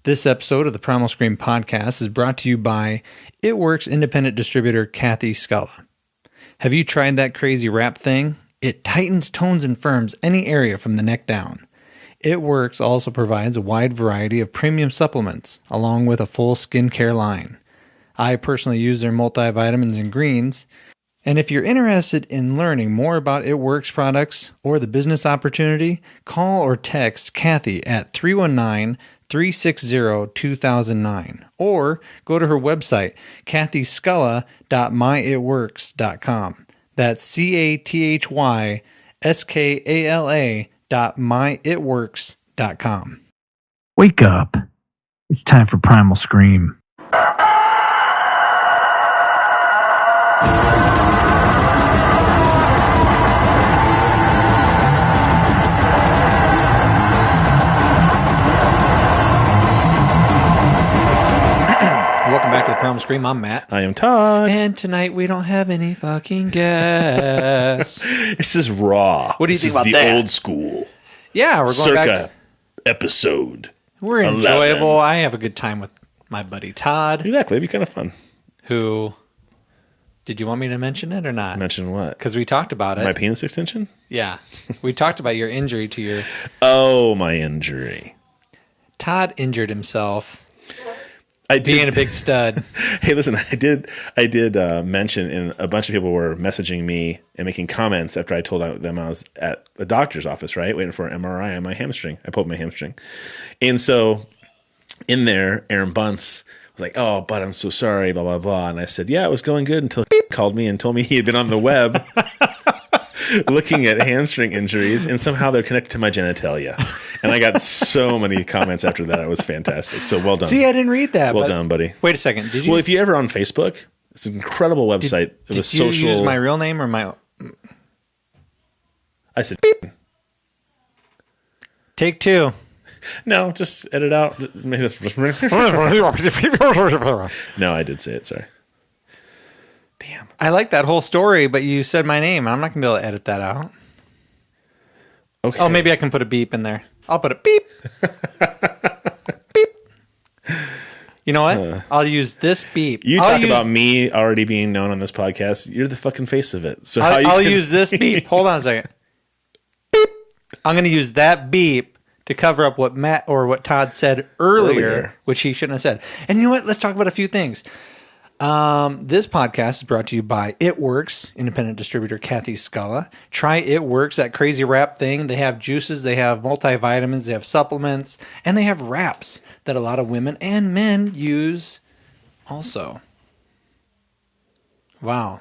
This episode of the Primal Scream podcast is brought to you by It Works independent distributor Kathy Sculla. Have you tried that crazy wrap thing? It tightens, tones, and firms any area from the neck down. It Works also provides a wide variety of premium supplements, along with a full skincare line. I personally use their multivitamins and greens, and if you're interested in learning more about It Works products or the business opportunity, call or text Kathy at 319-360-2009, or go to her website, kathysculla.myitworks.com. That's CATHYSKALA.myitworks.com. Wake up. It's time for Primal Scream. Welcome back to the Primal Scream. I'm Matt. I am Todd. And tonight we don't have any fucking guests. This is raw. What do you think about the that? Old school. Yeah, we're going Circa back. episode. We're 11. enjoyable. I have a good time with my buddy Todd. Exactly. It'd be kind of fun. Who, did you want me to mention it or not? Mention what? Because we talked about it. My penis extension? Yeah. We talked about your injury to your... Oh, my injury. Todd injured himself. I did. Being a big stud. Hey, listen, I did mention, and a bunch of people were messaging me and making comments after I told them I was at the doctor's office, right? Waiting for an MRI on my hamstring. I pulled my hamstring. And so in there, Aaron Bunce was like, "Oh, but I'm so sorry, blah, blah, blah." And I said, "Yeah, it was going good until he called me and told me he had been on the web looking at hamstring injuries, and somehow they're connected to my genitalia." And I got so many comments after that. It was fantastic. So well done. See, I didn't read that. Well done, buddy. Wait a second. Did you? Well, if you're ever on Facebook, it's an incredible website. Did you use my real name or my... I said, beep. Take two. No, just edit out. No, I did say it. Sorry. Damn. I like that whole story, but you said my name. I'm not going to be able to edit that out. Okay. Oh, maybe I can put a beep in there. I'll put a beep. Beep. You know what? I'll use this beep. You talk about me already being known on this podcast. You're the fucking face of it. So I'll use this beep. Hold on a second. Beep. I'm going to use that beep to cover up what Matt or what Todd said earlier, which he shouldn't have said. And you know what? Let's talk about a few things. This podcast is brought to you by It Works, independent distributor Kathy Sculla. Try It Works, that crazy wrap thing. They have juices, they have multivitamins, they have supplements, and they have wraps that a lot of women and men use also. Wow.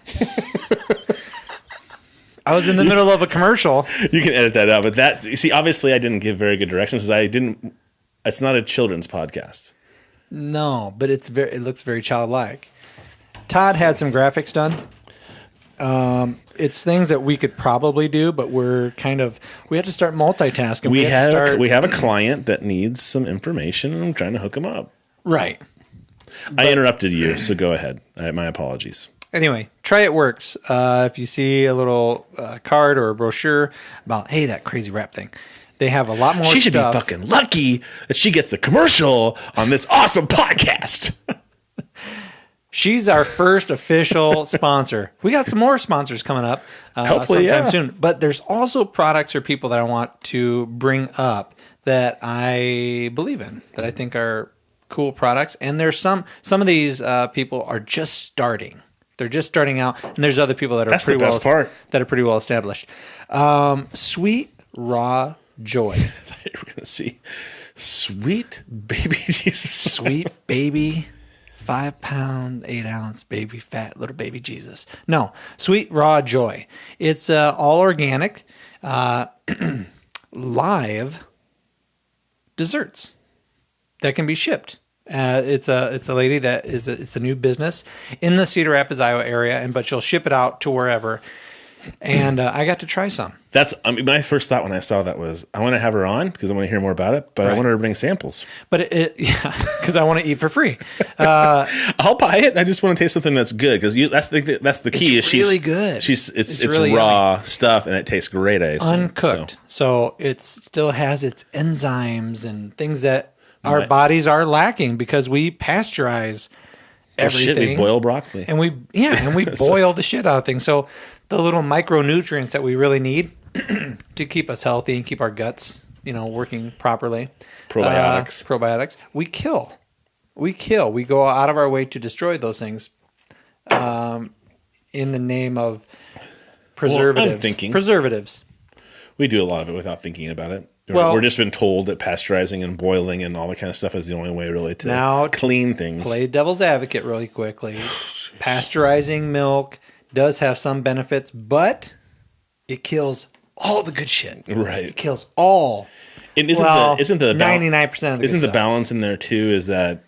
I was in the middle of a commercial. You can edit that out, but that, you see, obviously I didn't give very good directions because it's not a children's podcast. No, but it looks very childlike. Todd had some graphics done. It's things that we could probably do, but we have to start multitasking. We have a client that needs some information, and I'm trying to hook them up. Right. I interrupted you, so go ahead. My apologies. Anyway, try It Works. If you see a little card or a brochure about, hey, that crazy rap thing, they have a lot more stuff. She should be fucking lucky that she gets a commercial on this awesome podcast. She's our first official sponsor. We got some more sponsors coming up hopefully sometime soon. But there's also products or people that I want to bring up that I believe in, that I think are cool products. And there's some of these people are just starting. They're just starting out, and there's other people that are pretty well established. Sweet Raw Joy. I thought you were going to see Sweet Baby Jesus. Sweet Baby 5 pound, 8 ounce baby fat little baby Jesus. No, Sweet Raw Joy. It's all organic, live desserts that can be shipped. It's a lady that it's a new business in the Cedar Rapids, Iowa area, but she'll ship it out to wherever. And I got to try some. My first thought when I saw that was, I want to have her on because I want to hear more about it, but I want her to bring samples. But because I want to eat for free. I'll buy it. I just want to taste something that's good because that's the key. It's really good. It's really raw yummy stuff and it tastes great. I assume. Uncooked, so it still has its enzymes and things that our bodies are lacking because we pasteurize everything. Shit, we boil broccoli. And we boil the shit out of things. So the little micronutrients that we really need to keep us healthy and keep our guts, working properly. Probiotics. We kill. We go out of our way to destroy those things in the name of preservatives. Well, I'm thinking. Preservatives. We do a lot of it without thinking about it. Well, we're just been told that pasteurizing and boiling and all that kind of stuff is the only way really to clean things. Play devil's advocate really quickly. Pasteurizing milk does have some benefits, but it kills all the good shit. Right. It kills all. And isn't the 99% of the isn't the balance in there too is that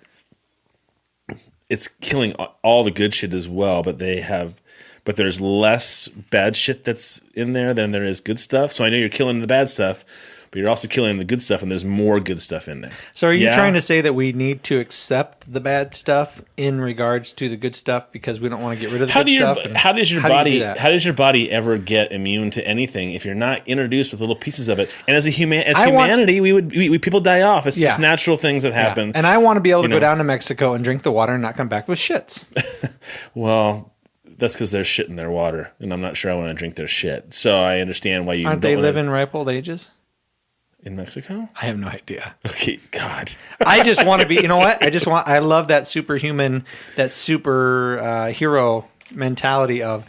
it's killing all the good shit as well, but there's less bad shit that's in there than there is good stuff. So I know you're killing the bad stuff, but you're also killing the good stuff, and there's more good stuff in there. So are you trying to say that we need to accept the bad stuff in regards to the good stuff because we don't want to get rid of the good stuff? How does your body ever get immune to anything if you're not introduced with little pieces of it? And as humanity, people die off. It's just natural things that happen. And I want to be able to go down to Mexico and drink the water and not come back with shits. Well, that's because there's shit in their water, and I'm not sure I want to drink their shit. So I understand why you aren't they live in ripe old ages in Mexico. I have no idea. Okay, God, I just want to be. You know what? I love that superhuman, that super hero mentality of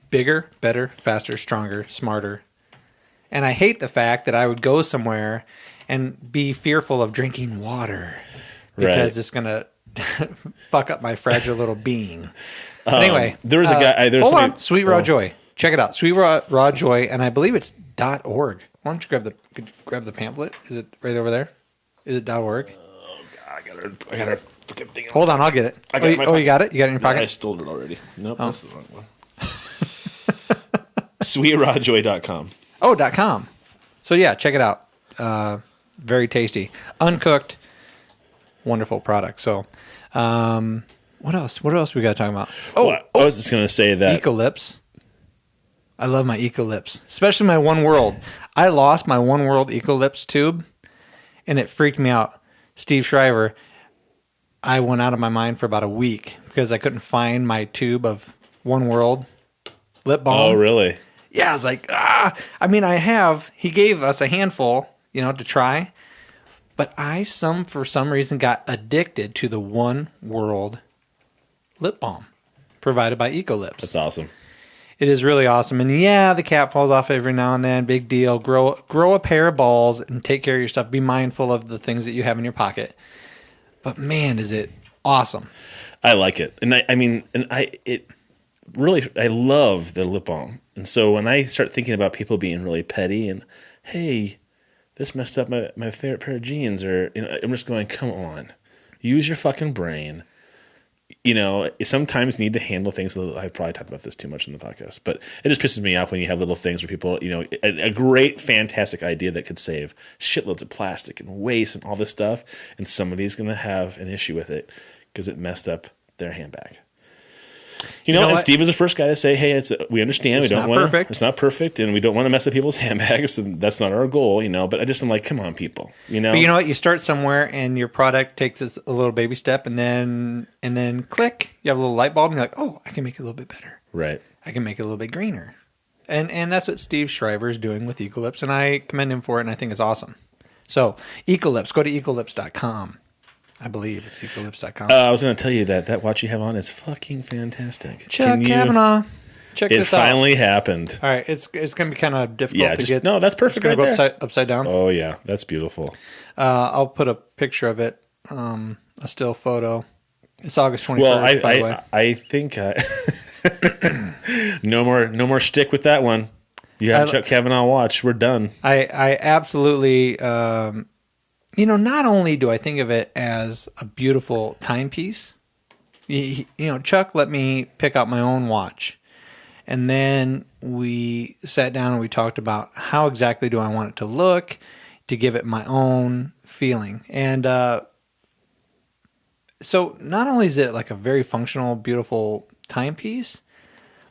bigger, better, faster, stronger, smarter. And I hate the fact that I would go somewhere and be fearful of drinking water because it's gonna fuck up my fragile little being. Anyway, there was a guy. Hold on, Sweet Raw Joy. Check it out, Sweet Raw Joy, and I believe it's .org. Why don't you grab the pamphlet? Is it right over there? Is it .org? Oh God, I got her fucking thing. Hold on, I'll get it. You got it? You got it in your pocket? I stole it already. Nope, that's the wrong one. SweetRawJoy.com. Oh, .com. So yeah, check it out. Very tasty, uncooked, wonderful product. So. What else? What else we got to talk about? I was just going to say that Ecolips. I love my Ecolips, especially my One World. I lost my One World Ecolips tube, and it freaked me out. Steve Shriver, I went out of my mind for about a week because I couldn't find my tube of One World lip balm. Oh, really? Yeah, I was like, I mean, he gave us a handful, to try, but for some reason got addicted to the One World lip balm provided by Ecolips. That's awesome. It is really awesome. And yeah, the cap falls off every now and then. Big deal. Grow a pair of balls and take care of your stuff. Be mindful of the things that you have in your pocket. But man, is it awesome. I like it. And I love the lip balm. And so when I start thinking about people being really petty and, hey, this messed up my favorite pair of jeans, or I'm just going, come on. Use your fucking brain. Sometimes need to handle things. I've probably talked about this too much in the podcast, but it just pisses me off when you have little things where people, a great, fantastic idea that could save shitloads of plastic and waste and all this stuff, and somebody's going to have an issue with it because it messed up their handbag. And Steve was the first guy to say, hey, we understand. It's not perfect, and we don't want to mess up people's handbags, and that's not our goal, but I'm like, come on, people. But you know what? You start somewhere, and your product takes a little baby step, and then click, you have a little light bulb, and you're like, oh, I can make it a little bit better. Right. I can make it a little bit greener. And that's what Steve Shriver is doing with Ecolips, and I commend him for it, and I think it's awesome. So, Ecolips, go to ecolips.com. I believe it's ecolips.com. I was going to tell you that watch you have on is fucking fantastic. Chuck Cavanaugh. Check this out. It finally happened. All right. It's going to be kind of difficult to get. No, that's perfect right there. there. Upside down. Oh, yeah. That's beautiful. I'll put a picture of it, a still photo. It's August 21st, by the way. I think no more shtick with that one. You have Chuck Cavanaugh watch. We're done. I absolutely... not only do I think of it as a beautiful timepiece, Chuck let me pick out my own watch. And then we sat down and we talked about how exactly do I want it to look to give it my own feeling. And so not only is it like a very functional, beautiful timepiece,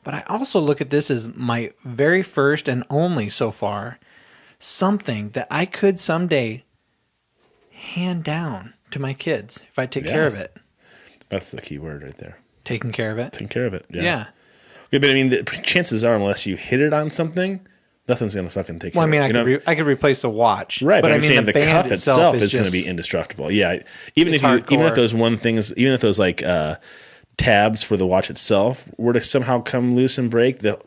but I also look at this as my very first and only so far something that I could someday hand down to my kids if I take care of it. That's the key word right there. Taking care of it. Taking care of it. Yeah. Okay, but I mean, the chances are, unless you hit it on something, nothing's going to fucking take care Well, I mean, of it. I could replace the watch. Right, but I'm saying the band cuff itself is going to just be indestructible. Yeah, even if hardcore. those like tabs for the watch itself were to somehow come loose and break, the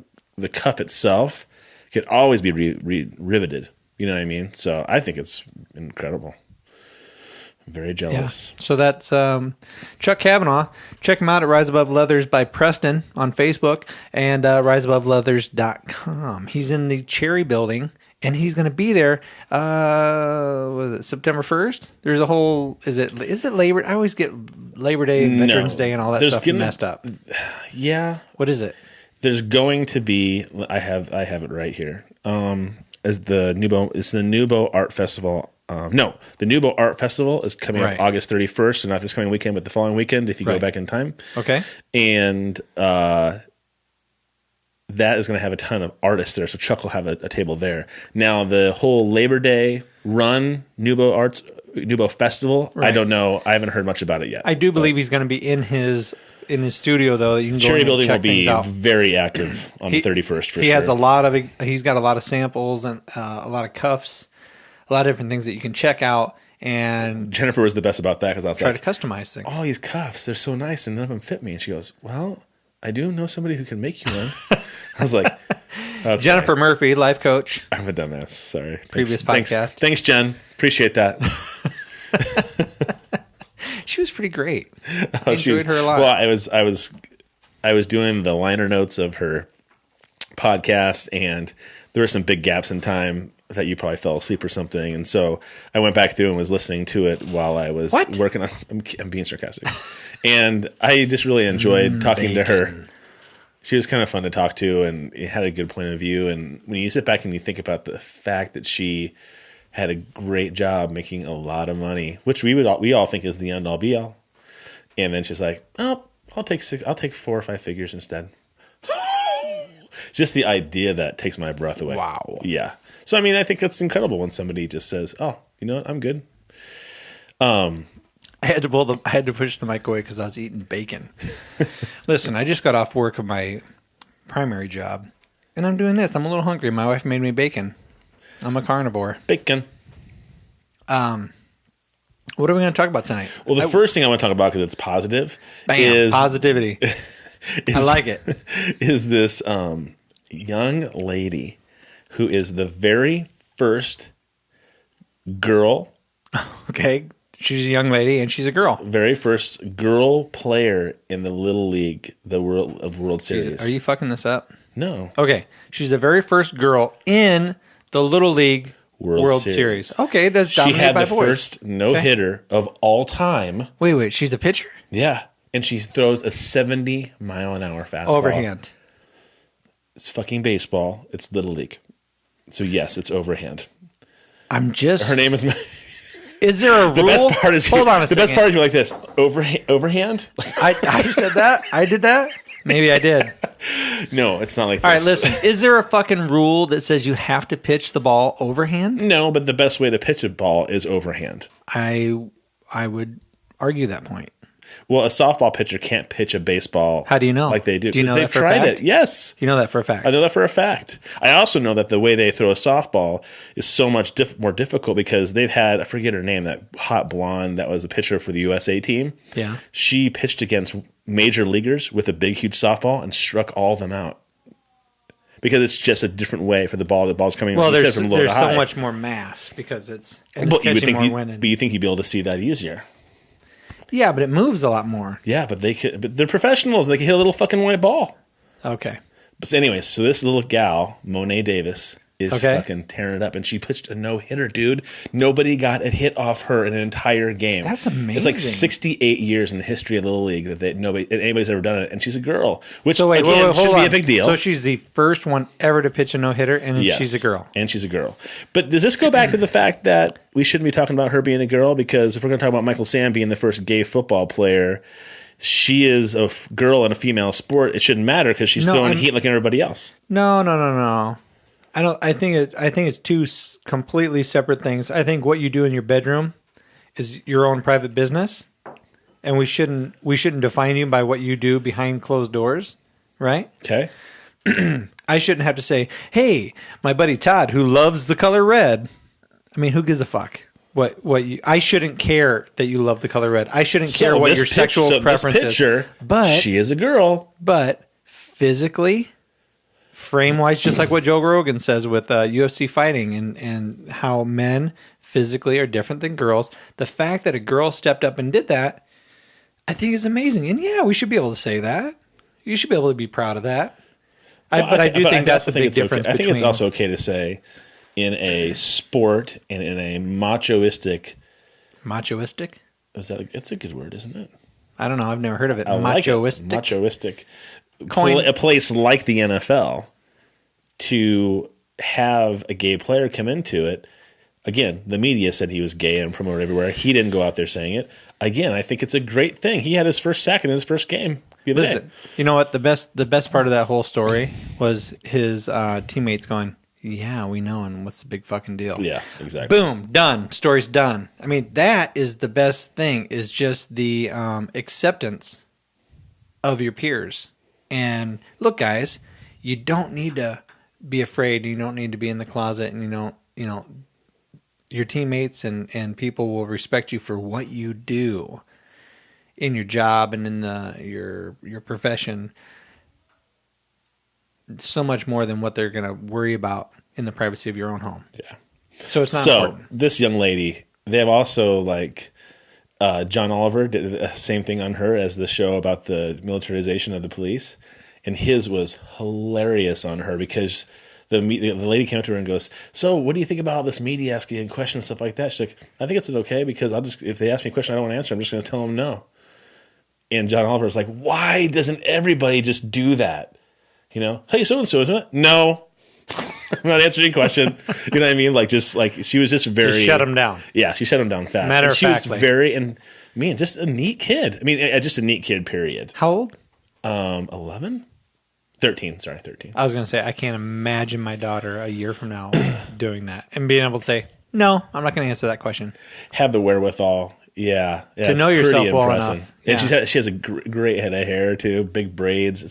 cuff itself could always be riveted. You know what I mean? So I think it's incredible. I'm very jealous. Yeah. So that's Chuck Cavanaugh. Check him out at Rise Above Leathers by Preston on Facebook and riseaboveleathers.com. He's in the Cherry Building, and he's going to be there. Was it September 1st? There's a whole. Is it Labor? I always get Labor Day, and Veterans Day, and all that stuff messed up. Yeah. What is it? There's going to be. I have it right here. It's the Nubo Art Festival. No, the Nubo Art Festival is coming up August 31st, so not this coming weekend, but the following weekend if you go back in time. Okay. And that is going to have a ton of artists there, so Chuck will have a table there. Now, the whole Labor Day run, Nubo Festival, I don't know. I haven't heard much about it yet. I do believe he's going to be in his studio, though. That you can Cherry go in and Building check will be very active on the 31st for sure. He has he's got a lot of samples and a lot of cuffs, a lot of different things that you can check out. And Jennifer was the best about that because I was try to customize things. Oh, these cuffs, they're so nice and none of them fit me. And she goes, well, I do know somebody who can make you one. I was like, okay. Jennifer Murphy, life coach. I haven't done that. Sorry. Previous podcast. Thanks, Jen. Appreciate that. She was pretty great. I enjoyed her a lot. Well, I was doing the liner notes of her podcast, and there were some big gaps in time that you probably fell asleep or something. And so I went back through and was listening to it while I was working on. I'm being sarcastic, and I just really enjoyed talking to her. She was kind of fun to talk to, and it had a good point of view. And when you sit back and you think about the fact that she had a great job making a lot of money, which we all think is the end all be all. And then she's like, "Oh, I'll take 4 or 5 figures instead." Just the idea that takes my breath away. Wow. Yeah. So I mean, I think that's incredible when somebody just says, "Oh, you know what? I'm good." I had to push the mic away because I was eating bacon. Listen, I just got off work of my primary job, and I'm doing this. I'm a little hungry. My wife made me bacon. I'm a carnivore. Bacon. What are we going to talk about tonight? Well, the first thing I want to talk about, because it's positive, is positivity. I like it. Is this young lady who is the very first girl. Okay. She's a young lady and she's a girl. Very first girl player in the Little League, the World Series. Are you fucking this up? No. Okay. She's the very first girl in the Little League World Series. Okay, that's dominated by boys. She had the first no-hitter of all time. Wait, she's a pitcher? Yeah, and she throws a 70-mile-an-hour fastball. Overhand. It's fucking baseball. It's Little League. So yes, it's overhand. Her name is... Is there a rule? The best part is... Hold on a second. The best part is you're like this. Overhand? I said that? I did that? Maybe I did. No, it's not like this. All right, listen. Is there a fucking rule that says you have to pitch the ball overhand? No, but the best way to pitch a ball is overhand. I would argue that point. Well, a softball pitcher can't pitch a baseball. How do you know? Like they do. Do you know they've that for tried a fact? it. Yes. You know that for a fact? I know that for a fact. I also know that the way they throw a softball is so much more difficult because they've had, I forget her name, that hot blonde that was a pitcher for the USA team. Yeah. She pitched against major leaguers with a big, huge softball and struck all of them out. Because it's just a different way for the ball. The ball's coming from low to high. There's so much more mass because it's catching more wind. But you think you'd be able to see that easier. Yeah, but it moves a lot more. Yeah, but they're professionals. They can hit a little fucking white ball. Okay. But anyways, so this little gal, Monet Davis, is fucking tearing it up. And she pitched a no-hitter, dude. Nobody got a hit off her in an entire game. That's amazing. It's like 68 years in the history of Little League that anybody's ever done it. And she's a girl, which shouldn't be a big deal. So she's the first one ever to pitch a no-hitter, and she's a girl. And she's a girl. But does this go back to the fact that we shouldn't be talking about her being a girl? Because if we're going to talk about Michael Sam being the first gay football player, she is a girl in a female sport. It shouldn't matter because she's throwing heat like everybody else. No. I think it's two completely separate things. I think what you do in your bedroom is your own private business, and we shouldn't define you by what you do behind closed doors, right? Okay. I shouldn't have to say, "Hey, my buddy Todd, who loves the color red." I mean, who gives a fuck? I shouldn't care that you love the color red. I shouldn't care what your sexual preference is. But she is a girl. But physically, frame-wise, just like what Joe Rogan says with UFC fighting and how men physically are different than girls, the fact that a girl stepped up and did that, I think is amazing. And yeah, we should be able to say that. You should be able to be proud of that. I do think that's a big difference. Okay. I think it's also okay to say in a sport and in a machoistic. It's a good word, isn't it? I don't know. I've never heard of it. Machoistic. A place like the NFL to have a gay player come into it. Again, the media said he was gay and promoted everywhere. He didn't go out there saying it. Again, I think it's a great thing. He had his first sack in his first game. Listen, you know what? The best part of that whole story was his teammates going, "Yeah, we know, and what's the big fucking deal?" Yeah, exactly. Boom, done. Story's done. I mean, that is the best thing, is just the acceptance of your peers. And look, guys, you don't need to be afraid. You don't need to be in the closet, and your teammates and people will respect you for what you do in your job and in your profession, so much more than what they're going to worry about in the privacy of your own home. Yeah. So it's not important. This young lady, they have also John Oliver did the same thing on her as the show about the militarization of the police. And his was hilarious on her because the lady came up to her and goes, "So what do you think about all this media asking and questions, stuff like that?" She's like, "I think it's okay because if they ask me a question I don't want to answer, I'm just going to tell them no." And John Oliver was like, "Why doesn't everybody just do that? Hey, so-and-so, isn't it? No, I'm not answering your question." You know what I mean? She was just very... Just shut him down. Yeah, she shut him down fast. Matter of fact. She was just a neat kid. I mean, just a neat kid, period. How old? 11? 13, sorry, 13. I was going to say, I can't imagine my daughter a year from now doing that and being able to say, "No, I'm not going to answer that question." Have the wherewithal. Yeah, to know yourself well enough. Yeah. And she has a great head of hair too, big braids.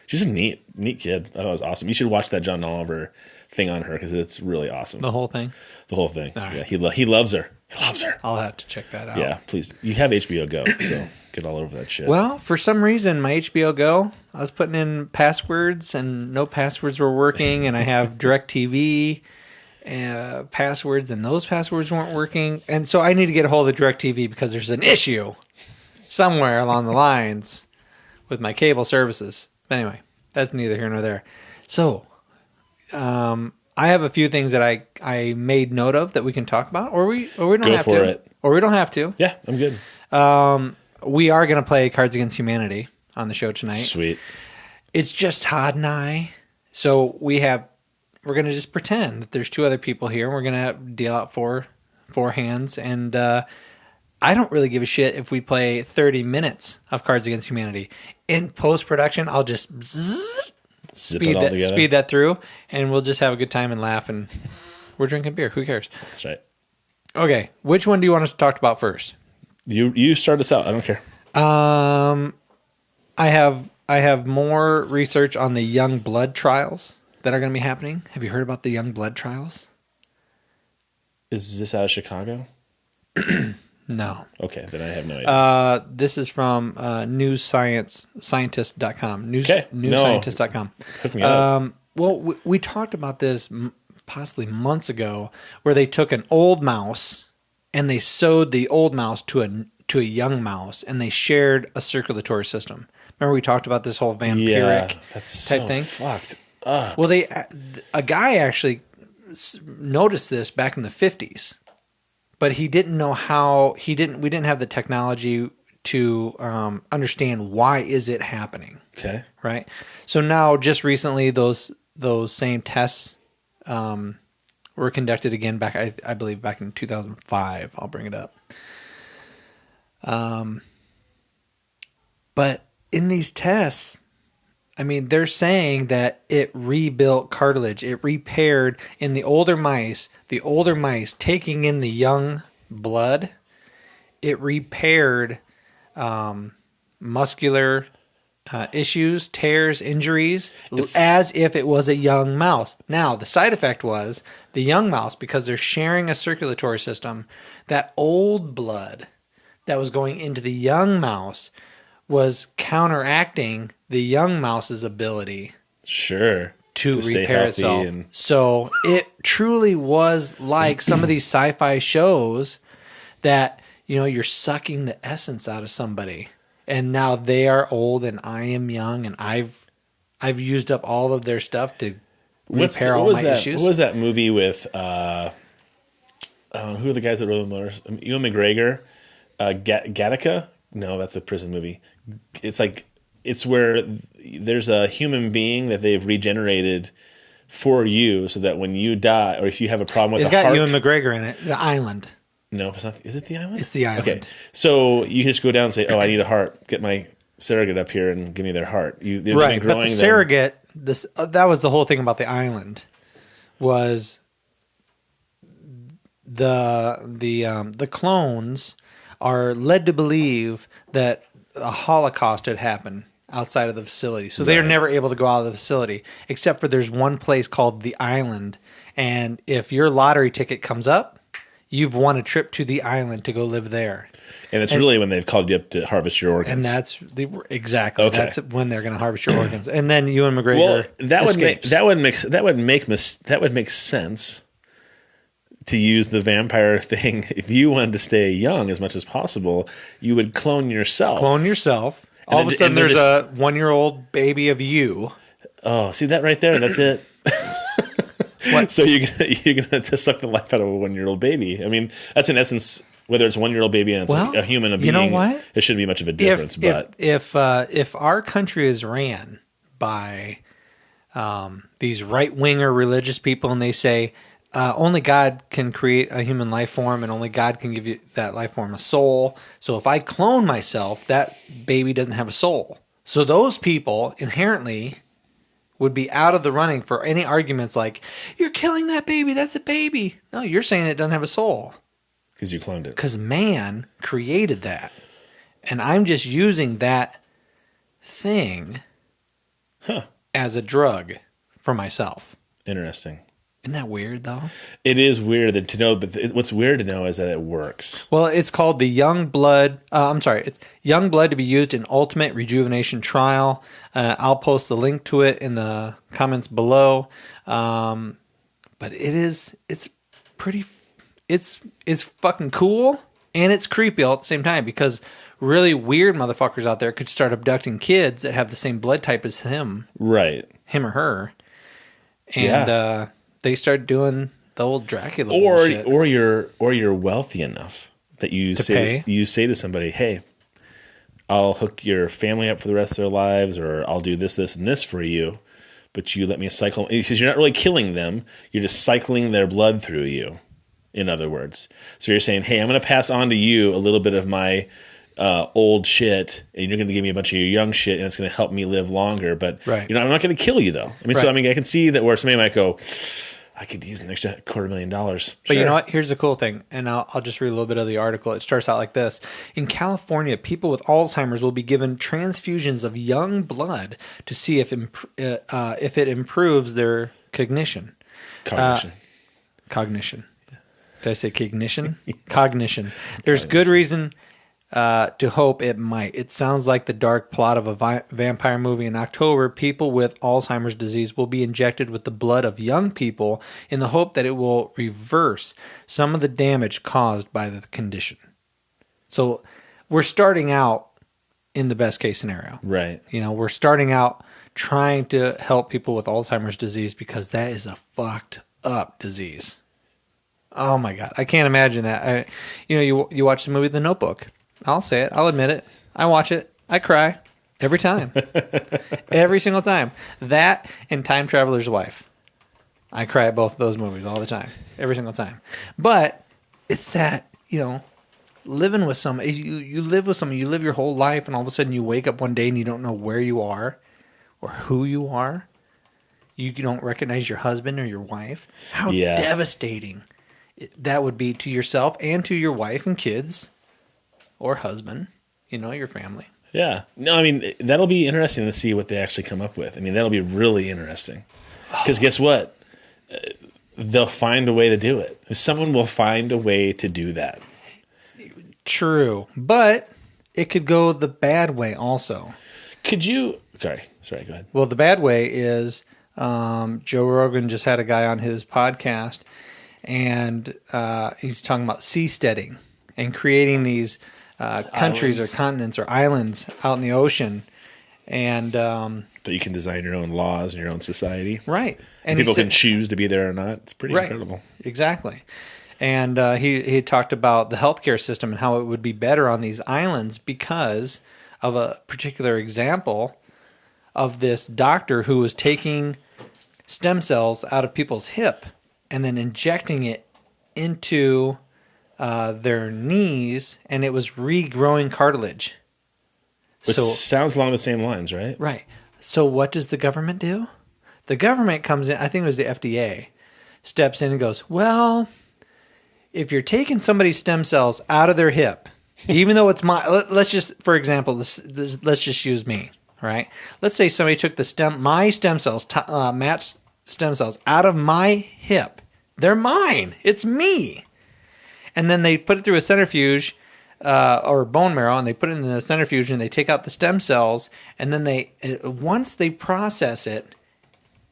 She's a neat kid. I thought it was awesome. You should watch that John Oliver thing on her because it's really awesome. The whole thing. The whole thing. All right. Yeah, he loves her. He loves her. I'll have to check that out. Yeah, please. You have HBO Go, so get all over that shit. Well, for some reason, my HBO Go, I was putting in passwords and no passwords were working, and I have DirecTV passwords, and those passwords weren't working. And so I need to get a hold of DirecTV because there's an issue somewhere along the lines with my cable services. But anyway, that's neither here nor there. So I have a few things that I made note of that we can talk about, or we don't Go have for to. it. Or we don't have to. Yeah, I'm good. We are going to play Cards Against Humanity on the show tonight. Sweet. It's just Todd and I. So we're going to just pretend that there's two other people here, and we're going to deal out four hands. And I don't really give a shit if we play 30 minutes of Cards Against Humanity. In post-production, I'll just speed that through, and we'll just have a good time and laugh, and we're drinking beer. Who cares? That's right. Okay, which one do you want us to talk about first? You start us out. I don't care. I have more research on the young blood trials that are going to be happening. Have you heard about the young blood trials? Is this out of Chicago? No. Okay, then I have no idea. This is from newscientist.com. Newscientist.com. Hook me up. Well, we talked about this possibly months ago, where they took an old mouse and they sewed the old mouse to a young mouse, and they shared a circulatory system. Remember we talked about this whole vampiric type thing? Fucked. Well, a guy actually noticed this back in the 50s, but he didn't know how. We didn't have the technology to understand why is it happening. Okay. Right. So now, just recently, those same tests were conducted again back, I believe, back in 2005. I'll bring it up. But in these tests, I mean, they're saying that it rebuilt cartilage. It repaired in the older mice taking in the young blood. it repaired muscular issues, tears, injuries, as if it was a young mouse. Now, the side effect was the young mouse, because they're sharing a circulatory system, that old blood that was going into the young mouse was counteracting the young mouse's ability Sure. to stay repair healthy itself. and So it truly was like some of these sci-fi shows that, you're sucking the essence out of somebody. And now they are old and I am young, and I've used up all of their stuff to repair all my issues. What was that movie with who are the guys that rode the motors? Ewan McGregor, Gattaca? No, that's a prison movie. It's where there's a human being that they've regenerated for you, so that when you die, or if you have a problem with it's got Ewan McGregor in it. The Island. No, it's not. Is it The Island? It's The Island. Okay, so you just go down and say, "Oh, I need a heart. Get my surrogate up here and give me their heart." Right, but the surrogate. That was the whole thing about The Island, was the clones are led to believe that a Holocaust had happened outside of the facility, so they are never able to go out of the facility, except for there's one place called The Island, and if your lottery ticket comes up, you've won a trip to The Island to go live there. And it's really when they've called you up to harvest your organs. And that's exactly. Okay. That's when they're going to harvest your organs. And then Ewan McGregor escapes. That would make sense to use the vampire thing. If you wanted to stay young as much as possible, you would clone yourself. All of a sudden, there's a 1-year-old baby of you. Oh, see that right there? That's it. What? So you're gonna suck the life out of a 1-year-old baby. I mean, that's in essence, whether it's a 1-year-old baby and it's a human being. You know what? It shouldn't be much of a difference. If our country is ran by these right-winger religious people, and they say only God can create a human life form, and only God can give you that life form a soul. So if I clone myself, that baby doesn't have a soul. So those people inherently would be out of the running for any arguments like, you're killing that baby, that's a baby. No, you're saying it doesn't have a soul. Because you cloned it. Because man created that. And I'm just using that thing as a drug for myself. Interesting. Isn't that weird, though? It is weird to know, but what's weird to know is that it works. Well, it's called the Young Blood. It's Young Blood to be used in Ultimate Rejuvenation Trial. I'll post the link to it in the comments below. But it's fucking cool, and it's creepy all at the same time, because really weird motherfuckers out there could start abducting kids that have the same blood type as him. Right. Him or her. And, they start doing the old Dracula bullshit. Or you're wealthy enough that you say to somebody, "Hey, I'll hook your family up for the rest of their lives, or I'll do this, this, and this for you, but you let me cycle," because you're not really killing them; you're just cycling their blood through you. In other words, so you're saying, "Hey, I'm going to pass on to you a little bit of my old shit, and you're going to give me a bunch of your young shit, and it's going to help me live longer." But I'm not going to kill you, though. I can see that where somebody might go, I could use an extra $250,000. But you know what? Here's the cool thing, and I'll just read a little bit of the article. It starts out like this. In California, people with Alzheimer's will be given transfusions of young blood to see if it improves their cognition. Cognition. Did I say cognition? Cognition. There's good reason to hope it might. It sounds like the dark plot of a vampire movie. In October, people with Alzheimer's disease will be injected with the blood of young people in the hope that it will reverse some of the damage caused by the condition. So we're starting out in the best case scenario. Right. We're starting out trying to help people with Alzheimer's disease, because that is a fucked up disease. Oh my God. I can't imagine that. You watch the movie The Notebook. I'll say it. I'll admit it. I watch it. I cry every time. Every single time. That and Time Traveler's Wife. I cry at both of those movies all the time. Every single time. But it's that, living with somebody. You live with somebody. You live your whole life, and all of a sudden you wake up one day and you don't know where you are or who you are. You don't recognize your husband or your wife. How devastating that would be to yourself and to your wife and kids. or husband, your family. Yeah. No, I mean, that'll be interesting to see what they actually come up with. I mean, that'll be really interesting. Because guess what? They'll find a way to do it. Someone will find a way to do that. True. But it could go the bad way also. Could you... Sorry, go ahead. Well, the bad way is Joe Rogan just had a guy on his podcast, and he's talking about seasteading and creating these countries or continents or islands out in the ocean. And that you can design your own laws and your own society. Right. And people can choose to be there or not. It's pretty incredible. Exactly. And he talked about the healthcare system and how it would be better on these islands because of a particular example of this doctor who was taking stem cells out of people's hip and then injecting it into their knees, and it was regrowing cartilage. Which sounds along the same lines, right? Right. So what does the government do? The government comes in, I think it was the FDA, steps in and goes, well, if you're taking somebody's stem cells out of their hip, even though it's let's just, for example, let's just use me, right? Let's say somebody took my stem cells, Matt's stem cells out of my hip. They're mine. It's me. And then they put it through a centrifuge, or bone marrow, and they put it in the centrifuge, and they take out the stem cells, and then once they process it,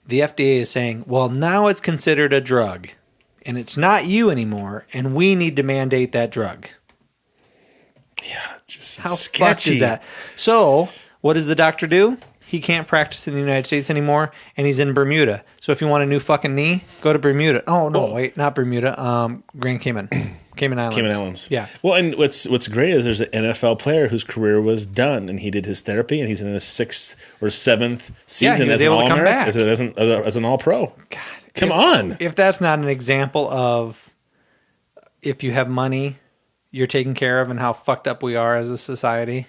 the FDA is saying, well, now it's considered a drug, and it's not you anymore, and we need to mandate that drug. Yeah, just how sketchy. Fucked is that? So, what does the doctor do? He can't practice in the United States anymore, and he's in Bermuda. So if you want a new fucking knee, go to Bermuda. Oh, no, wait, not Bermuda. Grand Cayman. Cayman Islands. Cayman Islands. Yeah. Well, and what's great is there's an NFL player whose career was done, and he did his therapy, and he's in his 6th or 7th season as an All-American, as an All-Pro. God, come on. If that's not an example of if you have money, you're taken care of, and how fucked up we are as a society.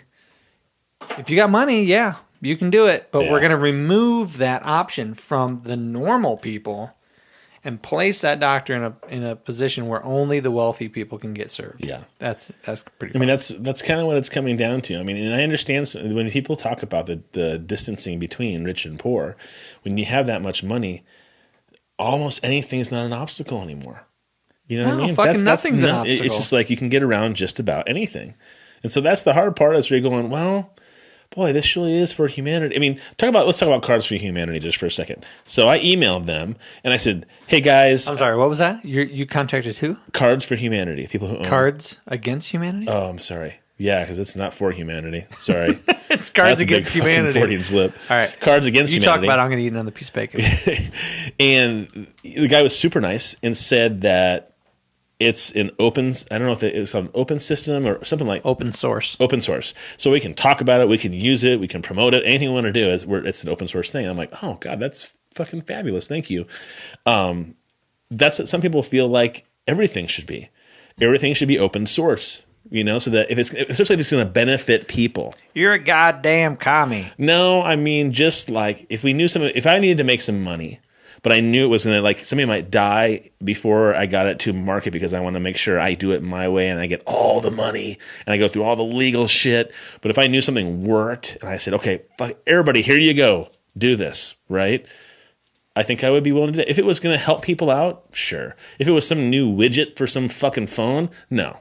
If you got money, yeah, you can do it, but we're going to remove that option from the normal people and place that doctor in a position where only the wealthy people can get served. Yeah, that's pretty. I mean, that's kind of what it's coming down to. I mean, and I understand when people talk about the distancing between rich and poor, when you have that much money, almost anything is not an obstacle anymore. You know what I mean? Fucking nothing's an obstacle. It's just like you can get around just about anything, and so that's the hard part. Is where you're going, well, boy, this really is for humanity. I mean, let's talk about Cards for Humanity just for a second. So I emailed them and I said, hey guys. I'm sorry, what was that? You contacted who? Cards for Humanity. People who own Cards Against Humanity? Oh, I'm sorry. Yeah, because it's not for humanity. Sorry. It's Cards Against Humanity. Freudian slip. All right. Cards Against Humanity. You talk about I'm going to eat another piece of bacon. And the guy was super nice and said that it's an open, I don't know if it's an open system or something like open source. Open source. So we can talk about it, we can use it, we can promote it. Anything we want to do it's an open source thing. I'm like, oh God, that's fucking fabulous. Thank you. That's what some people feel like everything should be. Everything should be open source. So that especially if it's going to benefit people. You're a goddamn commie. No, I mean, just like if we knew something, if I needed to make some money, but I knew it was going to, somebody might die before I got it to market because I want to make sure I do it my way and I get all the money and I go through all the legal shit. But if I knew something worked and I said, okay, fuck, everybody, here you go, do this, right? I think I would be willing to do that. If it was going to help people out, sure. If it was some new widget for some fucking phone, no.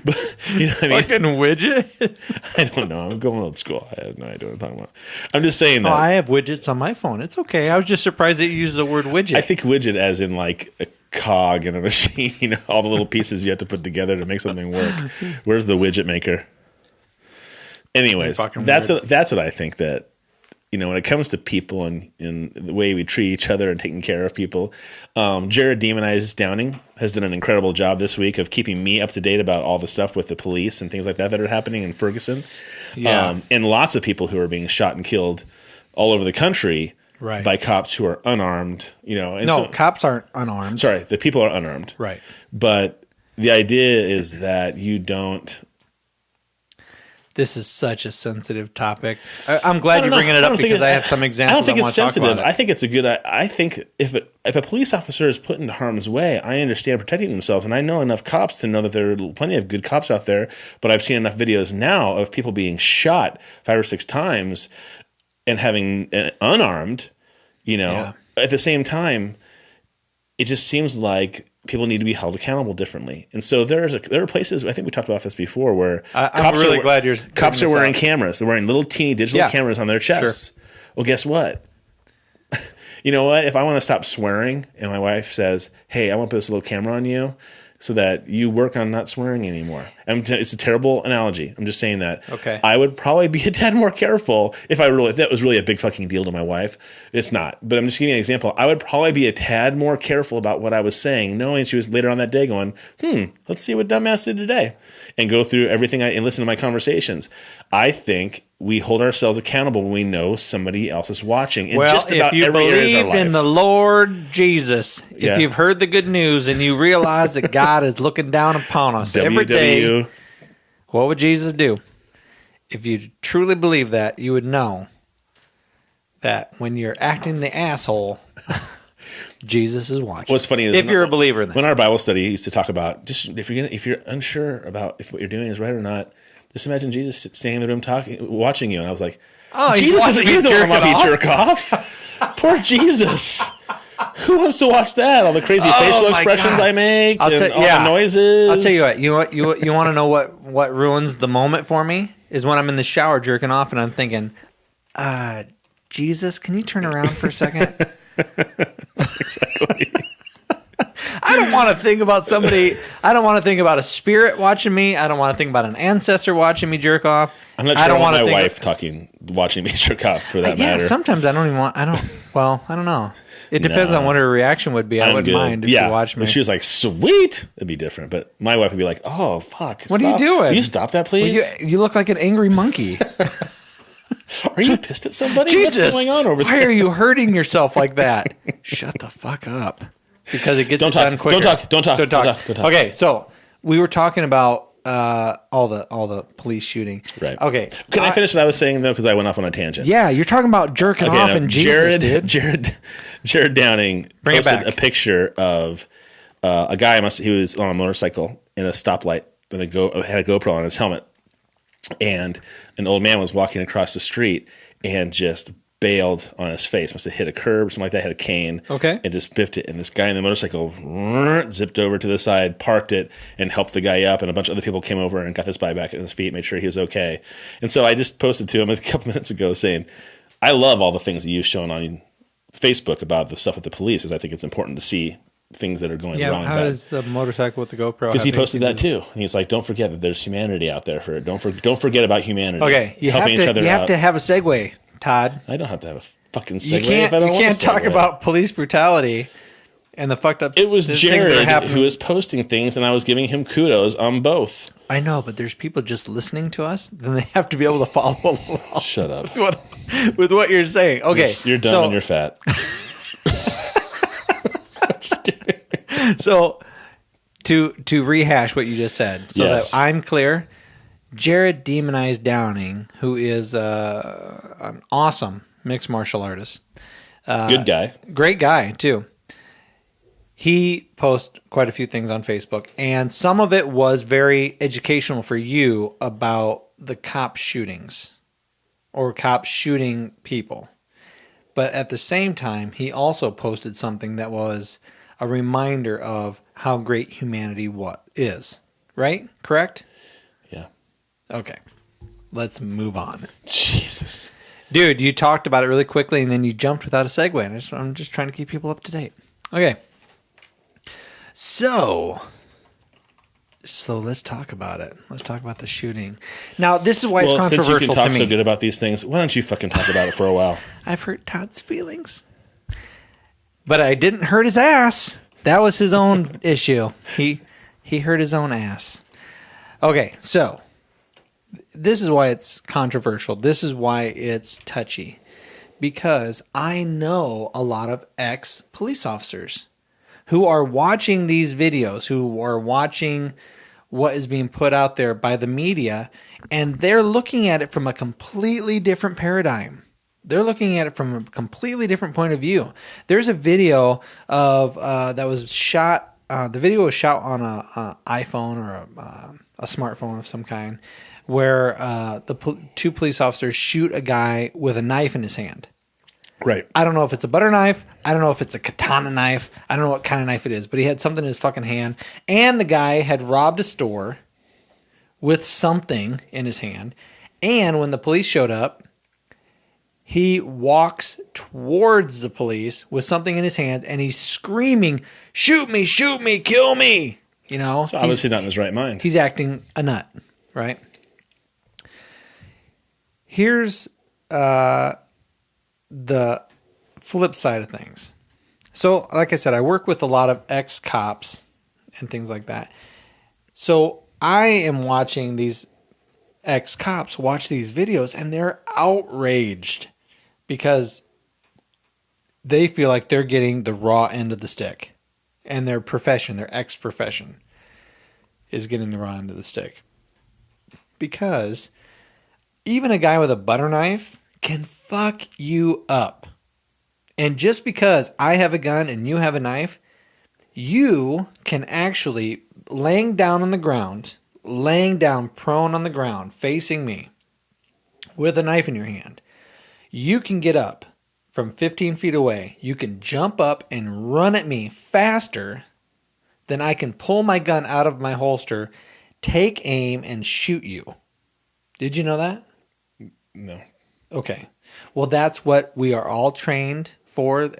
But you know what I mean? Fucking widget? I don't know. I'm going old school. I have no idea what I'm talking about. I'm just saying that. Oh, I have widgets on my phone. It's okay. I was just surprised that you used the word widget. I think widget as in like a cog in a machine, all the little pieces you have to put together to make something work. Where's the widget maker? Anyways, that's what I think that, when it comes to people and the way we treat each other and taking care of people, Jared Demonized Downing has done an incredible job this week of keeping me up to date about all the stuff with the police and things like that are happening in Fergurson. Yeah. And lots of people who are being shot and killed all over the country by cops who are unarmed. Cops aren't unarmed. Sorry, the people are unarmed. Right. But the idea is that you don't... This is such a sensitive topic. I'm glad you're bringing it up because I have some examples. I don't think it's sensitive. About it. I think it's a good. I think if a police officer is put into harm's way, I understand protecting themselves, and I know enough cops to know that there are plenty of good cops out there. But I've seen enough videos now of people being shot 5 or 6 times and having unarmed. At the same time, it just seems like people need to be held accountable differently. And so there are places, I think we talked about this before, where I'm really glad you're cops are wearing cameras. They're wearing little teeny digital cameras on their chests. Sure. Well, guess what? You know what? If I want to stop swearing and my wife says, hey, I want to put this little camera on you so that you work on not swearing anymore. It's a terrible analogy. I'm just saying that. Okay. I would probably be a tad more careful if that was really a big fucking deal to my wife. It's not. But I'm just giving you an example. I would probably be a tad more careful about what I was saying, knowing she was later on that day going, let's see what dumbass did today. And go through everything and listen to my conversations. I think we hold ourselves accountable when we know somebody else is watching. Well, just about if you believe in the Lord Jesus, if you've heard the good news and you realize that God is looking down upon us every day, what would Jesus do? If you truly believe that, you would know that when you're acting the asshole, Jesus is watching. What's funny is if you're a believer in that. When our Bible study used to talk about just if you're unsure about if what you're doing is right or not, just imagine Jesus standing in the room watching you, and I was like, "Oh, Jesus doesn't want to be jerk off." Poor Jesus. Who wants to watch that? All the crazy facial expressions I make, all the noises. I'll tell you what. You want to know what ruins the moment for me is when I'm in the shower jerking off and I'm thinking, Jesus, can you turn around for a second? Exactly. I don't want to think about somebody. I don't want to think about a spirit watching me. I don't want to think about an ancestor watching me jerk off. I'm not sure I don't want my wife watching me jerk off for that matter. Sometimes I don't even want. I don't know. It depends on what her reaction would be. I wouldn't mind if she watched me. If she was like, sweet, it'd be different. But my wife would be like, oh, fuck. What are you doing? Will you stop that, please? Well, you look like an angry monkey. Are you pissed at somebody? Jesus, what's going on over there? Why are you hurting yourself like that? Shut the fuck up. Because it gets done quicker. Don't talk. Okay, so we were talking about all the police shooting. Right. Okay. Can I finish what I was saying, though? Because I went off on a tangent. Yeah, you're talking about jerking off and Jesus, dude. Jared Downing posted a picture of a guy. He was on a motorcycle in a stoplight and had a GoPro on his helmet. And an old man was walking across the street and just bailed on his face. Must have hit a curb or something like that, had a cane. Okay. And just biffed it. And this guy in the motorcycle zipped over to the side, parked it, and helped the guy up. And a bunch of other people came over and got this guy back on his feet, made sure he was okay. And so I just posted to him a couple minutes ago saying, I love all the things that you've shown on Facebook about the stuff with the police, because I think it's important to see things that are going wrong. How does the motorcycle with the GoPro? Because he posted that too, and he's like, "Don't forget that there's humanity out there for it. Don't forget about humanity." Okay, you have to have a segue, Todd. I don't have to have a fucking segue. You can't talk about police brutality and the fucked up. It was Jared who was posting things, and I was giving him kudos on both. I know, but there's people just listening to us. Then they have to be able to follow along. Shut up with what you're saying. Okay, you're dumb and you're fat. Just kidding. So, to rehash what you just said, so that I'm clear, Jared demonized Downing, who is an awesome mixed martial artist. Good guy. Great guy, too. He posts quite a few things on Facebook, and some of it was very educational for you about the cop shootings or cops shooting people. But at the same time, he also posted something that was a reminder of how great humanity is. Right? Correct? Yeah. Okay. Let's move on. Jesus. Dude, you talked about it really quickly, and then you jumped without a segue. And I'm just trying to keep people up to date. Okay. So let's talk about it. Let's talk about the shooting. Now, this is why it's controversial to me. Since you can talk so good about these things, why don't you fucking talk about it for a while? I've hurt Todd's feelings. But I didn't hurt his ass. That was his own issue. He hurt his own ass. Okay, so this is why it's controversial. This is why it's touchy. Because I know a lot of ex-police officers who are watching these videos, who are watching what is being put out there by the media, And they're looking at it from a completely different paradigm. They're looking at it from a completely different point of view. There's a video of that was shot. The video was shot on a iPhone or a smartphone of some kind, where two police officers shoot a guy with a knife in his hand. Right. I don't know if it's a butter knife. I don't know if it's a katana knife. I don't know what kind of knife it is, but he had something in his fucking hand. And the guy had robbed a store with something in his hand. And when the police showed up, he walks towards the police with something in his hands, and he's screaming, shoot me, kill me. You know? So obviously not in his right mind. He's acting a nut, right? Here's the flip side of things. So, like I said, I work with a lot of ex-cops and things like that. So I am watching these ex-cops watch these videos, and they're outraged because they feel like they're getting the raw end of the stick, and their profession, their ex-profession, is getting the raw end of the stick. Because even a guy with a butter knife can fuck you up. And just because I have a gun and you have a knife, you can actually, laying down prone on the ground, facing me, with a knife in your hand, you can get up from 15 feet away. You can jump up and run at me faster than I can pull my gun out of my holster, take aim, and shoot you. Did you know that? No. Okay. Well, that's what we are all trained for.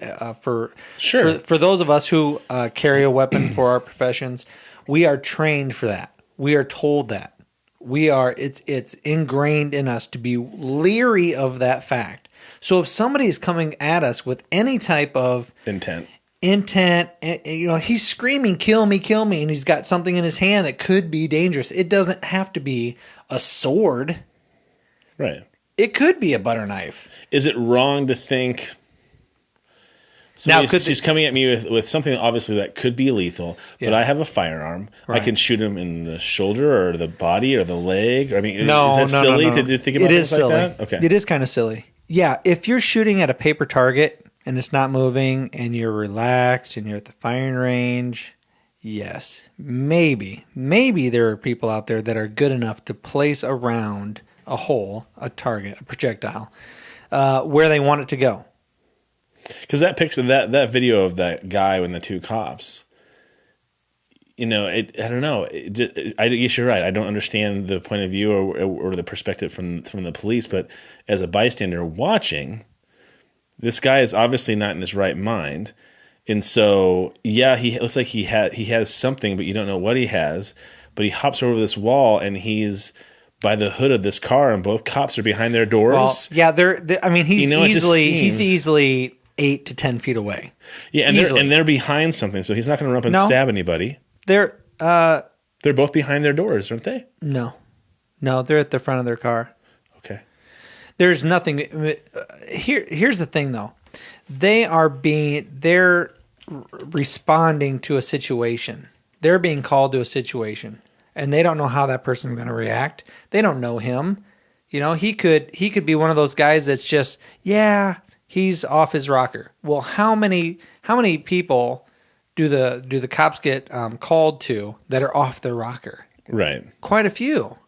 Sure. For those of us who carry a weapon for our professions, we are trained for that. We are told that. It's ingrained in us to be leery of that fact. So if somebody is coming at us with any type of intent, he's screaming, kill me, and he's got something in his hand that could be dangerous. It doesn't have to be a sword. Right. It could be a butter knife. Is it wrong to think... Now, she's coming at me with something obviously that could be lethal, but I have a firearm. Right. I can shoot him in the shoulder or the body or the leg. I mean, is that silly to think about things like that? Okay. It is kind of silly. Yeah, if you're shooting at a paper target and it's not moving and you're relaxed and you're at the firing range, yes, maybe there are people out there that are good enough to place around a hole, a target, a projectile, where they want it to go. Because that picture, that video of that guy and the two cops, I don't know. I guess you're right. I don't understand the point of view or the perspective from the police, but as a bystander watching, this guy is obviously not in his right mind, and so he looks like he has something, but you don't know what he has. But he hops over this wall and he's by the hood of this car, and both cops are behind their doors. Well, yeah, he's easily 8 to 10 feet away. Yeah, and they're behind something, so he's not going to run up and stab anybody. They're both behind their doors, aren't they? No, they're at the front of their car. Okay. There's nothing. Here's the thing, though. They're responding to a situation. They're being called to a situation, and they don't know how that person's going to react. They don't know him. He could be one of those guys that's just, he's off his rocker. Well, how many people do the cops get called to that are off their rocker? Right. Quite a few,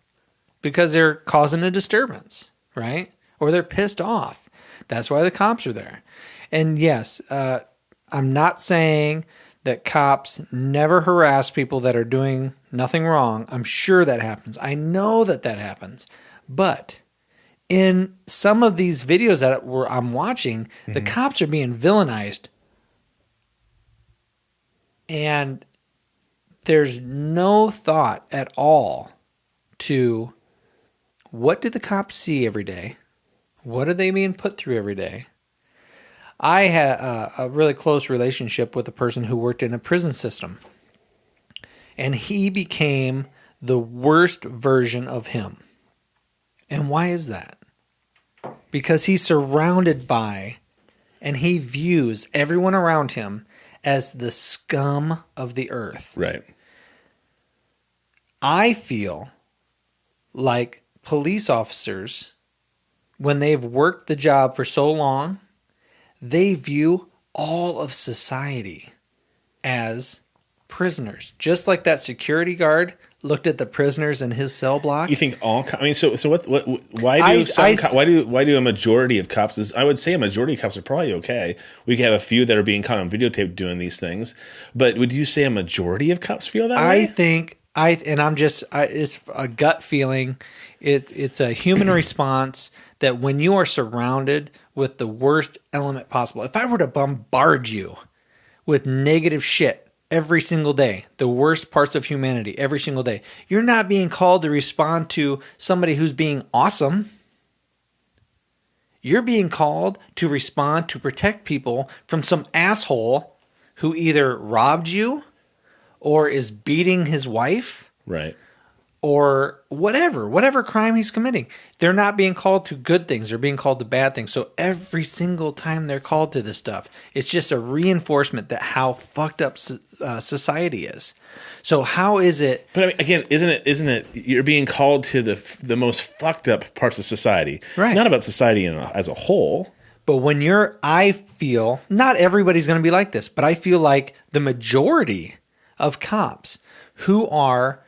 because they're causing a disturbance, right? Or they're pissed off. That's why the cops are there. And yes, I'm not saying that cops never harass people that are doing nothing wrong. I'm sure that happens. I know that happens. But in some of these videos that I'm watching, the cops are being villainized. And there's no thought at all to what do the cops see every day? What are they being put through every day? I had a really close relationship with a person who worked in a prison system. And he became the worst version of him. And why is that? Because he's surrounded by, and he views everyone around him as the scum of the earth. Right. I feel like police officers, when they've worked the job for so long, they view all of society as prisoners. Just like that security guard looked at the prisoners in his cell block. You think all? I mean, so what? Why do a majority of cops? I would say a majority of cops are probably okay. We could have a few that are being caught on videotape doing these things, but would you say a majority of cops feel that way? I think it's a gut feeling. It's a human response that when you are surrounded with the worst element possible. If I were to bombard you with negative shit every single day, the worst parts of humanity every single day, you're not being called to respond to somebody who's being awesome. You're being called to respond to protect people from some asshole who either robbed you or is beating his wife. Right. Or whatever crime he's committing. They're not being called to good things. They're being called to bad things. So every single time they're called to this stuff, it's just a reinforcement that how fucked up society is. So how is it? But I mean, again, isn't it? You're being called to the most fucked up parts of society, right? Not about society as a whole. But when I feel not everybody's going to be like this, but I feel like the majority of cops who are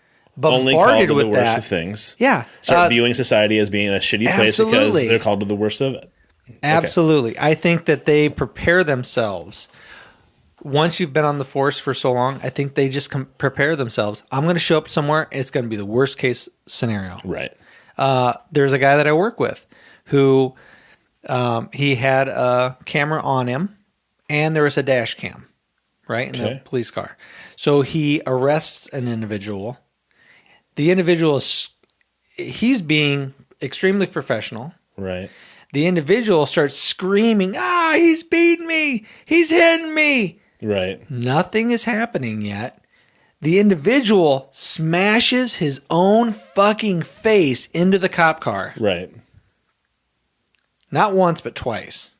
only bombarded called to with the worst that. of things. Yeah. Start viewing society as being a shitty place because they're called to the worst of it. Absolutely. Okay. I think that they prepare themselves. Once you've been on the force for so long, I think they just prepare themselves. I'm going to show up somewhere. It's going to be the worst case scenario. Right. There's a guy that I work with who he had a camera on him and there was a dash cam, right, in the police car. So he arrests an individual. The individual he's being extremely professional. Right. The individual starts screaming, he's beating me. He's hitting me. Right. Nothing is happening yet. The individual smashes his own fucking face into the cop car. Right. Not once, but twice.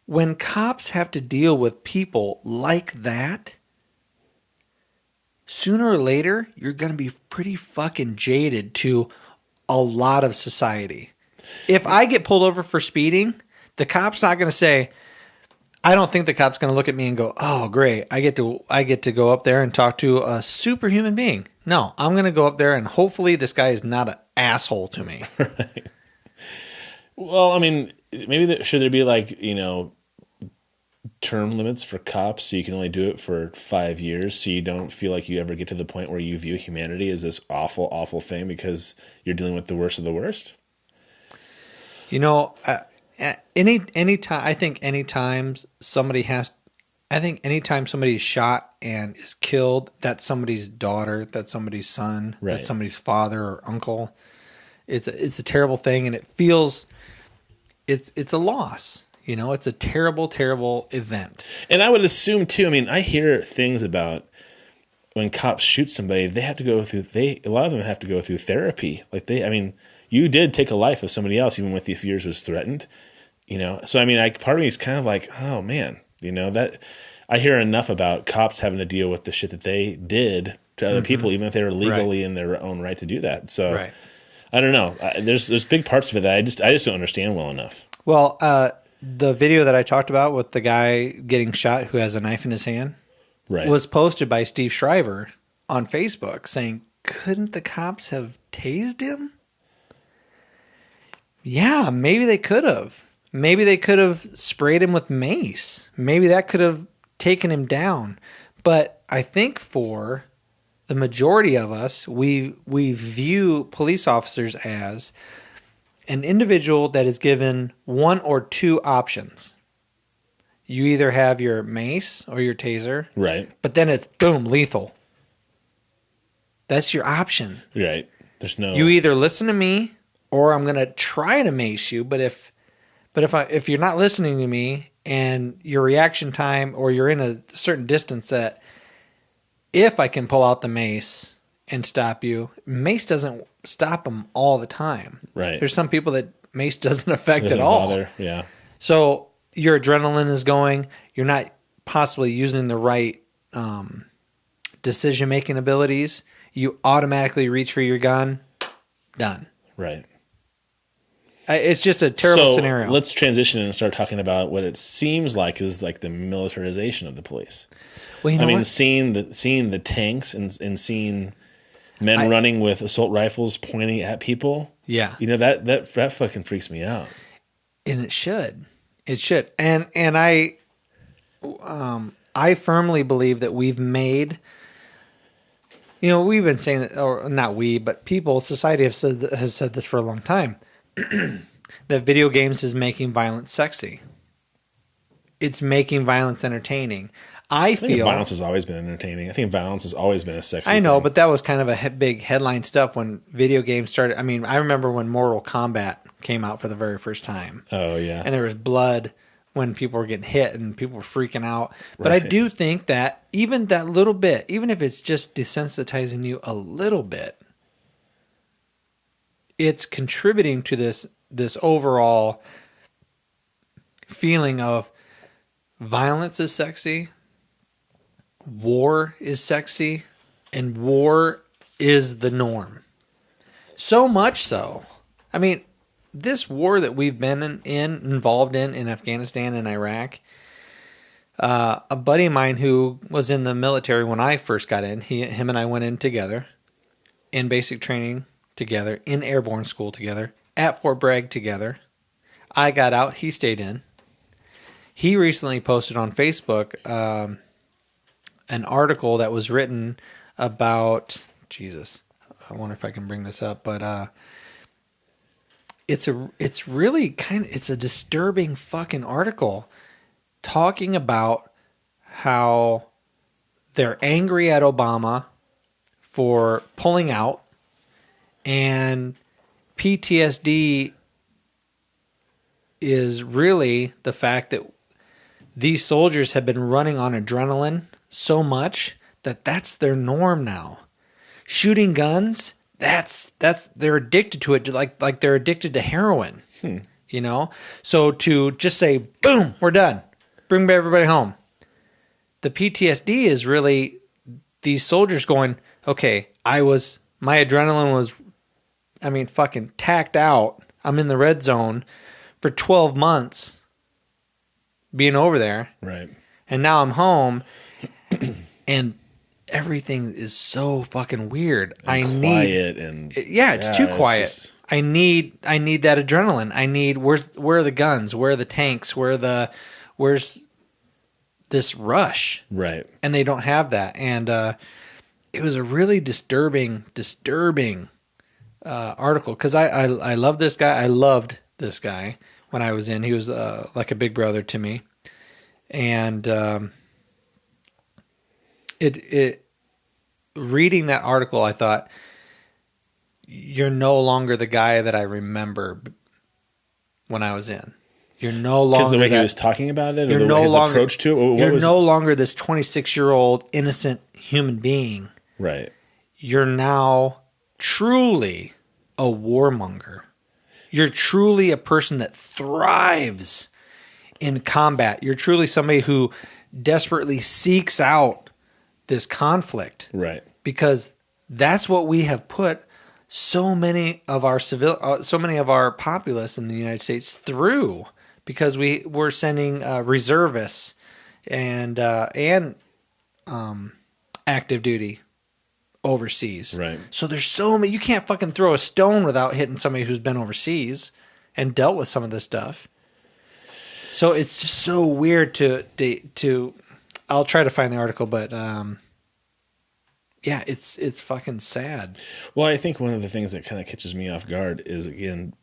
When cops have to deal with people like that, sooner or later, you're going to be pretty fucking jaded to a lot of society. If I get pulled over for speeding, the cop's not going to say, I don't think the cop's going to look at me and go, oh, great, I get to go up there and talk to a superhuman being. No, I'm going to go up there and hopefully this guy is not an asshole to me. Right. Well, I mean, maybe should there be term limits for cops so you can only do it for 5 years so you don't feel like you ever get to the point where you view humanity as this awful, awful thing because you're dealing with the worst of the worst? Anytime somebody is shot and is killed, that's somebody's daughter, that's somebody's son, right. That's somebody's father or uncle. It's a terrible thing, and it feels it's a loss. It's a terrible, terrible event. And I would assume too. I mean, I hear things about when cops shoot somebody, they have to go through. A lot of them have to go through therapy. You did take a life of somebody else, even if yours was threatened. So I mean, part of me is kind of like, oh man, that I hear enough about cops having to deal with the shit that they did to other people, even if they were legally in their own right to do that. So right. I don't know. There's big parts of it that I just don't understand well enough. Well, the video that I talked about with the guy getting shot who has a knife in his hand was posted by Steve Shriver on Facebook saying, couldn't the cops have tased him? Yeah, maybe they could have. Maybe they could have sprayed him with mace. Maybe that could have taken him down. But I think for the majority of us, we view police officers as an individual that is given one or two options. You either have your mace or your taser. Right. But then it's, boom, lethal. That's your option. Right. There's no... You either listen to me or I'm going to try to mace you. But if you're not listening to me and your reaction time or you're in a certain distance that if I can pull out the mace and stop you, mace doesn't stop them all the time. Right. There's some people that mace doesn't affect at all. Bother. Yeah. So your adrenaline is going. You're not possibly using the right decision-making abilities. You automatically reach for your gun. done. Right. It's just a terrible scenario. Let's transition and start talking about what it seems like is like the militarization of the police. Well, you know what? seeing the tanks and seeing men running with assault rifles pointing at people. Yeah. You know, that fucking freaks me out. And it should. It should. And I firmly believe that we've made, we've been saying that, or not we, but people, society has said this for a long time, that video games is making violence sexy. It's making violence entertaining. I feel violence has always been entertaining. I think violence has always been a sexy I know, thing. but that was kind of a big headline stuff when video games started. I mean, I remember when Mortal Kombat came out for the very first time. Oh, yeah. And there was blood when people were getting hit and people were freaking out. But I do think that even that little bit, even if it's just desensitizing you a little bit, it's contributing to this overall feeling of violence is sexy, war is sexy, and war is the norm. So much so. I mean, this war that we've been involved in Afghanistan and Iraq, a buddy of mine who was in the military when I first got in, him and I went in together, in basic training together, in airborne school together, at Fort Bragg together. I got out, he stayed in. He recently posted on Facebook an article that was written about, Jesus, I wonder if I can bring this up, but it's a disturbing fucking article talking about how they're angry at Obama for pulling out, and PTSD is really the fact that these soldiers have been running on adrenaline so much that that's their norm now. Shooting guns, that's they're addicted to it, like they're addicted to heroin. So to just say, boom, we're done, bring everybody home. The PTSD is really these soldiers going, okay, my adrenaline was, fucking tacked out. I'm in the red zone for 12 months being over there. Right. And now I'm home and everything is so fucking weird. And quiet and it's too quiet. I need that adrenaline. I need where are the guns? Where are the tanks? Where's this rush? Right. And they don't have that. And it was a really disturbing article because I love this guy. I loved this guy when I was in. He was like a big brother to me. And it reading that article, I thought, you're no longer the guy that I remember when I was in. You're no longer because the way he was talking about it, or the way his approach to it. You're no longer this 26-year-old innocent human being. Right. You're now truly a warmonger. You're truly a person that thrives in combat. You're truly somebody who desperately seeks out this conflict. Right. Because that's what we have put so many of our populace in the United States through, because we're sending reservists and active duty overseas. Right. So there's so many. You can't fucking throw a stone without hitting somebody who's been overseas and dealt with some of this stuff. So it's just so weird to I'll try to find the article, but yeah, it's fucking sad. Well, I think one of the things that kind of catches me off guard is, again,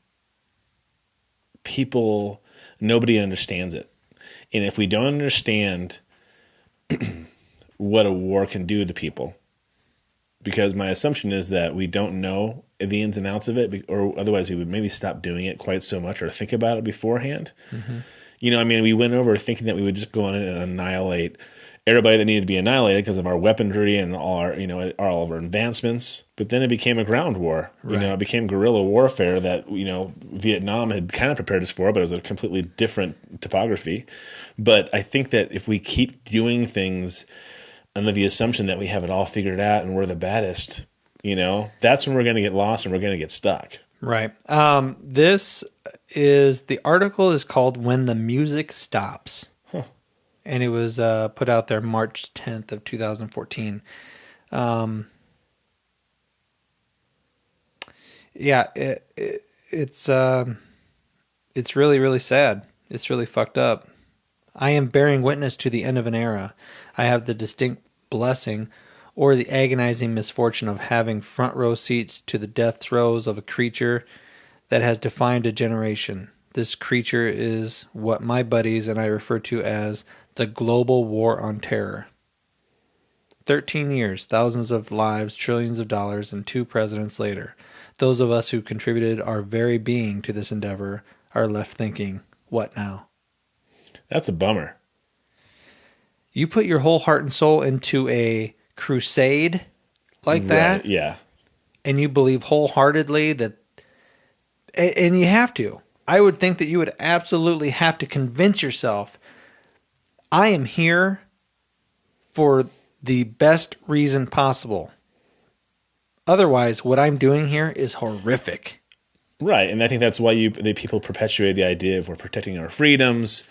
nobody understands it. And if we don't understand what a war can do to people, because my assumption is that we don't know the ins and outs of it, or otherwise we would maybe stop doing it quite so much or think about it beforehand. Mm-hmm. We went over thinking that we would just go in and annihilate everybody that needed to be annihilated because of our weaponry and all of our advancements. But then it became a ground war. Right. It became guerrilla warfare that, Vietnam had kind of prepared us for, but it was a completely different topography. But I think that if we keep doing things under the assumption that we have it all figured out and we're the baddest, You know, that's when we're going to get lost and we're going to get stuck. Right. The article is called When the Music Stops. Huh. And it was put out there March 10th of 2014. It's really, really sad. It's really fucked up. I am bearing witness to the end of an era. I have the distinct blessing or the agonizing misfortune of having front row seats to the death throes of a creature that has defined a generation. This creature is what my buddies and I refer to as the global war on terror. 13 years, thousands of lives, trillions of dollars, and 2 presidents later, those of us who contributed our very being to this endeavor are left thinking, what now? That's a bummer. You put your whole heart and soul into a crusade like that, Right, yeah. and you believe wholeheartedly that, and you have to. I would think that you would absolutely have to convince yourself, I am here for the best reason possible. Otherwise, what I'm doing here is horrific. Right, and I think that's why people perpetuate the idea of we're protecting our freedoms,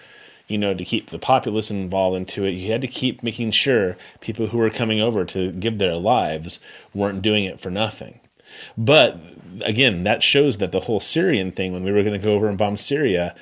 you know, to keep the populace involved into it. You had to keep making sure people who were coming over to give their lives weren't doing it for nothing. But again, that shows that the whole Syrian thing, when we were going to go over and bomb Syria,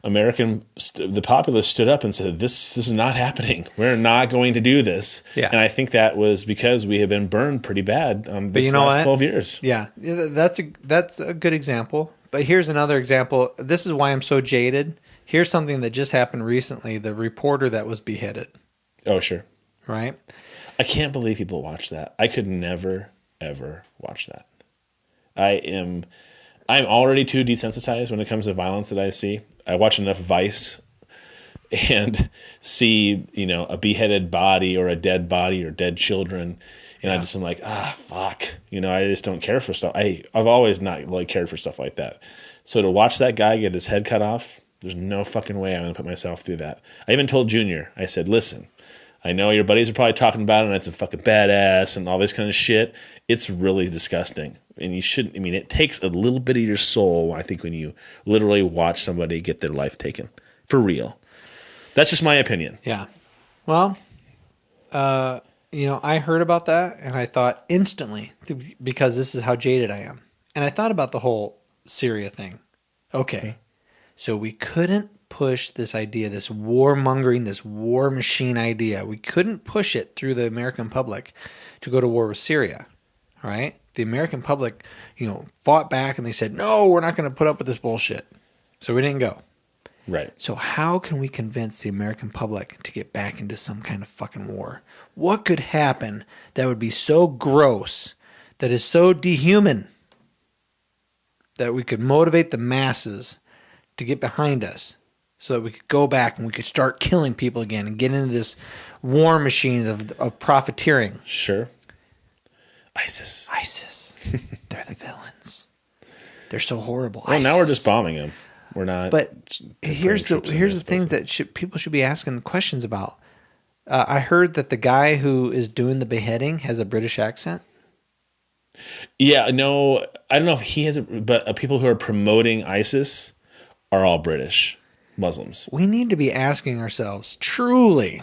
the populace stood up and said, this is not happening. We're not going to do this. Yeah. And I think that was because we have been burned pretty bad this last 12 years. Yeah, that's a good example. But here's another example. This is why I'm so jaded. Here's something that just happened recently. The reporter that was beheaded. Oh, sure. Right? I can't believe people watch that. I could never, ever watch that. I'm already too desensitized when it comes to violence that I see. I watch enough Vice and see, you know, a beheaded body or a dead body or dead children. And I just am like, fuck. You know, I just don't care for stuff. I've always not really cared for stuff like that. So to watch that guy get his head cut off, there's no fucking way I'm going to put myself through that. I even told Junior, I said, listen, I know your buddies are probably talking about it and it's a fucking badass and all this kind of shit. It's really disgusting. And you shouldn't, I mean, it takes a little bit of your soul, I think, when you literally watch somebody get their life taken. For real. That's just my opinion. Yeah. Well, you know, I heard about that and I thought instantly, because this is how jaded I am. And I thought about the whole Syria thing. Okay. So we couldn't push this idea, this warmongering, this war machine idea. We couldn't push it through the American public to go to war with Syria, right? The American public, you know, fought back and they said, no, we're not going to put up with this bullshit. So we didn't go. Right. So how can we convince the American public to get back into some kind of fucking war? What could happen that would be so gross, that is so dehuman, that we could motivate the masses to get behind us so that we could go back and we could start killing people again and get into this war machine of profiteering? Sure. ISIS. They're the villains. They're so horrible. Well, ISIS. now we're just bombing them. We're not. But here's the thing that people should be asking questions about. I heard that the guy who is doing the beheading has a British accent. Yeah, no, I don't know if he has but people who are promoting ISIS are all British Muslims. We need to be asking ourselves, truly.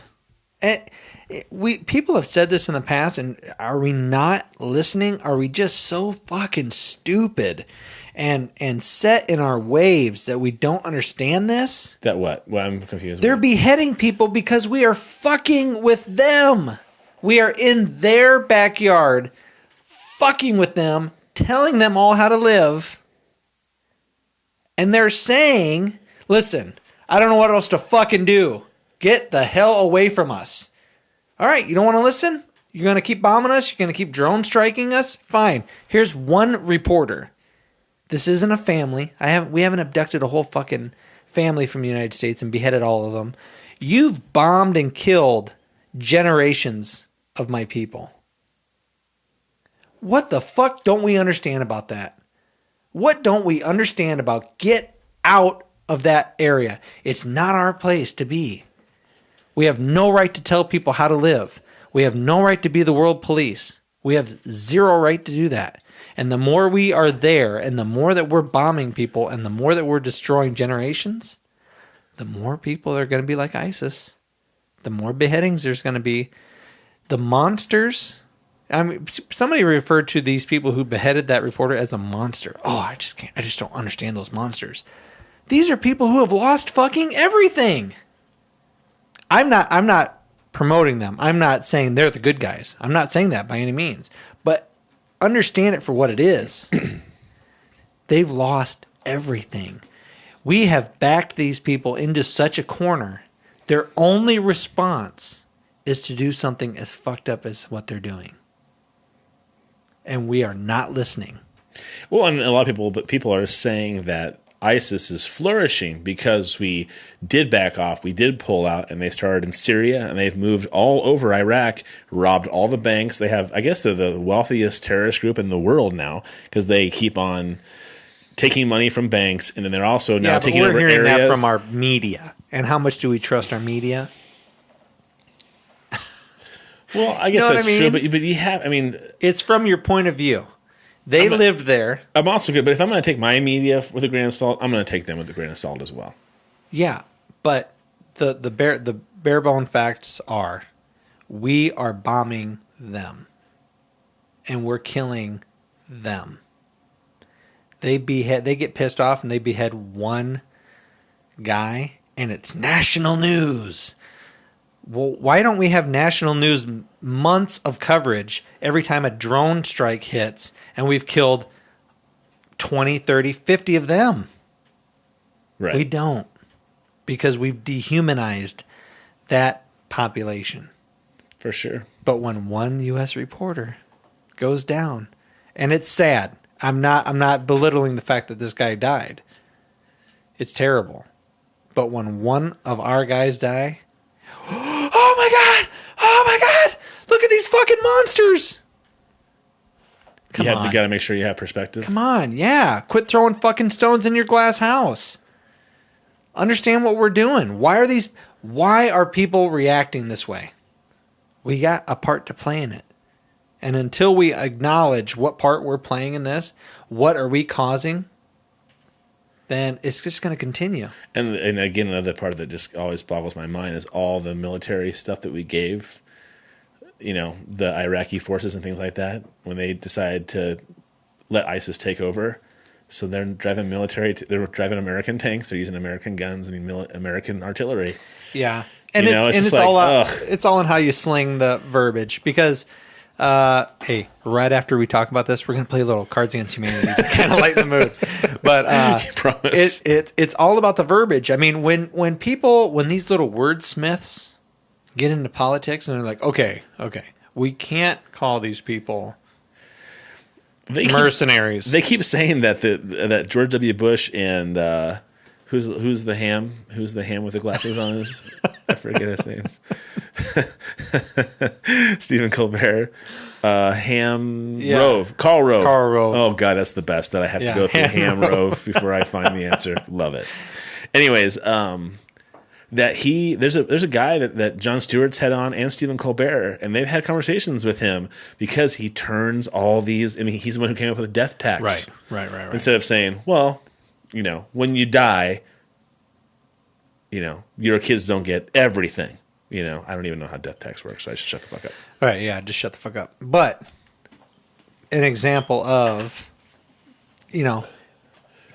People have said this in the past, and are we not listening? Are we just so fucking stupid and set in our waves that we don't understand this? That what? Well, I'm confused. They're beheading people because we are fucking with them. We are in their backyard, fucking with them, telling them all how to live. And they're saying, listen, I don't know what else to fucking do. Get the hell away from us. All right, you don't want to listen? You're going to keep bombing us? You're going to keep drone striking us? Fine. Here's one reporter. This isn't a family. We haven't abducted a whole fucking family from the United States and beheaded all of them. You've bombed and killed generations of my people. What the fuck don't we understand about that? What don't we understand about get out of that area? It's not our place to be. We have no right to tell people how to live. We have no right to be the world police. We have zero right to do that. And the more we are there, and the more that we're bombing people, and the more that we're destroying generations, the more people are going to be like ISIS. The more beheadings there's going to be. The monsters. I mean, somebody referred to these people who beheaded that reporter as a monster. Oh, I just don't understand those monsters. These are people who have lost fucking everything. I'm not promoting them. I'm not saying they're the good guys. I'm not saying that by any means. But understand it for what it is. They've lost everything. We have backed these people into such a corner. Their only response is to do something as fucked up as what they're doing. And we are not listening. Well, and a lot of people are saying that ISIS is flourishing because we did back off, we did pull out, and they started in Syria, and they've moved all over Iraq, robbed all the banks. They have, I guess they're the wealthiest terrorist group in the world now because they keep on taking money from banks, and then they're also now taking over areas. We're hearing that from our media. And how much do we trust our media? Well, I guess that's true, but you have, it's from your point of view. They lived there. I'm also good, but if I'm going to take my media with a grain of salt, I'm going to take them with a grain of salt as well. Yeah, but the bare bone facts are, we are bombing them, and we're killing them. They get pissed off and they behead one guy, and it's national news. Well, why don't we have national news months of coverage every time a drone strike hits and we've killed 20, 30, 50 of them? Right. We don't, because we've dehumanized that population. For sure. But when one U.S. reporter goes down, and it's sad. I'm not belittling the fact that this guy died. It's terrible. But when one of our guys die, oh my God, look at these fucking monsters. You got to make sure you have perspective. Come on, yeah. Quit throwing fucking stones in your glass house. Understand what we're doing. Why are people reacting this way? We got a part to play in it. And until we acknowledge what part we're playing in this, what are we causing, then it's just going to continue. And again, another part that just always boggles my mind is all the military stuff that we gave, the Iraqi forces and things like that, when they decided to let ISIS take over. So they're driving they're driving American tanks, they're using American guns and American artillery. Yeah. And it's all in how you sling the verbiage, because hey, right after we talk about this, we're going to play a little Cards Against Humanity to kind of lighten the mood. But it's all about the verbiage. I mean, when these little wordsmiths get into politics and they're like, okay, we can't call these people mercenaries. They keep saying that George W. Bush and who's the ham with the glasses on his I forget his name. Stephen Colbert. Rove. Karl Rove. Oh God, that's the best, that I have to go through Ham Rove before I find the answer. Love it. Anyways, there's a guy that Jon Stewart's had on, and Stephen Colbert, and they've had conversations with him because he turns all these. I mean, he's the one who came up with the death tax. Right. Instead of saying, well, when you die, your kids don't get everything. I don't even know how death tax works, so I should shut the fuck up. All right, yeah, just shut the fuck up. But an example of,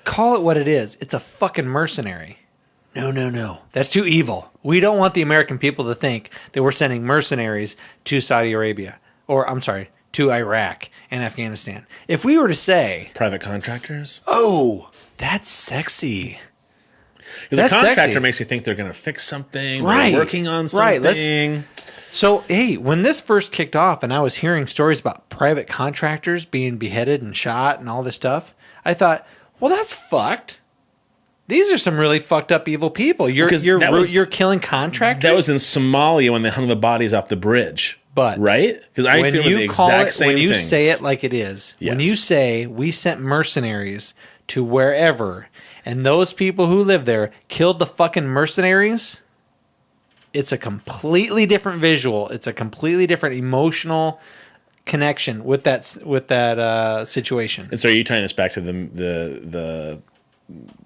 call it what it is. It's a fucking mercenary. No. That's too evil. We don't want the American people to think that we're sending mercenaries to Saudi Arabia. Or, I'm sorry, to Iraq and Afghanistan. If we were to say... private contractors? Oh, that's sexy. Because a contractor makes you think they're going to fix something, right? Working on something. Right. So, hey, when this first kicked off and I was hearing stories about private contractors being beheaded and shot and all this stuff, I thought, well, that's fucked. These are some really fucked up evil people. You're killing contractors? That was in Somalia when they hung the bodies off the bridge. But right? Because I feel the exact same things. When you say it like it is, yes. When you say we sent mercenaries to wherever, and those people who live there killed the fucking mercenaries, it's a completely different visual. It's a completely different emotional connection with that situation. And so, are you tying this back to the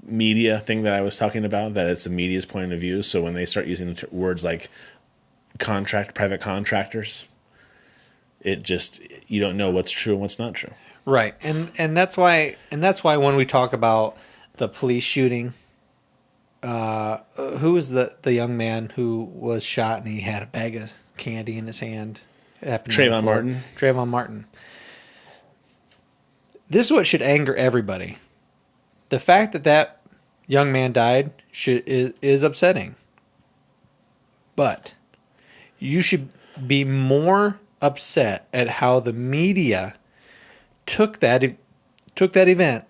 media thing that I was talking about? That it's the media's point of view. So when they start using words like private contractors, it just you don't know what's true and what's not true. Right, and that's why when we talk about the police shooting, who was the young man who was shot and he had a bag of candy in his hand? Trayvon Martin. Trayvon Martin. This is what should anger everybody. The fact that young man died is upsetting. But you should be more upset at how the media took that event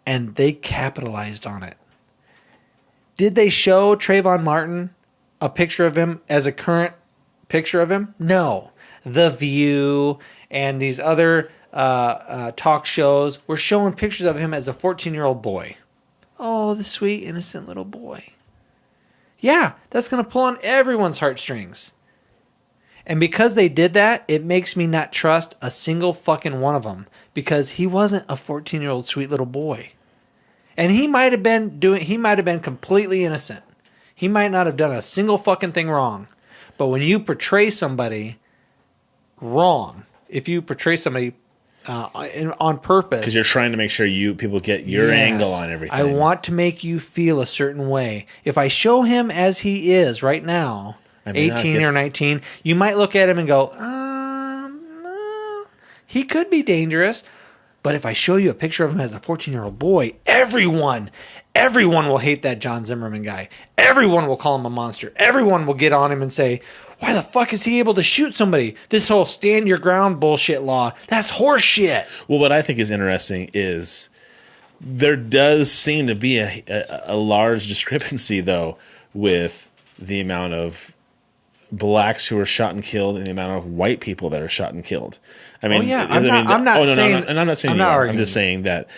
and they capitalized on it. Did they show Trayvon Martin a picture of him as a current picture of him? No. The View and these other talk shows were showing pictures of him as a 14-year-old boy. Oh, the sweet, innocent little boy. Yeah, that's going to pull on everyone's heartstrings. And because they did that, it makes me not trust a single fucking one of them. Because he wasn't a 14-year-old sweet little boy. And he might have been completely innocent. He might not have done a single fucking thing wrong. But when you portray somebody wrong, if you portray somebody on purpose, because you're trying to make sure people get your angle on everything. I want to make you feel a certain way. If I show him as he is right now, 18 or 19, you might look at him and go, he could be dangerous. But if I show you a picture of him as a 14-year-old boy, everyone will hate that John Zimmerman guy. Everyone will call him a monster. Everyone will get on him and say, why the fuck is he able to shoot somebody? This whole stand your ground bullshit law, that's horse shit. Well, what I think is interesting is there does seem to be a large discrepancy, though, with the amount of blacks who are shot and killed and the amount of white people that are shot and killed. I mean, I'm not saying I'm just saying that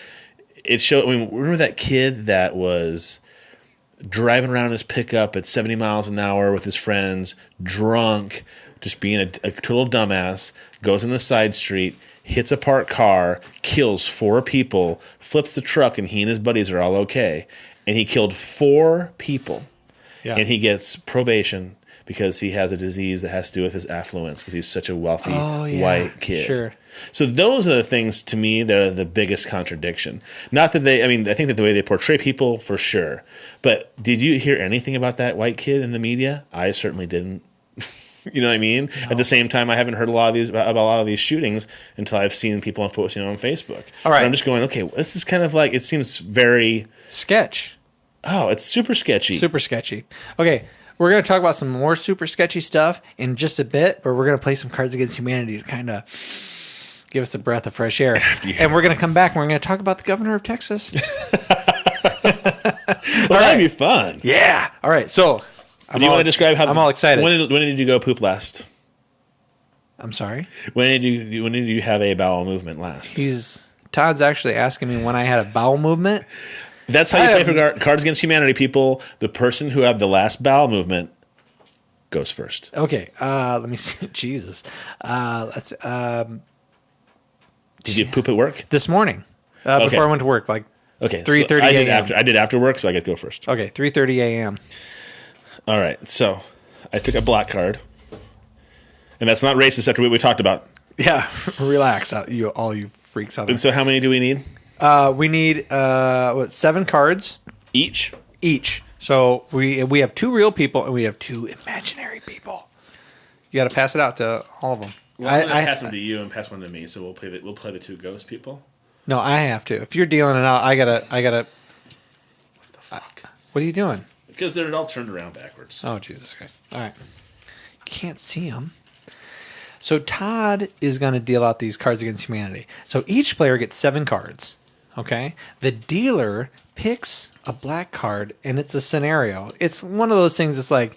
it showed. I mean, remember that kid that was driving around his pickup at 70 miles an hour with his friends, drunk, just being a total dumbass, goes in the side street, hits a parked car, kills 4 people, flips the truck, and he and his buddies are all okay. And he killed 4 people. Yeah. And he gets probation because he has a disease that has to do with his affluence because he's such a wealthy white kid. Sure. So those are the things, to me, that are the biggest contradiction. Not that I think that the way they portray people, for sure. But did you hear anything about that white kid in the media? I certainly didn't. You know what I mean? No. At the same time, I haven't heard about a lot of these shootings until I've seen people posting on Facebook. All right. And I'm just going, okay, this is kind of like, it seems very... sketch. Oh, it's super sketchy. Super sketchy. Okay. We're going to talk about some more super sketchy stuff in just a bit, but we're going to play some Cards Against Humanity to kind of give us a breath of fresh air. And we're going to come back and we're going to talk about the governor of Texas. That'd be fun. Yeah. All right. So, do you want to describe how... I'm all excited. When did you go poop last? I'm sorry? When did you have a bowel movement last? Todd's actually asking me when I had a bowel movement. That's how you play for Cards Against Humanity, people. The person who had the last bowel movement goes first. Okay. Let me see. Jesus. Let's. Did you poop at work? This morning. Before I went to work, like 3:30 a.m. I did after work, so I get to go first. Okay, 3:30 a.m. All right. So I took a black card. And that's not racist after what we talked about. Yeah. Relax, all you freaks out there. And so how many do we need? We need 7 cards each. So we have 2 real people and we have 2 imaginary people. You got to pass it out to all of them. Well, I'm going to pass them to you and pass one to me. So we'll play the 2 ghost people. No, I have to. If you're dealing it out, I gotta. What the fuck? What are you doing? Because they're all turned around backwards. Oh, Jesus Christ! All right, can't see them. So Todd is going to deal out these Cards Against Humanity. So each player gets 7 cards. Okay? The dealer picks a black card, and it's a scenario. It's one of those things that's like,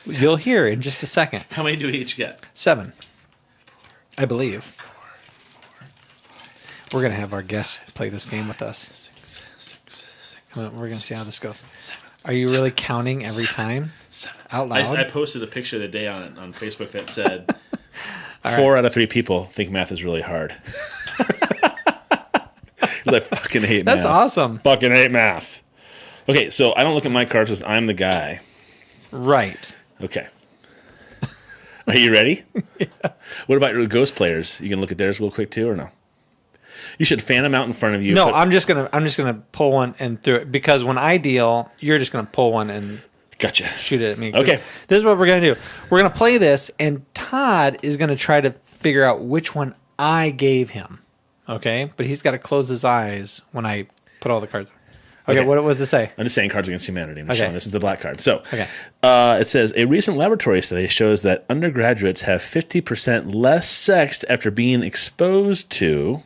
you'll hear in just a second. How many do we each get? 7. I believe. We're going to have our guests play this game with us. 6. We're going to see how this goes. Are you really counting every time? 7. Out loud? I posted a picture the day on Facebook that said, 4 out of 3 people think math is really hard. I fucking hate math. That's awesome. Fucking hate math. Okay, so I don't look at my cards because I'm the guy. Right. Okay. Are you ready? Yeah. What about your ghost players? You can look at theirs real quick too, or no? You should fan them out in front of you. No, I'm just gonna pull one and throw it, because when I deal, you're just gonna pull one and gotcha. Shoot it at me. Okay. This is what we're gonna do. We're gonna play this, and Todd is gonna try to figure out which one I gave him. Okay, but he's got to close his eyes when I put all the cards. Okay, what was it say? I'm just saying Cards Against Humanity. I'm just showing this is the black card. So okay. It says, a recent laboratory study shows that undergraduates have 50% less sex after being exposed to...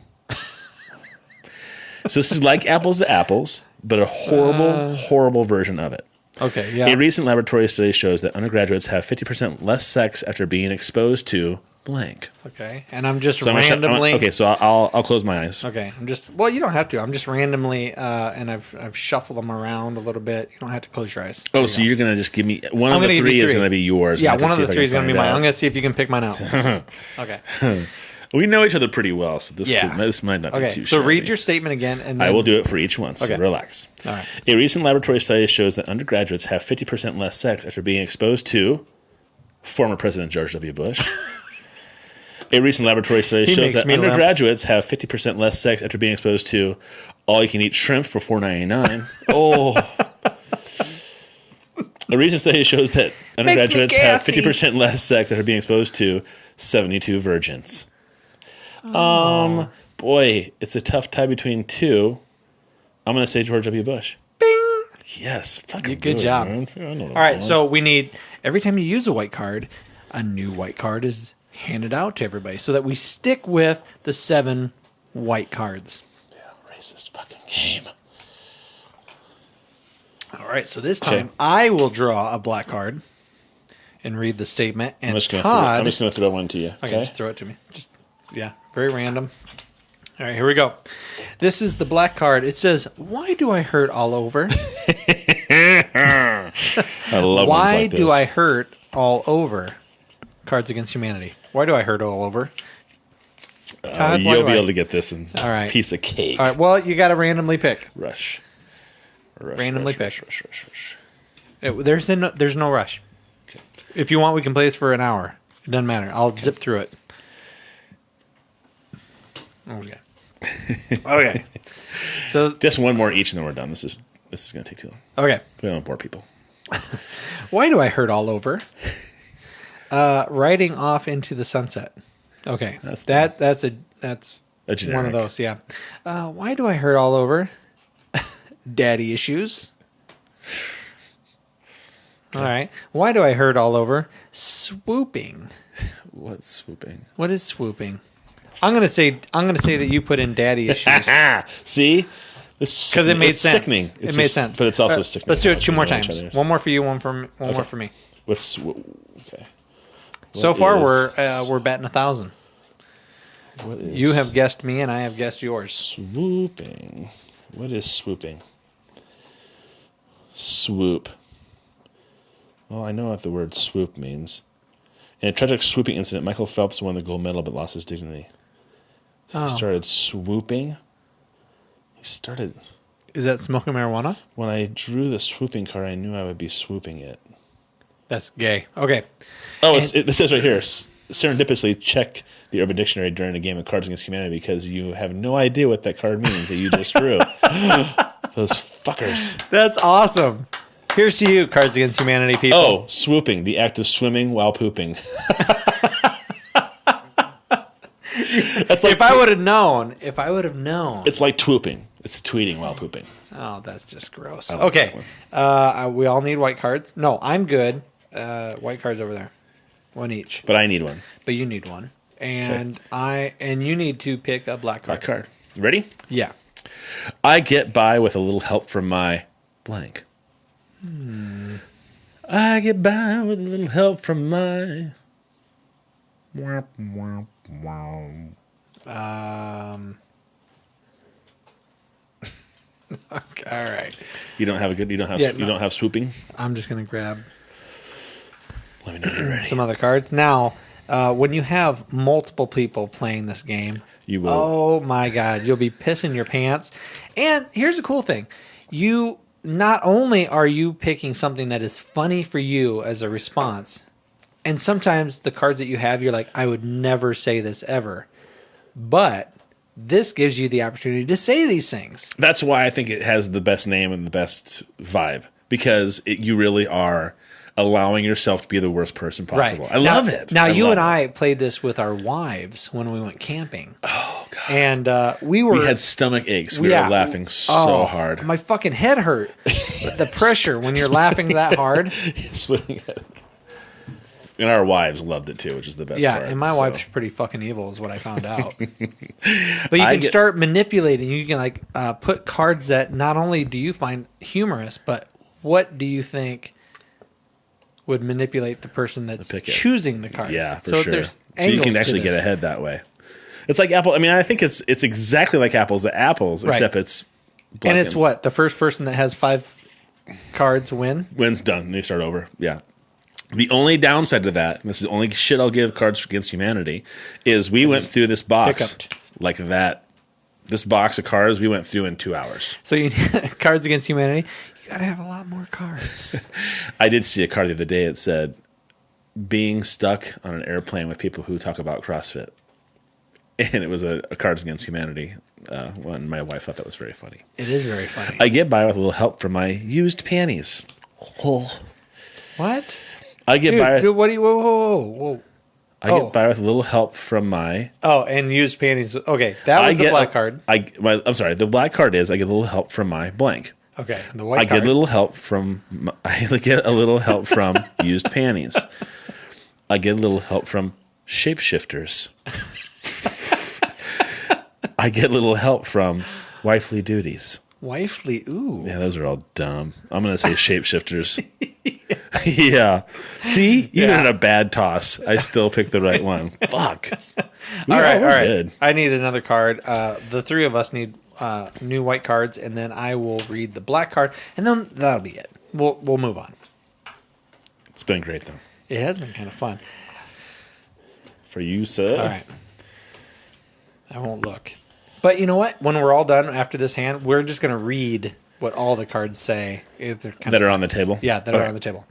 So this is like apples to apples, but a horrible version of it. Okay, yeah. A recent laboratory study shows that undergraduates have 50% less sex after being exposed to blank. Okay, and I'm just randomly... okay, so I'll close my eyes. Okay, I'm just... Well, you don't have to. I'm just randomly, and I've shuffled them around a little bit. You don't have to close your eyes. Oh, so you're going to just give me... One of the 3 is going to be yours. Yeah, one of the 3 is going to be mine. I'm going to see if you can pick mine out. Okay. We know each other pretty well, so this might not be too so shabby. read your statement again. And then... I will do it for each one, so relax. All right. A recent laboratory study shows that undergraduates have 50% less sex after being exposed to former President George W. Bush. A recent laboratory study shows that undergraduates have 50% less sex after being exposed to all-you-can-eat shrimp for $4.99. Oh. A recent study shows that undergraduates have 50% less sex after being exposed to 72 virgins. Boy, it's a tough tie between 2. I'm going to say George W. Bush. Bing! Yes. Fucking good job. All right, so we need, every time you use a white card, a new white card is handed out to everybody so that we stick with the 7 white cards. Yeah, racist fucking game. All right, so this time I will draw a black card and read the statement. And I'm just going to throw one to you. Okay, just throw it to me. Just very random. All right, here we go. This is the black card. It says, "Why do I hurt all over?" I love Why do I hurt all over? Cards Against Humanity. Why do I hurt all over? Todd, you'll be able to get this in a piece of cake. All right, well, you got to randomly pick. Rush. Randomly pick. Rush. There's no rush. Okay. If you want, we can play this for an hour. It doesn't matter. I'll zip through it. Okay. Okay. So just one more each, and then we're done. This is going to take too long. Okay. We don't bore people. Why do I hurt all over? Riding off into the sunset. Okay, that's a generic. One of those. Yeah. Why do I hurt all over? Daddy issues. All right. Why do I hurt all over? Swooping. What's swooping? What is swooping? I'm gonna say that you put in daddy issues. See, because it made sense. Sickening. It made sense, but it's also sickening. Let's do it 2 more times. One more for you. One more for me. Okay. So far, we're batting 1,000. You have guessed me, and I have guessed yours. Swooping. What is swooping? Swoop. Well, I know what the word swoop means. In a tragic swooping incident, Michael Phelps won the gold medal but lost his dignity. He started swooping. Is that smoking marijuana? When I drew the swooping card, I knew I would be swooping it. That's gay. Okay. Oh, it says right here, serendipitously check the Urban Dictionary during a game of Cards Against Humanity because you have no idea what that card means that you just drew. Those fuckers. That's awesome. Here's to you, Cards Against Humanity people. Oh, swooping, the act of swimming while pooping. That's like, if I would have known. It's like twooping. It's tweeting while pooping. Oh, that's just gross. Okay. We all need white cards. No, I'm good. White cards over there. One each. But I need one. But you need one. And you need to pick a black card. Black card. Ready? Yeah. I get by with a little help from my blank. I get by with a little help from my... Okay, all right. You don't have swooping? I'm just going to grab Let me know when you're ready. some other cards. Now, when you have multiple people playing this game, You will. oh my God, you'll be pissing your pants. And here's the cool thing. You not only are you picking something that is funny for you as a response, and sometimes the cards that you have, you're like, I would never say this ever. But this gives you the opportunity to say these things. That's why I think it has the best name and the best vibe, because you really are allowing yourself to be the worst person possible. Right. I love it. Now, you and it. I played this with our wives when we went camping. Oh, God. And we had stomach aches. We were laughing so hard. My fucking head hurt. The pressure when you're laughing that hard. Splitting headache. And our wives loved it too, which is the best part. Yeah, and my wife's pretty fucking evil is what I found out. But you can start manipulating. You can put cards that not only do you find humorous, but what do you think would manipulate the person that's choosing the card? Yeah, for sure. There's so you can actually get ahead that way. It's like Apple. I mean, I think it's exactly like Apples, except it's black. And it's what? The first person that has 5 cards wins done. They start over. Yeah. The only downside to that, and this is the only shit I'll give Cards Against Humanity, is we went through this box like that. This box of cards we went through in 2 hours. So you Cards Against Humanity, you got to have a lot more cards. I did see a card the other day. It said, being stuck on an airplane with people who talk about CrossFit. And it was a Cards Against Humanity one. My wife thought that was very funny. It is very funny. I get by with a little help from my used panties. Oh. What? I get by. What do you? Whoa! I get by with a little help from my. Oh, and used panties. Okay, that was the black card. I'm sorry. The black card is I get a little help from my blank. Okay, the white card. I get a little help from. I get a little help from used panties. I get a little help from shapeshifters. I get a little help from wifely duties. Wifely, ooh. Yeah, those are all dumb. I'm going to say shapeshifters. Yeah. See? Even in a bad toss, I still picked the right one. Fuck. All right. Good. I need another card. The three of us need new white cards, and then I will read the black card, and then that'll be it. We'll move on. It's been great, though. It has been kind of fun. For you, sir. All right. I won't look. But you know what? When we're all done after this hand, we're just going to read what all the cards say. That are on the table? Yeah, that are on the table.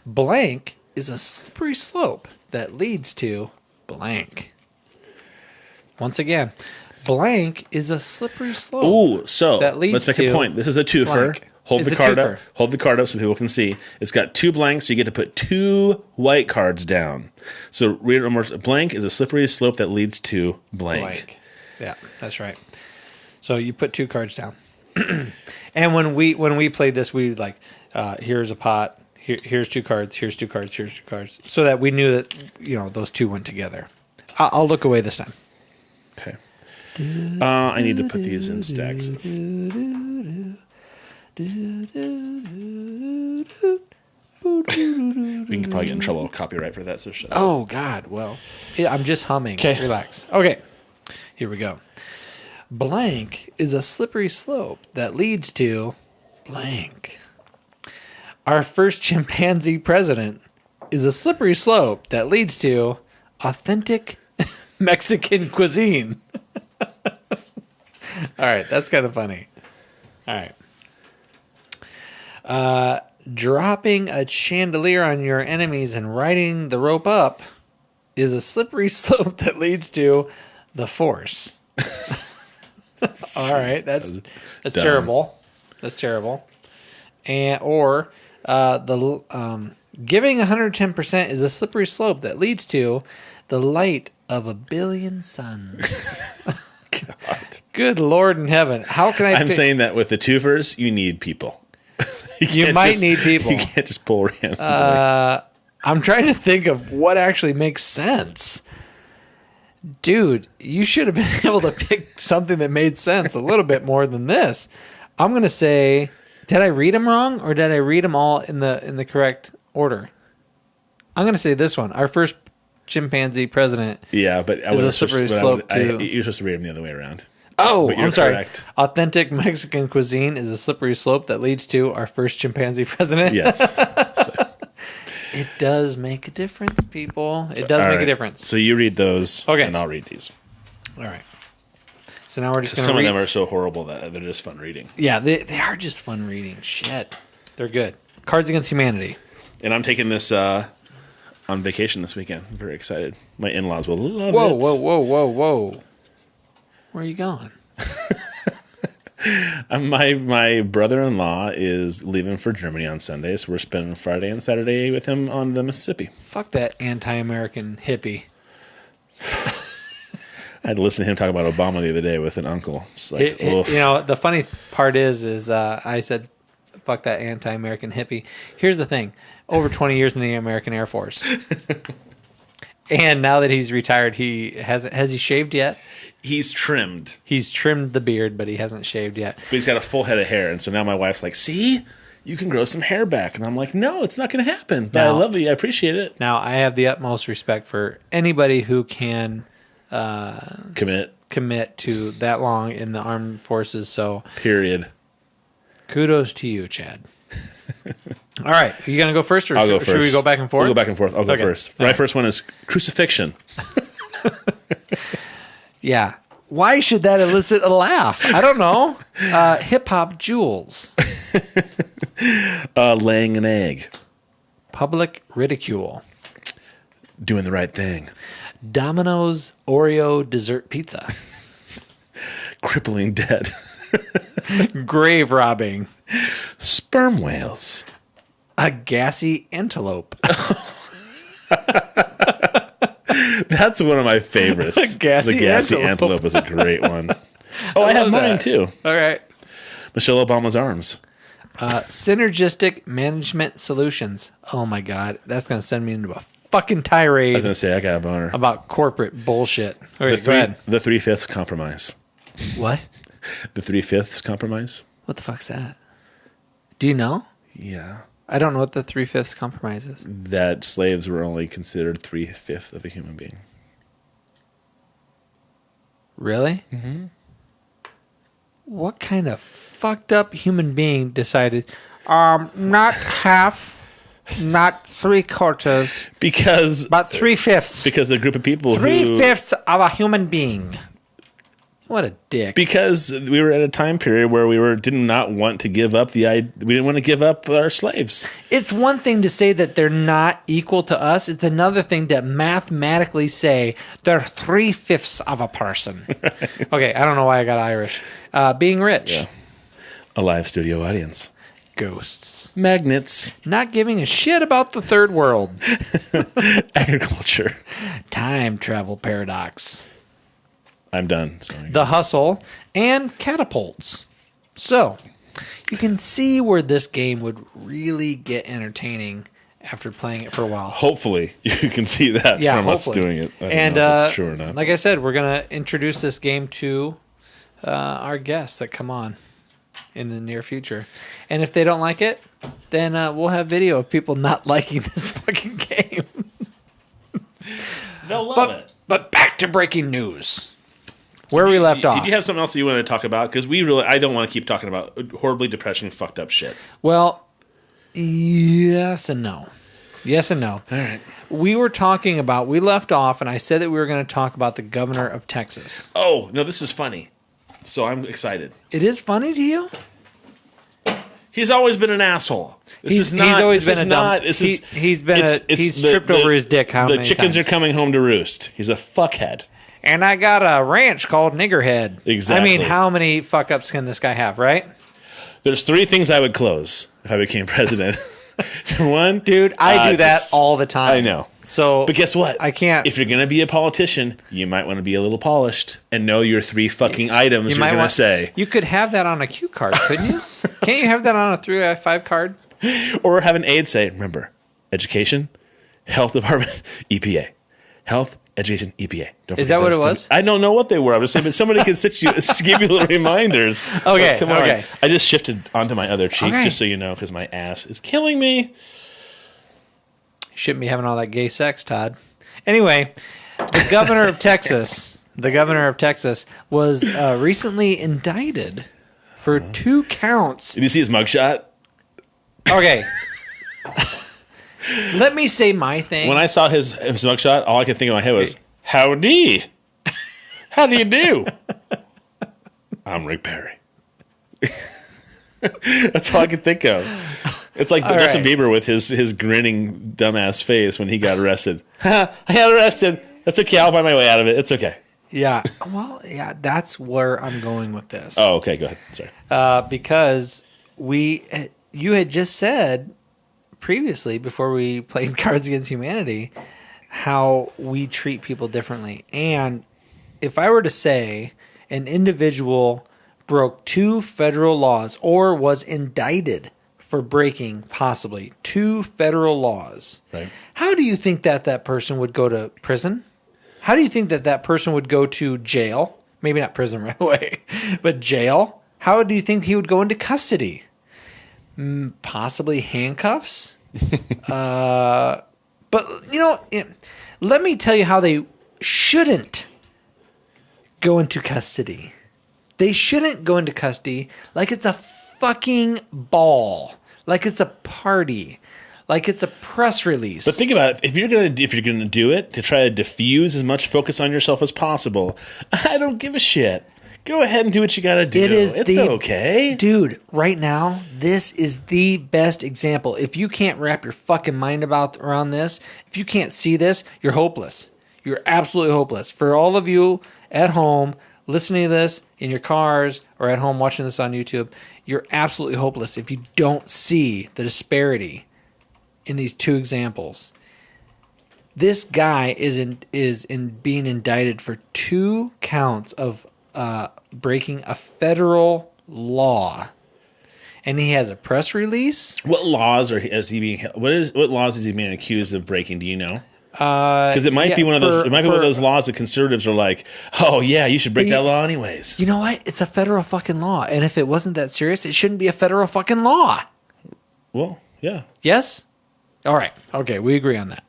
Blank is a slippery slope that leads to blank. Once again, blank is a slippery slope. Ooh, so that leads let's make a point. This is a twofer. Blank. Hold the card up. Hold the card up so people can see. It's got 2 blanks, so you get to put 2 white cards down. So read it one more. Blank is a slippery slope that leads to blank. Yeah, that's right. So you put 2 cards down. And when we played this, we like, here's a pot, here's 2 cards, here's 2 cards, here's 2 cards, so that we knew that those 2 went together. I'll look away this time. Okay. I need to put these in stacks. We can probably get in trouble with copyright for that. So shut up. Oh God! Well, I'm just humming. Okay, relax. Okay. Here we go. Blank is a slippery slope that leads to blank. Our first chimpanzee president is a slippery slope that leads to authentic Mexican cuisine. All right, that's kind of funny. All right. Dropping a chandelier on your enemies and riding the rope up is a slippery slope that leads to the Force. All right, that's terrible. That's terrible. And giving 110% is a slippery slope that leads to the light of a billion suns. God. Good Lord in heaven! How can I? I'm saying that with the twofers, you need people. You might need people. You can't just pull randomly. I'm trying to think of what actually makes sense. Dude, you should have been able to pick something that made sense a little bit more than this. I'm going to say, did I read them wrong or did I read them all in the correct order? I'm going to say this one. Our first chimpanzee president. Yeah, but I was a slippery slope you're supposed to read them the other way around. Oh, I'm sorry. Correct. Authentic Mexican cuisine is a slippery slope that leads to our first chimpanzee president. Yes. It does make a difference, people. It does make a difference. So you read those, okay, and I'll read these. All right. So now we're just going to Some of them are so horrible that they're just fun reading. Yeah, they are just fun reading. Shit. They're good. Cards Against Humanity. And I'm taking this on vacation this weekend. I'm very excited. My in-laws will love it. Whoa. Where are you going? My brother-in-law is leaving for Germany on Sunday, so we're spending Friday and Saturday with him on the Mississippi. Fuck that anti-American hippie. I had to listen to him talk about Obama the other day with an uncle. Just like, the funny part is I said, fuck that anti-American hippie. Here's the thing. Over 20 years in the American Air Force. And now that he's retired, has he shaved yet? He's trimmed. He's trimmed the beard, but he hasn't shaved yet. But he's got a full head of hair. And so now my wife's like, see, you can grow some hair back. And I'm like, no, it's not going to happen. But I love you. I appreciate it. Now, I have the utmost respect for anybody who can commit to that long in the armed forces. So, period. Kudos to you, Chad. All right, are you gonna go first, or I'll go first. Should we go back and forth? We'll go back and forth. I'll go first. My first one is crucifixion. Yeah. Why should that elicit a laugh? I don't know. Hip hop jewels. Laying an egg. Public ridicule. Doing the right thing. Domino's Oreo dessert pizza. Crippling debt. Grave robbing. Sperm whales. A gassy antelope. That's one of my favorites. The gassy antelope is a great one. Oh, I have mine too. All right. Michelle Obama's arms. Synergistic management solutions. Oh my God. That's going to send me into a fucking tirade. I was going to say, I got a boner. About corporate bullshit. Okay, go ahead. The 3/5 compromise. What? The 3/5 compromise. What the fuck's that? Do you know? Yeah. I don't know what the 3/5 compromise is. That slaves were only considered 3/5 of a human being. Really? Mm-hmm. What kind of fucked up human being decided, not half, not 3/4, because but 3/5? Because the group of people 3/5 of a human being. What a dick. Because we were at a time period where we did not want to give up we didn't want to give up our slaves. It's one thing to say that they're not equal to us. It's another thing to mathematically say they're 3/5 of a person. Right. Okay, I don't know why I got Irish. Being rich. Yeah. A live studio audience. Ghosts. Magnets. Not giving a shit about the third world. Agriculture. Time travel paradox. I'm done. Sorry. The hustle and catapults. So, you can see where this game would really get entertaining after playing it for a while. Hopefully, you can see that from us doing it. I don't know if that's true or not. Like I said, we're going to introduce this game to our guests that come on in the near future. And if they don't like it, then we'll have video of people not liking this fucking game. They'll love it. But back to breaking news. Where we left off. Did you have something else that you wanted to talk about? Because I don't want to keep talking about horribly depressing, fucked up shit. Well, yes and no. Yes and no. All right. We left off, and I said that we were going to talk about the governor of Texas. Oh, no, this is funny. So I'm excited. It is funny to you? He's always been an asshole. He's always been a dumb. He's tripped over his dick how many times? The chickens are coming home to roost. He's a fuckhead. And I got a ranch called Niggerhead. Exactly. I mean, how many fuck-ups can this guy have, right? There's 3 things I would close if I became president. One, dude, I do that all the time. I know. So, but guess what? I can't. If you're going to be a politician, you might want to be a little polished and know your 3 fucking items you're going to say. You could have that on a cue card, couldn't you? Can't you have that on a 3x5 card? Or have an aide say, remember, education, health department, EPA. Health, education, EPA. Is that what it was? I don't know what they were. I'm just saying, but somebody can give you little reminders. Okay, come on. I just shifted onto my other cheek, just so you know, because my ass is killing me. Shouldn't be having all that gay sex, Todd. Anyway, the governor of Texas, was recently indicted for 2 counts. Did you see his mugshot? Okay. Let me say my thing. When I saw his mugshot, all I could think in my head was, howdy. How do you do? I'm Rick Perry. That's all I could think of. It's like Justin Bieber with his grinning dumbass face when he got arrested. I got arrested. That's okay. I'll buy my way out of it. It's okay. Yeah. Well, yeah, that's where I'm going with this. Oh, okay. Go ahead. Sorry. Because you had just said previously, before we played Cards Against Humanity, how we treat people differently. And if I were to say an individual broke 2 federal laws or was indicted for breaking possibly 2 federal laws, right? How do you think that person would go to prison? How do you think that person would go to jail? Maybe not prison right away, but jail. How do you think he would go into custody? Possibly handcuffs. But, let me tell you how they shouldn't go into custody. They shouldn't go into custody like it's a fucking ball, like it's a party, like it's a press release. But think about it. If you're gonna do it to try to diffuse as much focus on yourself as possible, I don't give a shit. Go ahead and do what you gotta do. It's okay. Dude, right now, this is the best example. If you can't wrap your fucking mind around this, if you can't see this, you're hopeless. You're absolutely hopeless. For all of you at home listening to this in your cars or at home watching this on YouTube, you're absolutely hopeless if you don't see the disparity in these 2 examples. This guy is being indicted for 2 counts of breaking a federal law, and he has a press release. What laws is he being? What laws is he being accused of breaking? Do you know? Because it might be one of those. It might be one of those laws that conservatives are like, "Oh yeah, you should break that law anyways." You know what? It's a federal fucking law, and if it wasn't that serious, it shouldn't be a federal fucking law. Well, yeah. Yes. All right. Okay, we agree on that.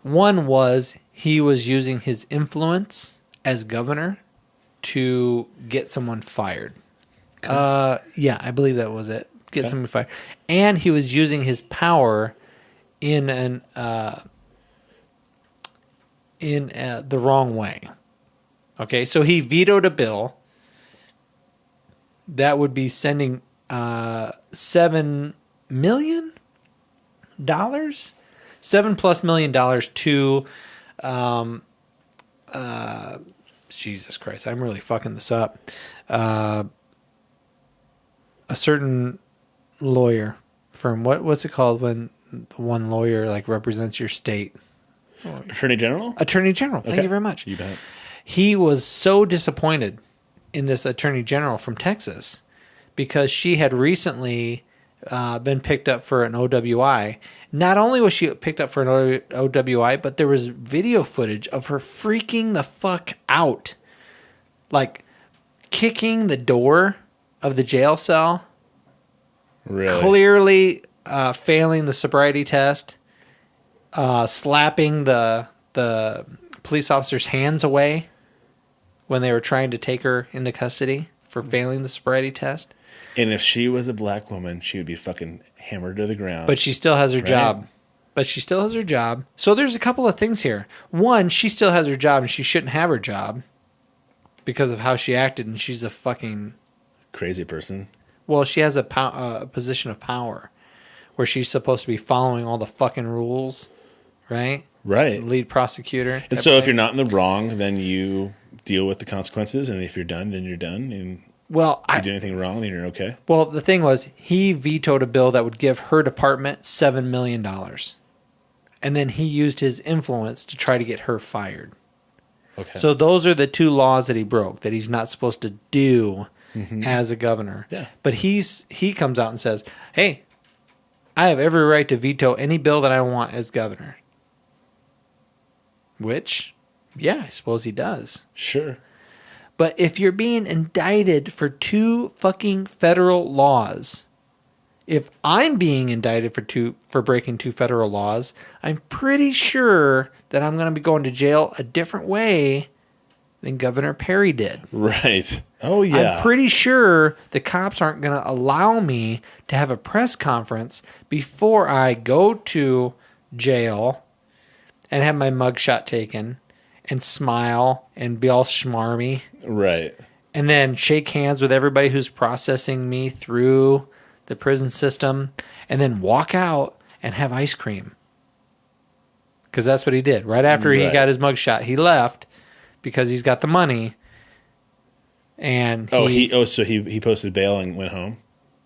One was he was using his influence as governor to get someone fired. Yeah, I believe that was it. Get someone fired. And he was using his power in the wrong way. Okay, so he vetoed a bill that would be sending $7 million, $7+ million to Jesus Christ, I'm really fucking this up. A certain lawyer firm. What's it called when the one lawyer like represents your state? Attorney General? Attorney General. Okay. Thank you very much. You bet. He was so disappointed in this Attorney General from Texas because she had recently been picked up for an OWI. Not only was she picked up for an OWI, but there was video footage of her freaking the fuck out. Like, kicking the door of the jail cell. Really? Clearly failing the sobriety test. Slapping the police officer's hands away when they were trying to take her into custody for failing the sobriety test. And if she was a black woman, she would be fucking hammered to the ground. But she still has her job. So there's a couple of things here. One, she still has her job and she shouldn't have her job because of how she acted, and she's a fucking crazy person. Well, she has a position of power where she's supposed to be following all the fucking rules, right? Right. Lead prosecutor. And so if you're not in the wrong, then you deal with the consequences, and if you're done, then you're done. And well, if you do anything wrong, then you're okay. Well, the thing was, he vetoed a bill that would give her department $7 million. And then he used his influence to try to get her fired. Okay. So those are the 2 laws that he broke, that he's not supposed to do as a governor. Yeah. But he comes out and says, hey, I have every right to veto any bill that I want as governor. Which, yeah, I suppose he does. Sure. But if you're being indicted for 2 fucking federal laws, if I'm being indicted for breaking 2 federal laws, I'm pretty sure that I'm going to be going to jail a different way than Governor Perry did. Right. Oh, yeah. I'm pretty sure the cops aren't going to allow me to have a press conference before I go to jail and have my mugshot taken and smile and be all schmarmy. Right. And then shake hands with everybody who's processing me through the prison system and then walk out and have ice cream. Because that's what he did. Right after he got his mugshot, he left because he's got the money. And so he posted bail and went home?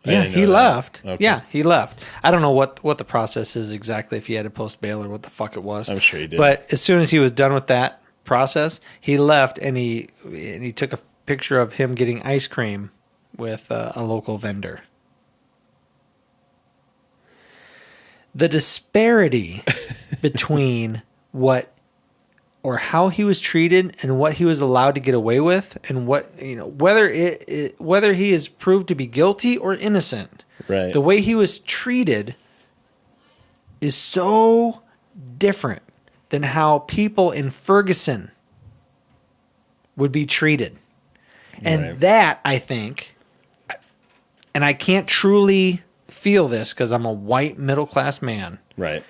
Yeah, he left. Okay. Yeah, he left. I don't know what the process is exactly, if he had to post bail or what the fuck it was. I'm sure he did. But as soon as he was done with that process, he left and he took a picture of him getting ice cream with a local vendor. The disparity between how he was treated and what he was allowed to get away with, and whether he is proved to be guilty or innocent. Right. The way he was treated is so different than how people in Fergurson would be treated. And that, I think, and I can't truly feel this because I'm a white middle-class man. Right.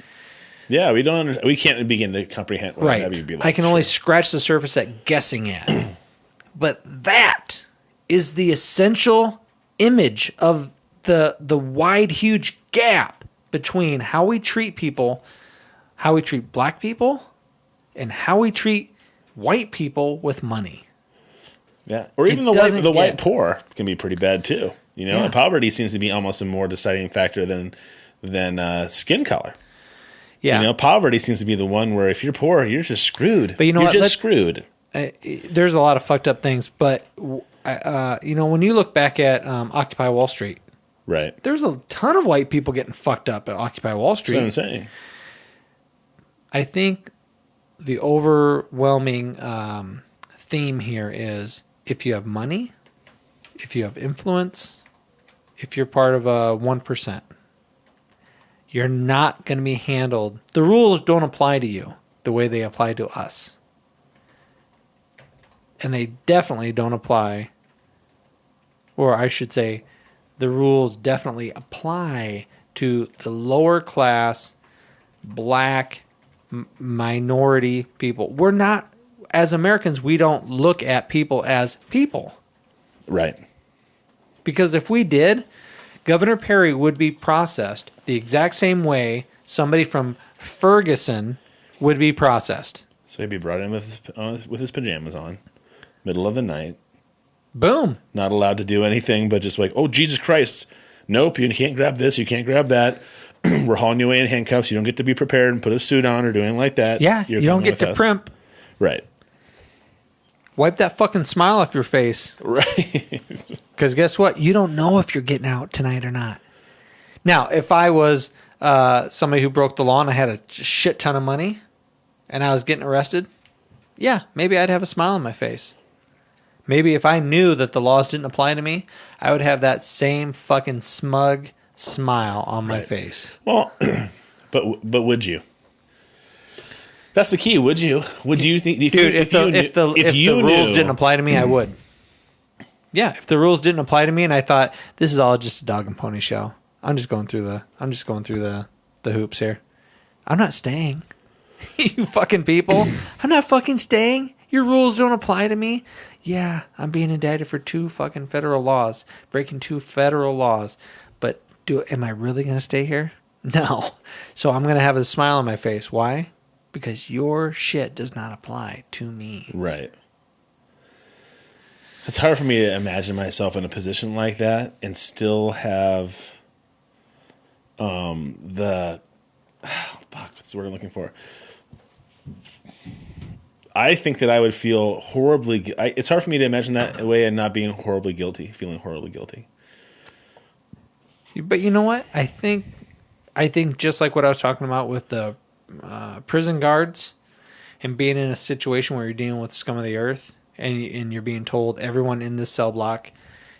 Yeah, we can't begin to comprehend what that would be like. I can only scratch the surface at guessing at. But that is the essential image of the wide, huge gap between how we treat people, how we treat black people, and how we treat white people with money. Yeah, or even the white poor can be pretty bad too. And poverty seems to be almost a more deciding factor than skin color. Yeah, poverty seems to be the one where if you're poor, you're just screwed. But you're just screwed. There's a lot of fucked up things, but when you look back at Occupy Wall Street, right? There's a ton of white people getting fucked up at Occupy Wall Street. That's what I'm saying. I think the overwhelming theme here is if you have money, if you have influence, if you're part of a 1%, you're not going to be handled. The rules don't apply to you the way they apply to us. And they definitely don't apply, or I should say, the rules definitely apply to the lower class, black, minority people. We're not, as Americans, we don't look at people as people. Right. Because if we did, Governor Perry would be processed the exact same way somebody from Fergurson would be processed. So he'd be brought in with his pajamas on, middle of the night. Boom. Not allowed to do anything but just like, oh, Jesus Christ. Nope, you can't grab this, you can't grab that. We're hauling you away in handcuffs. You don't get to be prepared and put a suit on or do anything like that. Yeah, you don't get to primp. Right. Wipe that fucking smile off your face. Right. Because guess what? You don't know if you're getting out tonight or not. Now, if I was somebody who broke the law and I had a shit ton of money and I was getting arrested, yeah, maybe I'd have a smile on my face. Maybe if I knew that the laws didn't apply to me, I would have that same fucking smug smile on my face. Well, but would you? That's the key. Would you? Would you think, dude? If the rules didn't apply to me, I would. Yeah, if the rules didn't apply to me, and I thought this is all just a dog and pony show, I'm just going through the hoops here. I'm not staying. You fucking people, I'm not fucking staying. Your rules don't apply to me. Yeah, I'm being indicted for 2 fucking federal laws, breaking 2 federal laws. But am I really going to stay here? No. So I'm going to have a smile on my face. Why? Because your shit does not apply to me. Right. It's hard for me to imagine myself in a position like that and still have what's the word I'm looking for? I think that I would feel horribly... it's hard for me to imagine that way and not being horribly guilty, feeling horribly guilty. But you know what? I think just like what I was talking about with the prison guards and being in a situation where you're dealing with scum of the earth and you're being told everyone in this cell block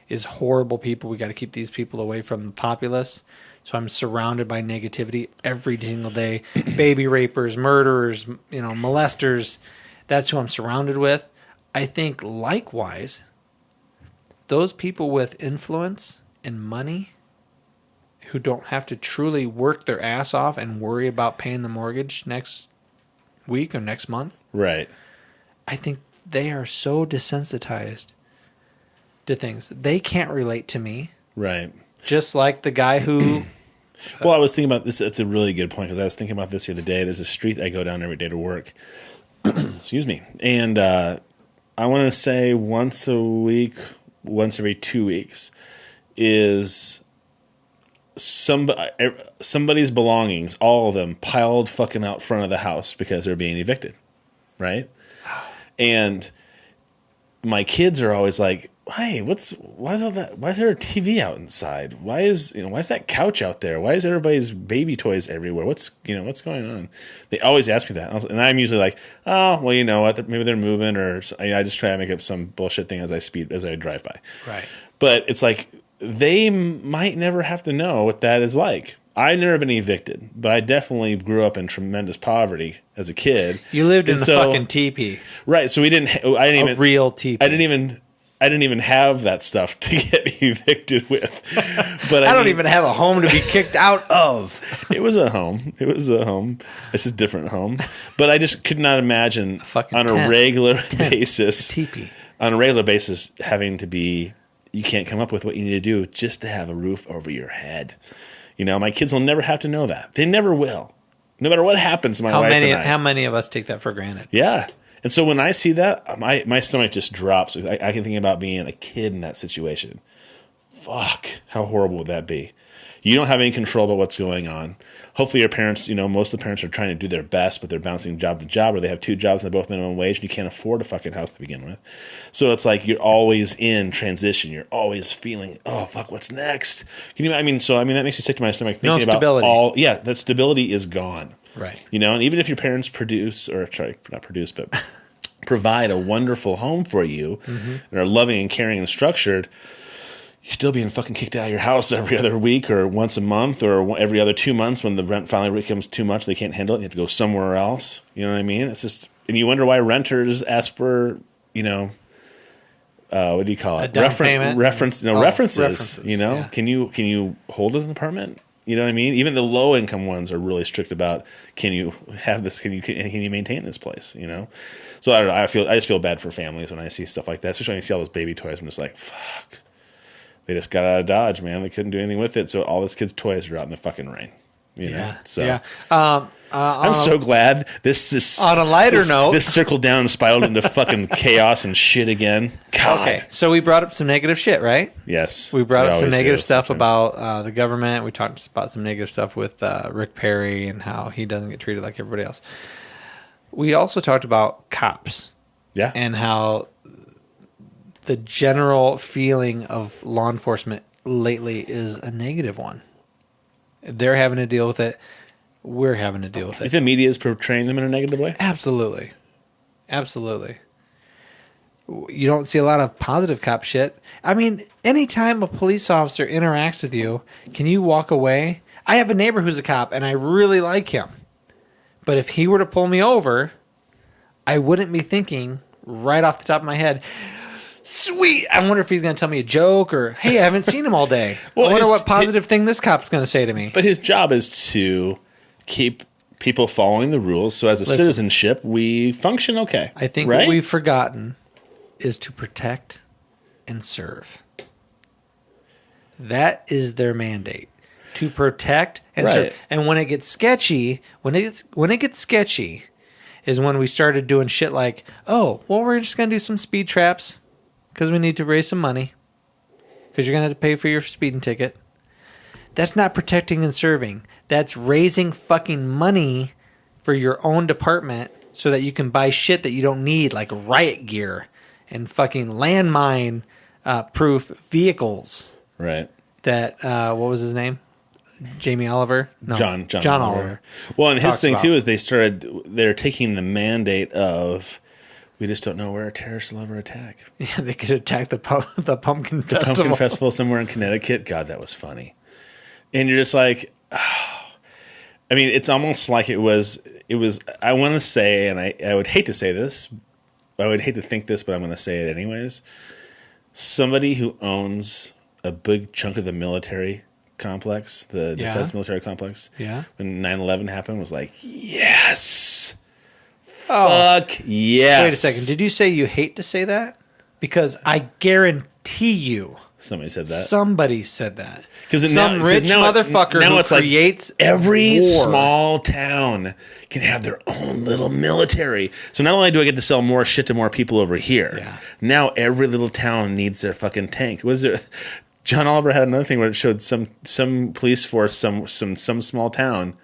is horrible people. We got to keep these people away from the populace. So I'm surrounded by negativity every single day. Baby rapers, murderers, molesters. That's who I'm surrounded with. I think likewise, those people with influence and money who don't have to truly work their ass off and worry about paying the mortgage next week or next month. Right. I think they are so desensitized to things. They can't relate to me. Right. Just like the guy who... Well, I was thinking about this. It's a really good point because I was thinking about this the other day. There's a street I go down every day to work. Excuse me. And I want to say once a week, once every 2 weeks, is somebody's belongings, all of them, piled fucking out front of the house because they're being evicted. Right? And my kids are always like, "Hey, why is all that? Why is there a TV out inside? Why is that couch out there? Why is everybody's baby toys everywhere? What's going on?" They always ask me that, and I'm usually like, "Oh, well, you know what? Maybe they're moving," or I just try to make up some bullshit thing as I drive by. Right. But it's like they might never have to know what that is like. I've never been evicted, but I definitely grew up in tremendous poverty as a kid. You lived in a fucking teepee. Right. So I didn't even real teepee. I didn't even have that stuff to get evicted with. But I don't even have a home to be kicked out of. It was a home. It's a different home. But I just could not imagine on a regular basis, teepee. On a regular basis, having to be, you can't come up with what you need to do just to have a roof over your head. My kids will never have to know that. They never will. No matter what happens to my wife and I. How many of us take that for granted? Yeah. And so when I see that, my stomach just drops. I can think about being a kid in that situation. Fuck, how horrible would that be? You don't have any control about what's going on. Hopefully your parents, most of the parents are trying to do their best, but they're bouncing job to job, or they have 2 jobs and they're both minimum wage, and you can't afford a fucking house to begin with. So it's like you're always in transition. You're always feeling, oh, fuck, what's next? That makes me sick to my stomach thinking about that stability is gone. Right. And even if your parents provide a wonderful home for you and are loving and caring and structured, you're still being fucking kicked out of your house every other week or once a month or every other 2 months when the rent finally becomes too much. They can't handle it. You have to go somewhere else. You know what I mean? It's just, and you wonder why renters ask for, what do you call it? A down payment? References. Yeah. Can you hold an apartment? You know what I mean? Even the low income ones are really strict about, can you have this? Can you maintain this place? So I don't know. I just feel bad for families when I see stuff like that, especially when I see all those baby toys. I'm just like, fuck. They just got out of Dodge, man. They couldn't do anything with it, so all this kid's toys are out in the fucking rain. So I'm so glad this is on a lighter note. This circled down and spiraled into fucking chaos and shit again. God. Okay, so we brought up some negative shit, right? Yes, we brought up some negative stuff about the government. We talked about some negative stuff with Rick Perry and how he doesn't get treated like everybody else. We also talked about cops, and how the general feeling of law enforcement lately is a negative one. They're having to deal with it. We're having to deal with it. You think the media is portraying them in a negative way? Absolutely. You don't see a lot of positive cop shit. I mean, anytime a police officer interacts with you, can you walk away? I have a neighbor who's a cop, and I really like him. But if he were to pull me over, I wouldn't be thinking right off the top of my head, sweet, I wonder if he's going to tell me a joke, or, hey, I haven't seen him all day. I wonder what positive thing this cop's going to say to me. But his job is to keep people following the rules, so as a citizenship, we function okay. I think what we've forgotten is to protect and serve. That is their mandate. To protect and serve. And when it gets sketchy, is when we started doing shit like, oh, well, we're just going to do some speed traps because we need to raise some money because you're going to have to pay for your speeding ticket. That's not protecting and serving. That's raising fucking money for your own department so that you can buy shit that you don't need, like riot gear and fucking landmine proof vehicles. Right. That, what was his name? Jamie Oliver? No. John Oliver. Well, and his thing too is they're taking the mandate of, we just don't know where a terrorist will ever attack. Yeah, they could attack the pumpkin festival. The pumpkin festival somewhere in Connecticut. God, that was funny. And you're just like, oh. I mean, it's almost like it was, I want to say, and I would hate to say this, I would hate to think this, but I'm going to say it anyways. Somebody who owns a big chunk of the military complex, the defense military complex, when 9/11 happened, was like, yes, fuck yes. Wait a second. Did you say you hate to say that? Because I guarantee you, somebody said that. Somebody said that. Because some rich motherfucker who creates every war. Small town can have their own little military. So not only do I get to sell more shit to more people over here, now every little town needs their fucking tank. Was there? John Oliver had another thing where it showed some police force, some small town.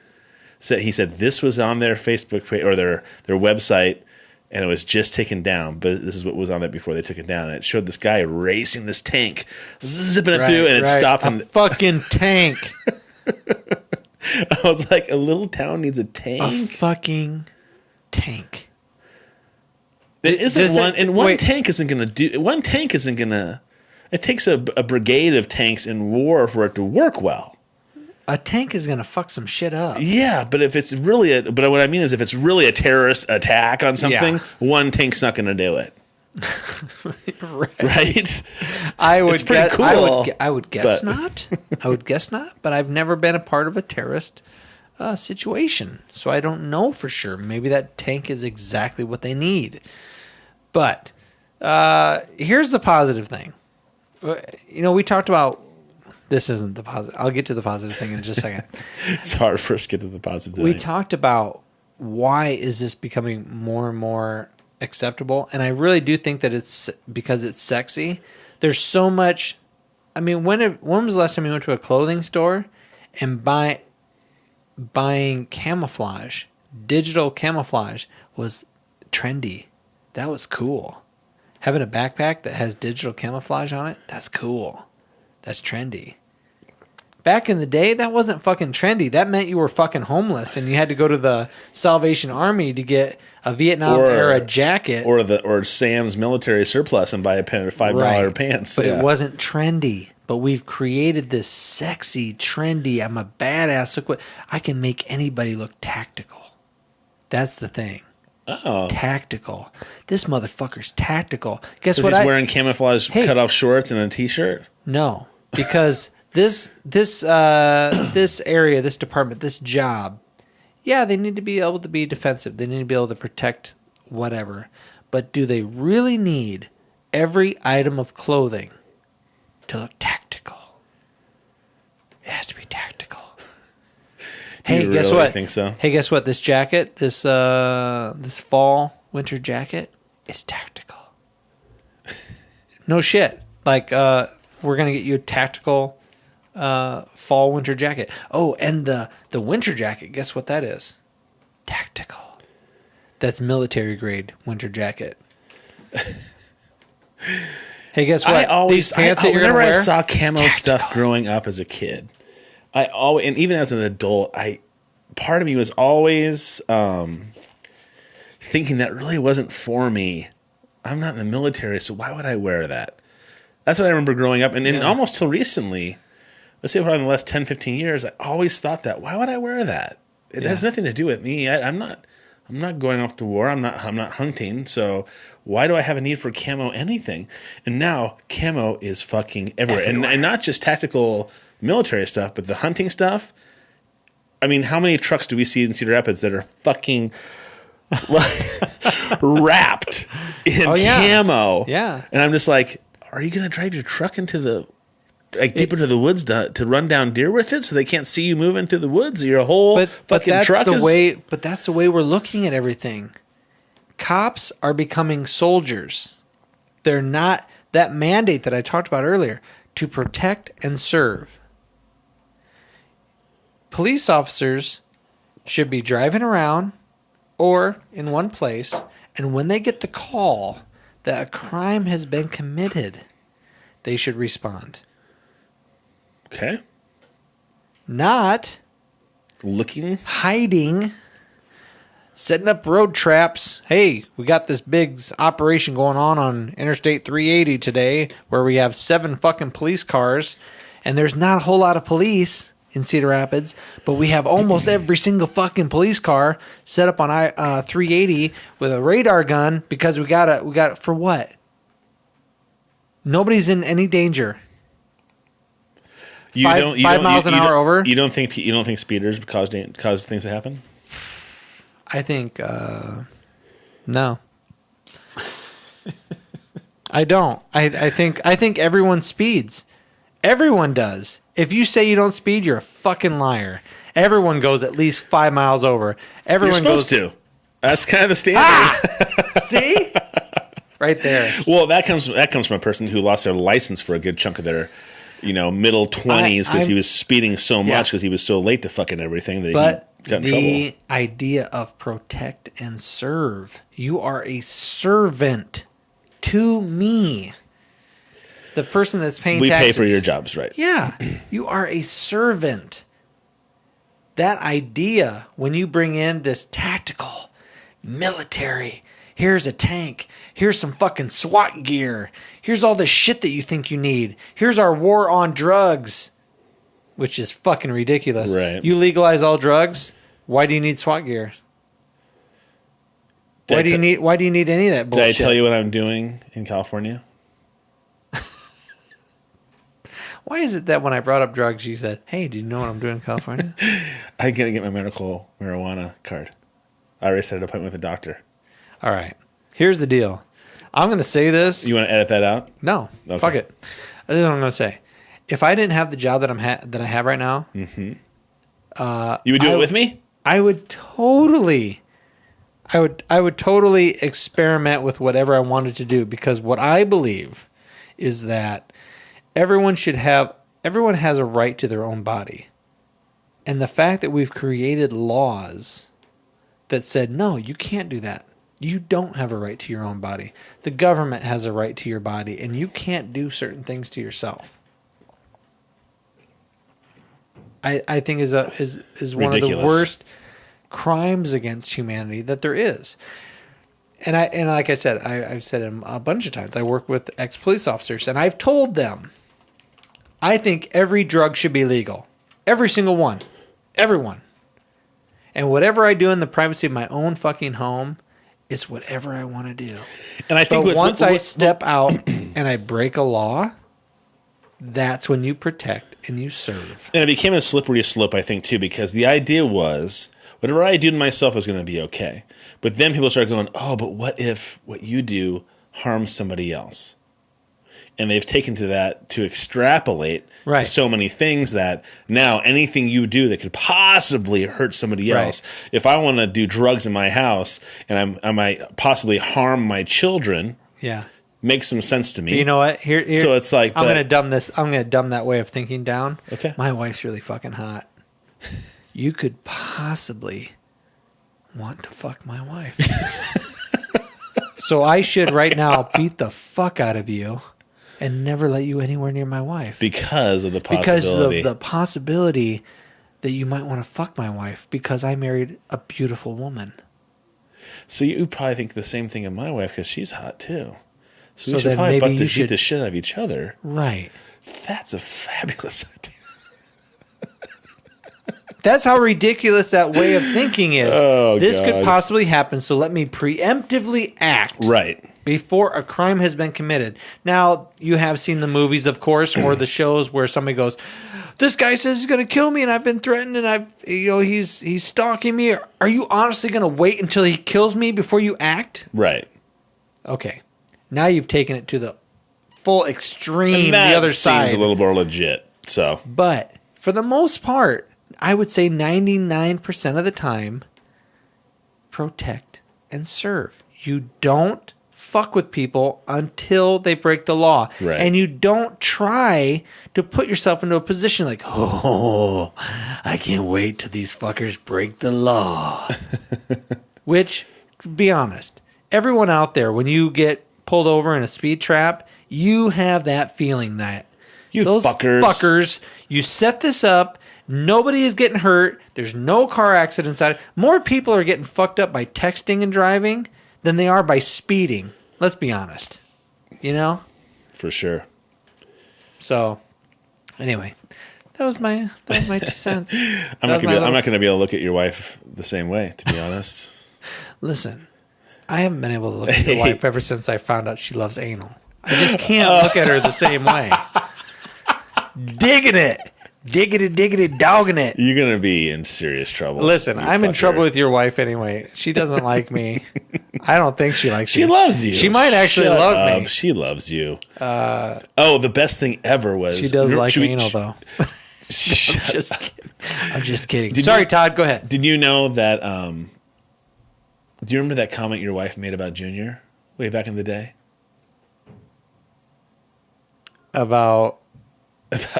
He said this was on their Facebook page or their website, and it was just taken down. But this is what was on there before they took it down, and it showed this guy racing this tank, zipping it through, and it stopped. A fucking tank. I was like, a little town needs a tank. A fucking tank. It isn't one, and one tank isn't going to do. One tank isn't going to. It takes a brigade of tanks in war for it to work well. A tank is going to fuck some shit up. Yeah, but if it's really but what I mean is if it's really a terrorist attack on something, one tank's not going to do it. Right? It's pretty cool. I would guess not. I would guess not, but I've never been a part of a terrorist situation, so I don't know for sure. Maybe that tank is exactly what they need. But here's the positive thing. We talked about this isn't the positive. I'll get to the positive thing in just a second. It's hard for us to get to the positive. We talked about why is this becoming more and more acceptable, and I really do think that it's because it's sexy. There's so much. I mean, when was the last time you went to a clothing store and buying camouflage, digital camouflage was trendy? That was cool. Having a backpack that has digital camouflage on it, that's cool. That's trendy. Back in the day, that wasn't fucking trendy. That meant you were fucking homeless and you had to go to the Salvation Army to get a Vietnam-era jacket. Or Sam's military surplus and buy a pair of $5 pants. But it wasn't trendy. But we've created this sexy, trendy, I'm a badass. Look what I can make anybody look tactical. That's the thing. Oh. Tactical. This motherfucker's tactical. Guess what? He's wearing camouflage cut-off shorts and a t-shirt? No, because this area, this department, this job, they need to be able to be defensive. They need to be able to protect whatever. But do they really need every item of clothing to look tactical? It has to be tactical. Hey, guess what? I think so. Hey, guess what? This jacket, this fall winter jacket, is tactical. No shit. Like we're gonna get you a tactical fall winter jacket. Oh, and the winter jacket. Guess what that is? Tactical. That's military grade winter jacket. Hey, guess what? These pants that you're gonna wear. Whenever I saw camo stuff growing up as a kid, and even as an adult, part of me was always thinking that really wasn't for me. I'm not in the military, so why would I wear that? That's what I remember growing up, and almost till recently, let's say probably in the last 10, 15 years, I always thought that. Why would I wear that? It has nothing to do with me. I'm not going off to war. I'm not hunting. So why do I have a need for camo anything? And now camo is fucking everywhere. And not just tactical military stuff, but the hunting stuff. I mean, how many trucks do we see in Cedar Rapids that are fucking wrapped in camo? Yeah. And I'm just like, are you going to drive your truck into the deep into the woods to run down deer with it so they can't see you moving through the woods? Your whole fucking truck is... But that's the way we're looking at everything. Cops are becoming soldiers. They're not... That mandate that I talked about earlier, to protect and serve. Police officers should be driving around or in one place, and when they get the call that a crime has been committed, they should respond. Okay. Not hiding, setting up road traps. Hey, we got this big operation going on Interstate 380 today where we have 7 fucking police cars and there's not a whole lot of police in Cedar Rapids, but we have almost every single fucking police car set up on I-380 with a radar gun because we got for what? Nobody's in any danger. You don't 5 miles an hour over. You don't think speeders cause things to happen? I think no. I don't. I think everyone speeds. Everyone does. If you say you don't speed, you're a fucking liar. Everyone goes at least 5 miles over. Everyone You're supposed to. That's kind of the standard. See? Right there. Well, that comes from a person who lost their license for a good chunk of their, middle 20s because he was speeding so much because he was so late to fucking everything that he got in trouble. The idea of protect and serve. You are a servant to me. The person that's paying taxes. We pay for your jobs, right? Yeah. You are a servant. That idea, when you bring in this tactical, military, here's a tank, here's some fucking SWAT gear, here's all the shit that you think you need, here's our war on drugs, which is fucking ridiculous. Right. You legalize all drugs, why do you need SWAT gear? Why do you need any of that bullshit? Did I tell you what I'm doing in California? Why is it that when I brought up drugs, you said, hey, do you know what I'm doing in California? I'm going to get my medical marijuana card. I already set an appointment with a doctor. All right. Here's the deal. I'm going to say this. You want to edit that out? No. Okay. Fuck it. This is what I'm going to say. If I didn't have the job that I have right now, you would do it with me? I would totally experiment with whatever I wanted to do, because what I believe is that everyone has a right to their own body. And the fact that we've created laws that said, no, you can't do that. You don't have a right to your own body. The government has a right to your body, and you can't do certain things to yourself. I think is one of the worst crimes against humanity that there is. And like I said, I've said it a bunch of times. I work with ex-police officers, and I've told them, I think every drug should be legal. Every single one. Everyone. And whatever I do in the privacy of my own fucking home is whatever I want to do. And I think once I step out and I break a law, that's when you protect and you serve. And it became a slippery slope, I think, too, because the idea was whatever I do to myself is going to be okay. But then people started going, oh, but what if what you do harms somebody else? And they've taken to that to extrapolate to so many things that now anything you do that could possibly hurt somebody else. If I want to do drugs in my house and I might possibly harm my children, makes some sense to me. But you know what? Here, so it's like I'm going to dumb this. I'm going to dumb that way of thinking down. Okay. My wife's really fucking hot. You could possibly want to fuck my wife. So I should right now beat the fuck out of you and never let you anywhere near my wife. Because of the possibility. Because of the possibility that you might want to fuck my wife because I married a beautiful woman. So you probably think the same thing of my wife because she's hot too. So we should then probably maybe beat the shit out of each other. Right. That's a fabulous idea. That's how ridiculous that way of thinking is. Oh, this God. could possibly happen, so let me preemptively act. Right. Before a crime has been committed. Now, you have seen the movies, of course, or the shows where somebody goes, this guy says he's going to kill me and I've been threatened and he's stalking me. Are you honestly going to wait until he kills me before you act? Right. Okay. Now you've taken it to the full extreme, the other side. Seems a little more legit. So, but for the most part, I would say 99% of the time, protect and serve. You don't fuck with people until they break the law. Right. And you don't try to put yourself into a position like, oh, I can't wait till these fuckers break the law. Which, to be honest, everyone out there, when you get pulled over in a speed trap, you have that feeling that those fuckers, you set this up, nobody is getting hurt, there's no car accidents out. More people are getting fucked up by texting and driving than they are by speeding. Let's be honest. You know? For sure. So, anyway, That was my 2 cents. I'm not going to be able to look at your wife the same way, to be honest. Listen, I haven't been able to look at your wife ever since I found out she loves anal. I just can't look at her the same way. Digging it. Diggity, dogging it. You're going to be in serious trouble. Listen, I'm in trouble with your wife anyway. She doesn't like me. I don't think she likes me. She loves you. She might actually love me. She loves you. The best thing ever was... She does like anal, though. I'm just kidding. Sorry, Todd, go ahead. Did you know that... do you remember that comment your wife made about Junior way back in the day? About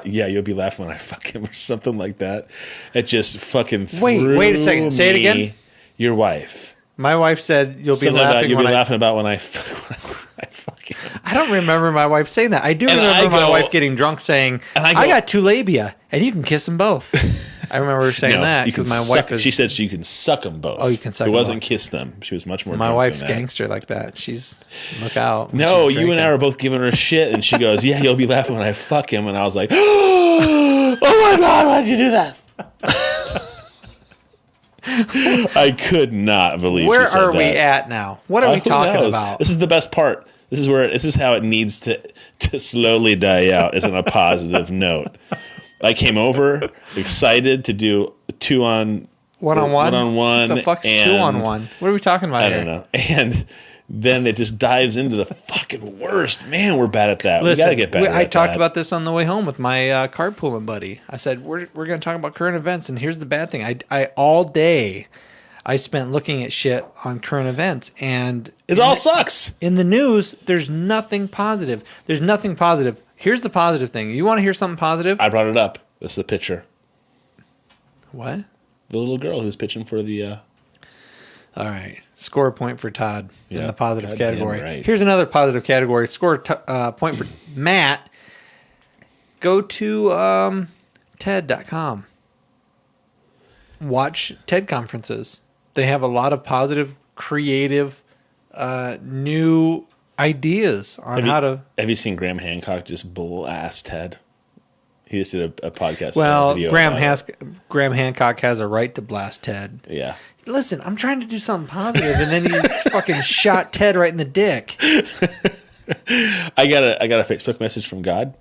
yeah, you'll be laughing when I fuck him or something like that. It just fucking wait a second. Say it again. Your wife. My wife said you'll be laughing. You'll be laughing about when I fuck him. I don't remember my wife saying that. I do remember my wife getting drunk saying, "I got 2 labia, and you can kiss them both." I remember her saying that because my wife is. She said you can suck them both. Oh, you can suck. It them wasn't both. Kiss them. She was much more. My drunk wife's than that. gangster like that. She's look out. No, you and I were both giving her shit, and she goes, "Yeah, you'll be laughing when I fuck him." And I was like, "Oh my god, why'd you do that?" I could not believe. Where she said are we that. at now? What are we talking about? This is the best part. This is how it needs to slowly die out. Is on a positive note. I came over excited to do one-on-one. The fuck's 2-on-1? What are we talking about here? I don't know. And then it just dives into the fucking worst. Man, we're bad at that. Listen, we got to get better at that. I talked about this on the way home with my carpooling buddy. I said, we're going to talk about current events, and here's the bad thing. I all day, I spent looking at shit on current events, and... It all sucks. In the news, there's nothing positive. There's nothing positive. Here's the positive thing. You want to hear something positive? I brought it up. This is the pitcher. What? The little girl who's pitching for the... All right. Score a point for Todd in the positive category. Right. Here's another positive category. Score a point for Matt. Go to TED.com. Watch TED conferences. They have a lot of positive, creative, new ideas on how to... Have you seen Graham Hancock just blast TED? He just did a podcast. Well, Graham Hancock has a right to blast Ted. Yeah. Listen, I'm trying to do something positive, and then you fucking shot Ted right in the dick. I got a Facebook message from God.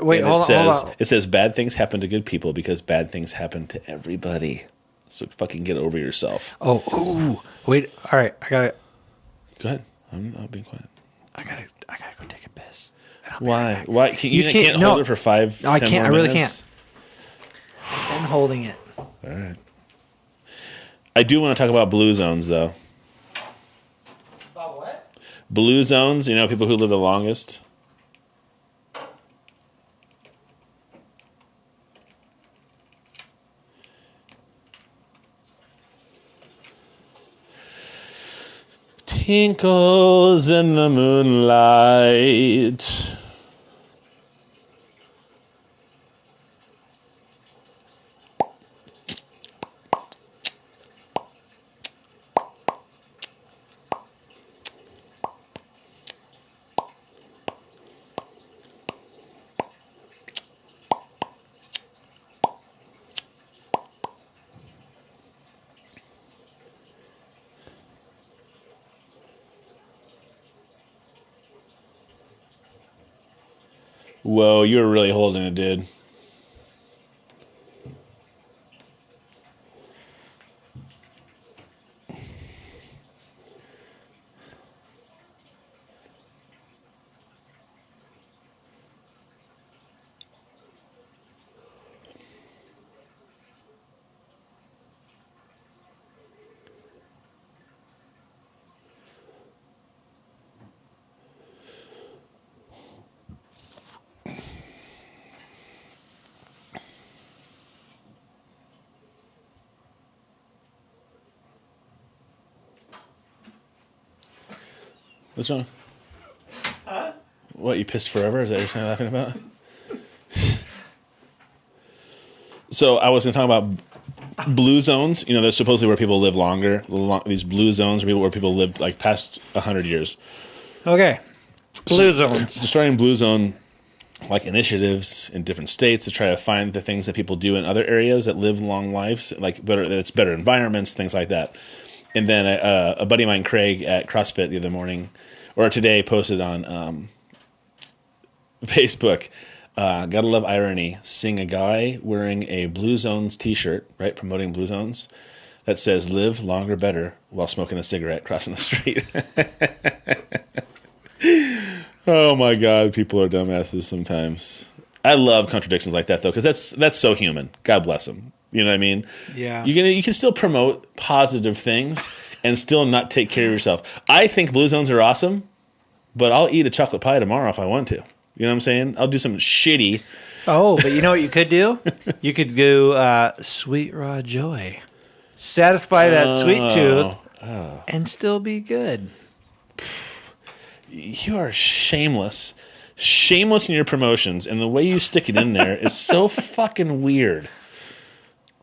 Hold on. It says bad things happen to good people because bad things happen to everybody. So fucking get over yourself. Wait. All right, I got it. Go ahead. I'm being quiet. I gotta go take a piss. Why? Why? You can't hold it for 5 No, I 10 can't. I more really minutes? can't. I'm holding it. All right. I do want to talk about blue zones, though. About what? Blue zones, people who live the longest. Tinkles in the moonlight. Whoa, you were really holding it, dude. What's wrong? Huh? What, you pissed forever? Is that what you're laughing about? So I was going to talk about blue zones. That's supposedly where people live longer. These blue zones are where people lived like past 100 years. Okay. Blue zones. Destroying blue zone like initiatives in different states to try to find the things that people do in other areas that live long lives, like better, that it's better environments, things like that. And then a buddy of mine, Craig, at CrossFit the other morning or today, posted on Facebook. Gotta love irony. Seeing a guy wearing a Blue Zones T-shirt, right, promoting Blue Zones, that says "Live longer, better" while smoking a cigarette crossing the street. Oh my God, people are dumbasses sometimes. I love contradictions like that though, because that's so human. God bless them. You know what I mean? Yeah. You can still promote positive things and still not take care of yourself. I think Blue Zones are awesome, but I'll eat a chocolate pie tomorrow if I want to. You know what I'm saying? I'll do something shitty. Oh, but you know what you could do? You could go Sweet Raw Joy. Satisfy that sweet tooth and still be good. You are shameless. Shameless in your promotions, and the way you stick it in there is so fucking weird.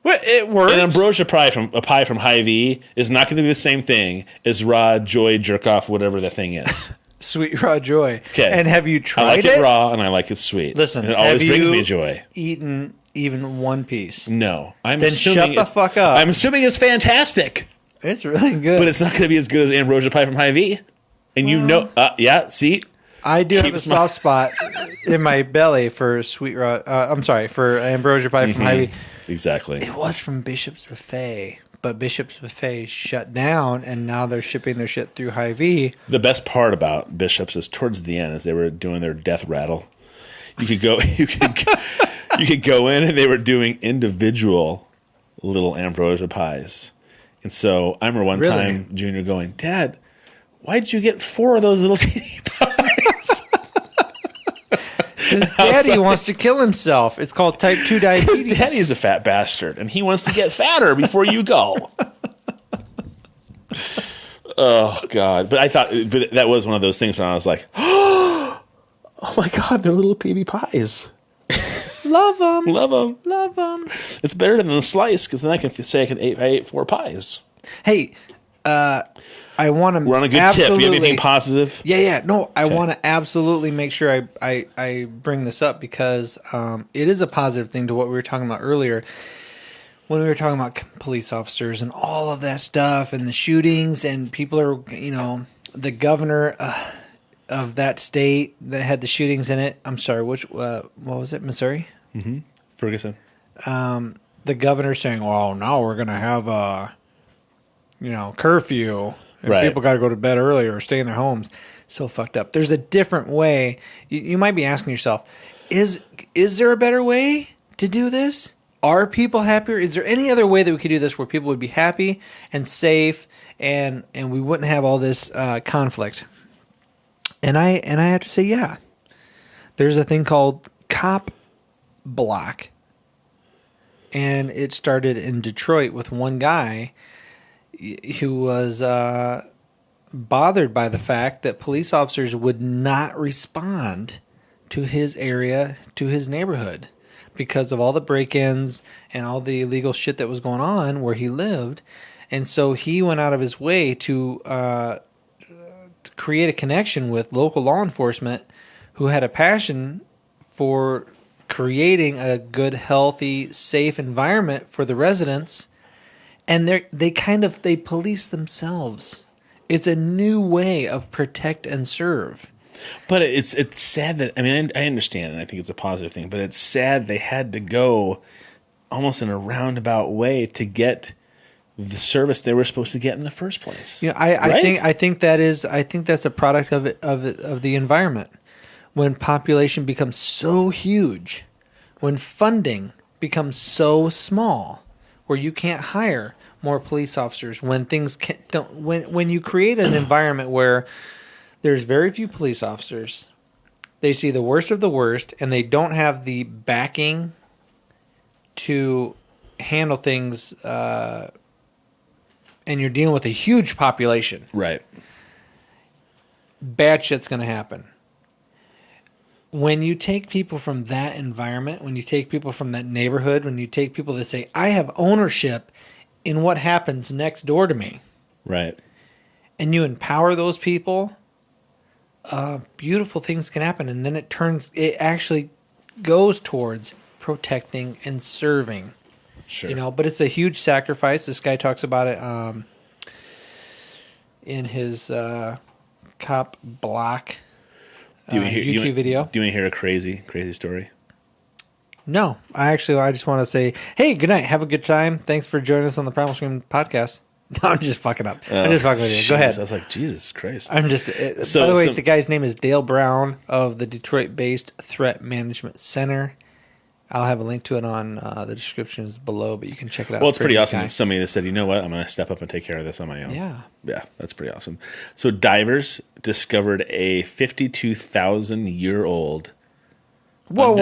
Well, it works. An ambrosia pie from Hy-Vee is not going to be the same thing as raw joy jerk off, whatever the thing is. Sweet Raw Joy. Okay. And have you tried I like it raw, and I like it sweet. Listen, and it always have brings you me joy. Eaten even one piece? No. I'm then assuming shut the fuck up. I'm assuming it's fantastic. It's really good. But it's not going to be as good as ambrosia pie from Hy-Vee. And you know, yeah, see? I do have a soft spot in my belly for Sweet Raw. For ambrosia pie from Hy-Vee. Exactly. It was from Bishop's Buffet, but Bishop's Buffet shut down, and now they're shipping their shit through Hy-Vee. The best part about Bishop's is towards the end, as they were doing their death rattle. You could go, you could go in, and they were doing individual little ambrosia pies. And so I remember one time Junior going, "Dad, why did you get 4 of those little teeny pies?" His daddy wants to kill himself. It's called type 2 diabetes. His daddy's a fat bastard, and he wants to get fatter before you go. Oh, God. But that was one of those things when I was like, oh, my God, they're little PB pies. Love them. Love them. Love them. It's better than the slice, because then I can say I ate 4 pies. Hey, I want to. We're on a good tip. You have anything positive? Yeah. No, I want to absolutely make sure I bring this up because it is a positive thing to what we were talking about earlier when we were talking about police officers and all of that stuff and the shootings and people are, the governor of that state that had the shootings in it. I'm sorry, what was it? Missouri? Mm-hmm. Fergurson. The governor saying, "Well, now we're going to have a, curfew." And people got to go to bed early or stay in their homes. So fucked up. There's a different way. You might be asking yourself, is there a better way to do this? Are people happier? Is there any other way that we could do this where people would be happy and safe and we wouldn't have all this conflict? And I have to say, yeah. There's a thing called Copblock. And it started in Detroit with one guy who was bothered by the fact that police officers would not respond to his area, to his neighborhood, because of all the break-ins and all the illegal shit that was going on where he lived. And so he went out of his way to create a connection with local law enforcement who had a passion for creating a good, healthy, safe environment for the residents. And they police themselves. It's a new way of protect and serve. But it's sad that, I understand, and I think it's a positive thing, but it's sad they had to go almost in a roundabout way to get the service they were supposed to get in the first place. I think that's a product of the environment. When population becomes so huge, when funding becomes so small, where you can't hire more police officers, when you create an environment where there's very few police officers, they see the worst of the worst, and they don't have the backing to handle things, and you're dealing with a huge population. Right. Bad shit's going to happen. When you take people from that environment, when you take people from that neighborhood, when you take people that say, I have ownership in what happens next door to me. Right. And you empower those people, beautiful things can happen. And then it actually goes towards protecting and serving. Sure. But it's a huge sacrifice. This guy talks about it in his Copblock YouTube video. Do you want to hear a crazy story? No, I just want to say, hey, good night. Have a good time. Thanks for joining us on the Primal Scream podcast. No, I'm just fucking up. I'm just fucking with you. Go ahead. I was like, Jesus Christ. By the way, the guy's name is Dale Brown of the Detroit-based Threat Management Center. I'll have a link to it on the descriptions below, but you can check it out. Well, it's pretty awesome. It's somebody that said, you know what, I'm going to step up and take care of this on my own. Yeah. Yeah, that's pretty awesome. So divers discovered a 52,000-year-old... Whoa.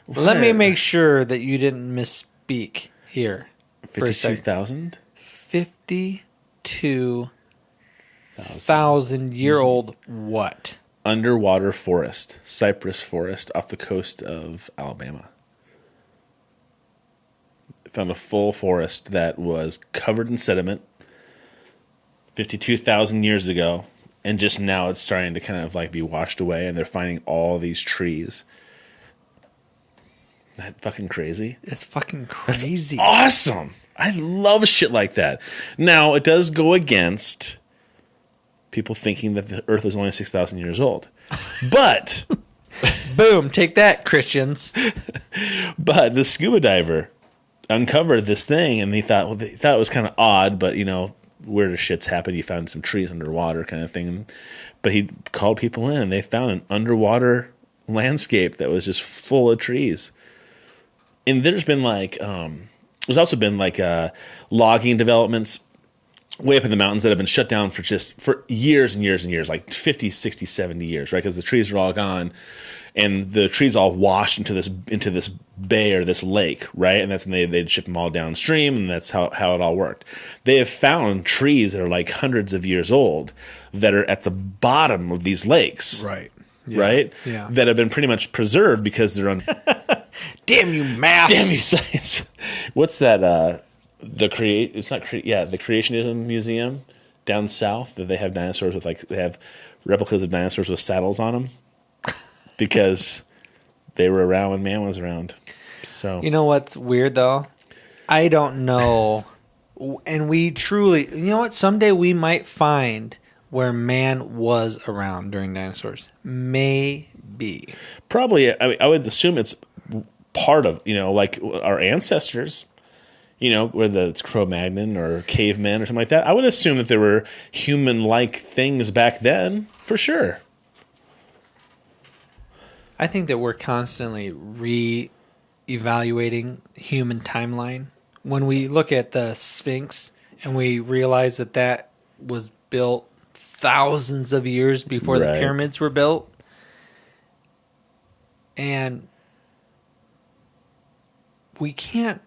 Let me make sure that you didn't misspeak here. 52,000? 52,000-year-old what? Underwater forest, cypress forest off the coast of Alabama. Found a full forest that was covered in sediment 52,000 years ago, and just now it's starting to kind of like be washed away, and they're finding all these trees. Isn't that fucking crazy? It's fucking crazy. That's awesome. I love shit like that. Now, it does go against people thinking that the Earth is only 6,000 years old. But... Boom, take that, Christians. But the scuba diver uncovered this thing, and they thought it was kind of odd, but, where the shits happen, you found some trees underwater kind of thing. But he called people in, and they found an underwater landscape that was just full of trees. And there's been there's also been logging developments way up in the mountains that have been shut down for years and years and years, like 50, 60, 70 years, right? Because the trees are all gone, and the trees all washed into this bay or this lake, right? And that's when they'd ship them all downstream, and that's how it all worked. They have found trees that are like hundreds of years old that are at the bottom of these lakes, right? Yeah. Right? Yeah. That have been pretty much preserved because they're on. Damn you, math! Damn you, science! What's that? The Creationism Museum down south that they have dinosaurs with they have replicas of dinosaurs with saddles on them because they were around when man was around. So you know what's weird though? I don't know, and we truly, someday we might find where man was around during dinosaurs. Maybe. Probably. I would assume it's part of like our ancestors. Whether it's Cro-Magnon or cavemen or something like that. I would assume that there were human-like things back then, for sure. I think that we're constantly re-evaluating human timeline. When we look at the Sphinx and we realize that was built thousands of years before the pyramids were built. And we can't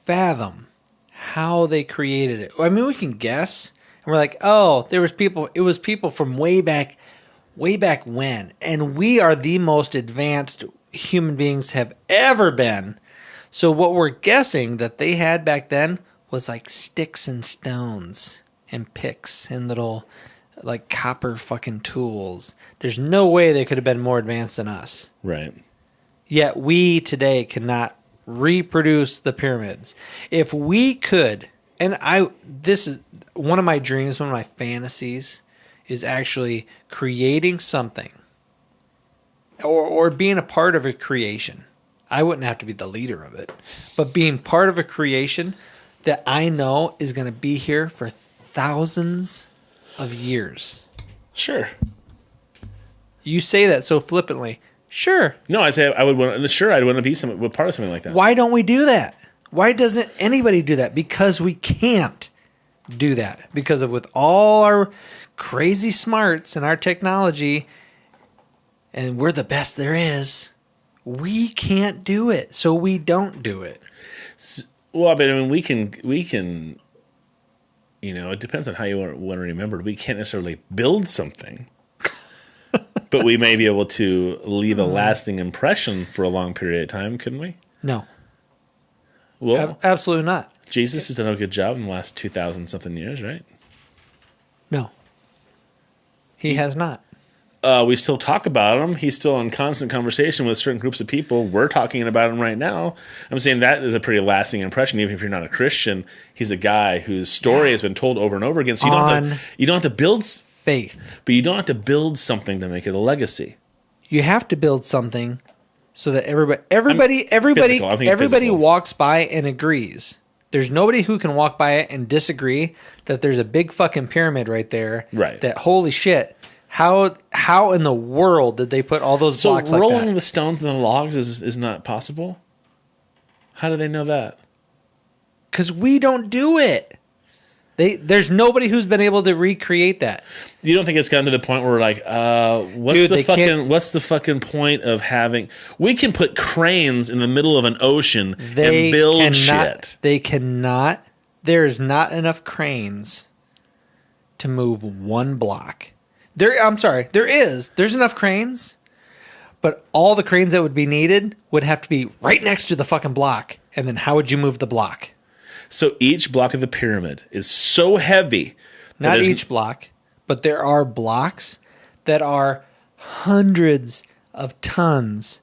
fathom how they created it. I mean, we can guess, and we're like, oh, it was people from way back when, and we are the most advanced human beings have ever been. So what we're guessing that they had back then was like sticks and stones and picks and little like copper fucking tools. There's no way they could have been more advanced than us. Right. Yet we today cannot reproduce the pyramids. If we could, and this is one of my dreams, one of my fantasies, is actually creating something or being a part of a creation. I wouldn't have to be the leader of it, but being part of a creation that I know is going to be here for thousands of years. Sure. You say that so flippantly. Sure. No, I say I would want. Sure, I'd want to be part of something like that. Why don't we do that? Why doesn't anybody do that? Because we can't do that. Because with all our crazy smarts and our technology, and we're the best there is, we can't do it. So we don't do it. Well, but I mean, we can. It depends on how you want to remember. We can't necessarily build something. But we may be able to leave a lasting impression for a long period of time, couldn't we? No. Well, absolutely not. Jesus has done a good job in the last 2,000 something years, right? No. He has not. We still talk about him. He's still in constant conversation with certain groups of people. We're talking about him right now. I'm saying that is a pretty lasting impression, even if you're not a Christian. He's a guy whose story has been told over and over again. So you don't have to build faith, but you don't have to build something to make it a legacy. You have to build something so that everybody walks by and agrees. There's nobody who can walk by it and disagree that there's a big fucking pyramid right there. Right. That holy shit. How in the world did they put all those blocks like that? So rolling the stones and the logs is not possible? How do they know that? Because we don't do it. There's nobody who's been able to recreate that. You don't think it's gotten to the point where we're like, what's the fucking point of having... We can put cranes in the middle of an ocean and build shit. They cannot. There's not enough cranes to move one block. There is. There's enough cranes, but all the cranes that would be needed would have to be right next to the fucking block. And then how would you move the block? So each block of the pyramid is so heavy. Not each block, but there are blocks that are hundreds of tons.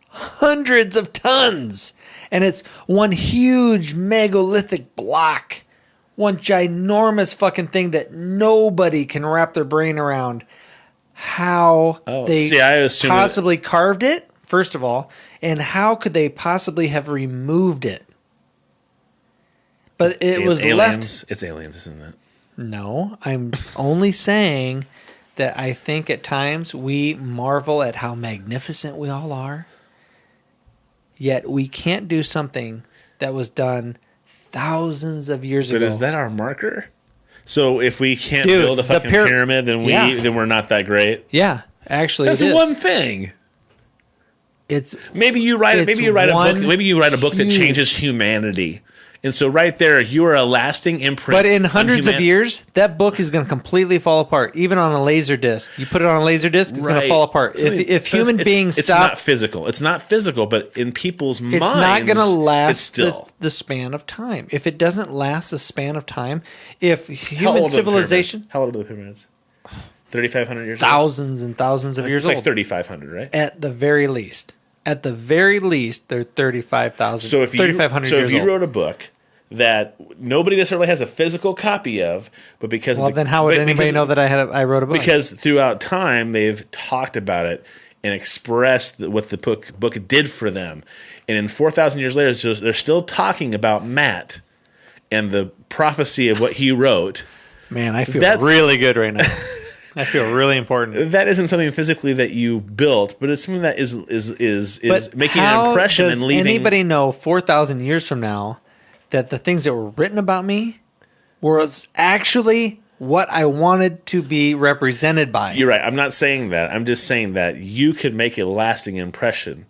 Hundreds of tons. And it's one huge megalithic block. One ginormous fucking thing that nobody can wrap their brain around how they possibly carved it, first of all, and how could they possibly have removed it? But it was aliens. left. It's aliens, isn't it? No, I'm only saying that I think at times we marvel at how magnificent we all are, yet we can't do something that was done thousands of years ago. But is that our marker? So if we can't build a fucking pyramid, then we're not that great. Yeah, actually, that's one thing. It's maybe you write a book. Maybe you write a book that changes humanity. And so right there, you are a lasting imprint. But in hundreds of years, that book is going to completely fall apart. Even on a laser disc. You put it on a laser disc, it's going to fall apart. If human beings stop... It's not physical. It's not physical, but in people's minds, it's not going to last the span of time. If it doesn't last the span of time, if human civilization... How old are the pyramids? 3,500 years Thousands and thousands of years old. It's like 3,500, right? At the very least. At the very least, they're 3,500 So if you wrote a book that nobody necessarily has a physical copy of, but because then how would anybody know that I wrote a book? Because throughout time they've talked about it and expressed what the book did for them, and in 4,000 years later, they're still talking about Matt and the prophecy of what he wrote. Man, I feel really good right now. I feel really important. That isn't something physically that you built, but it's something that is making an impression and leaving. Does anybody know 4,000 years from now that the things that were written about me was actually what I wanted to be represented by? You're right. I'm not saying that. I'm just saying that you could make a lasting impression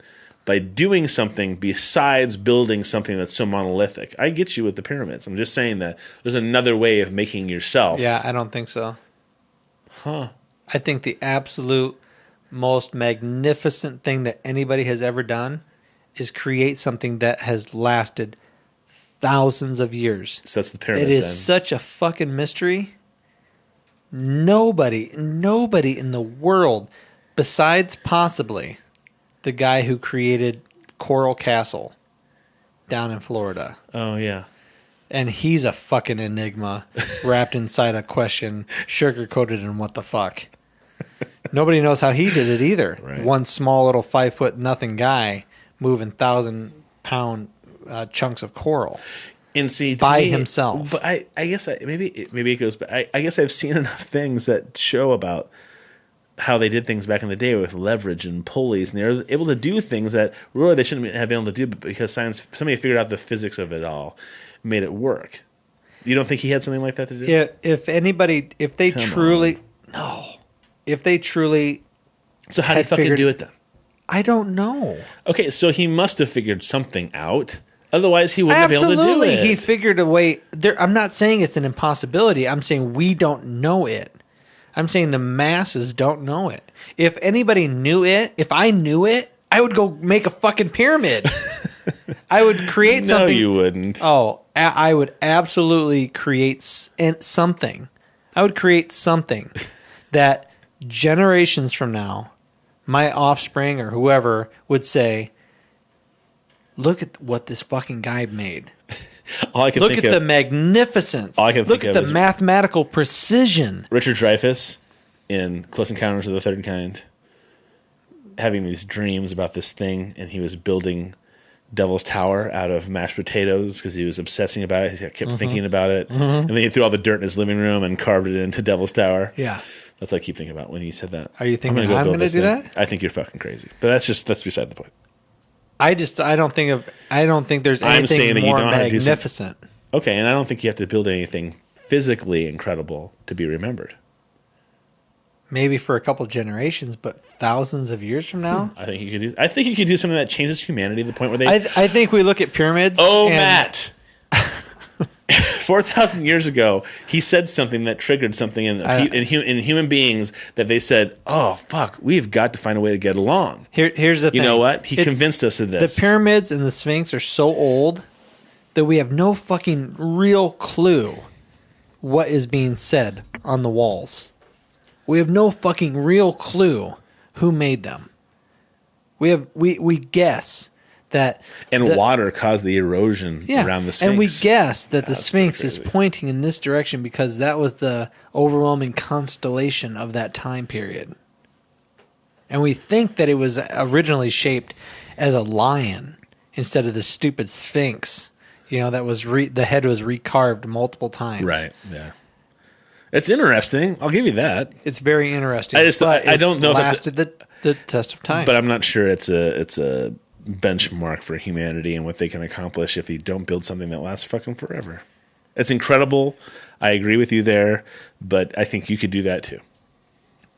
by doing something besides building something that's so monolithic. I get you with the pyramids. I'm just saying that there's another way of making yourself. Yeah, I don't think so. Huh. I think the absolute most magnificent thing that anybody has ever done is create something that has lasted thousands of years. So that's the pyramids. It is such a fucking mystery. Nobody in the world, besides possibly the guy who created Coral Castle down in Florida. Oh, yeah. And he's a fucking enigma wrapped inside a question, sugar-coated in what the fuck. Nobody knows how he did it either. Right. One small little 5-foot-nothing guy moving 1,000-pound chunks of coral. And see, by himself. But I guess maybe it goes back. I guess I've seen enough things that show about how they did things back in the day with leverage and pulleys, and they were able to do things that really they shouldn't have been able to do, but because somebody figured out the physics of it all, made it work. You don't think he had something like that to do? Yeah, if they truly. So how did he fucking do it then? I don't know. Okay, so he must have figured something out. Otherwise, he wouldn't have been able to do it. Absolutely, he figured a way. I'm not saying it's an impossibility. I'm saying we don't know it. I'm saying the masses don't know it. If anybody knew it, if I knew it, I would go make a fucking pyramid. I would create something. No, you wouldn't. Oh, I would absolutely create something. I would create something that generations from now, my offspring or whoever would say, look at what this fucking guy made. Look at the magnificence. Look at the mathematical precision. Richard Dreyfuss in Close Encounters of the Third Kind, having these dreams about this thing, and he was building Devil's Tower out of mashed potatoes because he was obsessing about it. He kept thinking about it. And then he threw all the dirt in his living room and carved it into Devil's Tower. Yeah. That's what I keep thinking about when you said that. Are you thinking I'm going to do that? I think you're fucking crazy. But that's beside the point. I don't think there's anything more magnificent. Okay, and I don't think you have to build anything physically incredible to be remembered. Maybe for a couple generations, but thousands of years from now, I think you could do something that changes humanity to the point where they. I think we look at pyramids. Oh, Matt. 4,000 years ago, he said something that triggered something in human beings that they said, "Oh fuck, we've got to find a way to get along." Here's the thing. You know what? He convinced us of this. The pyramids and the Sphinx are so old that we have no fucking real clue what is being said on the walls. We have no fucking real clue who made them. We guess that water caused the erosion around the Sphinx. And we guess that the Sphinx is pointing in this direction because that was the overwhelming constellation of that time period. And we think that it was originally shaped as a lion instead of the stupid Sphinx. You know, that was the head was recarved multiple times. Right. Yeah. It's interesting. I'll give you that. It's very interesting. I don't know if it's the test of time. But I'm not sure it's a benchmark for humanity and what they can accomplish if you don't build something that lasts fucking forever. It's incredible. I agree with you there, but I think you could do that too.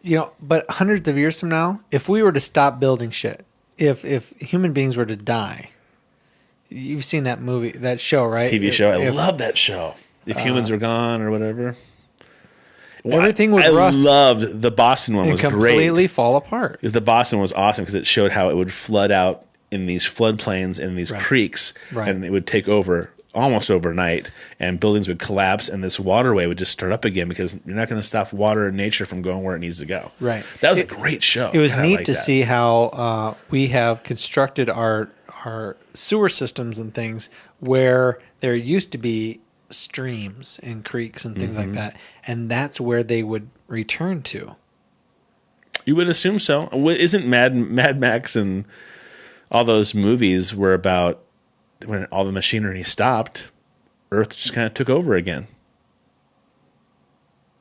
You know, but hundreds of years from now, if we were to stop building shit, if human beings were to die, you've seen that movie, that show, right? TV show. I love that show. If humans were gone or whatever. Everything would rust. I loved the Boston one. Was completely great. Fall apart. The Boston was awesome because it showed how it would flood out in these floodplains and these creeks, and it would take over almost overnight, and buildings would collapse, and this waterway would just start up again because you're not going to stop water and nature from going where it needs to go. Right. That was a great show. It was neat to see how we have constructed our sewer systems and things where there used to be streams and creeks and things like that, and that's where they would return to. You would assume so. Isn't Mad Max and all those movies were about when all the machinery stopped, Earth just kind of took over again.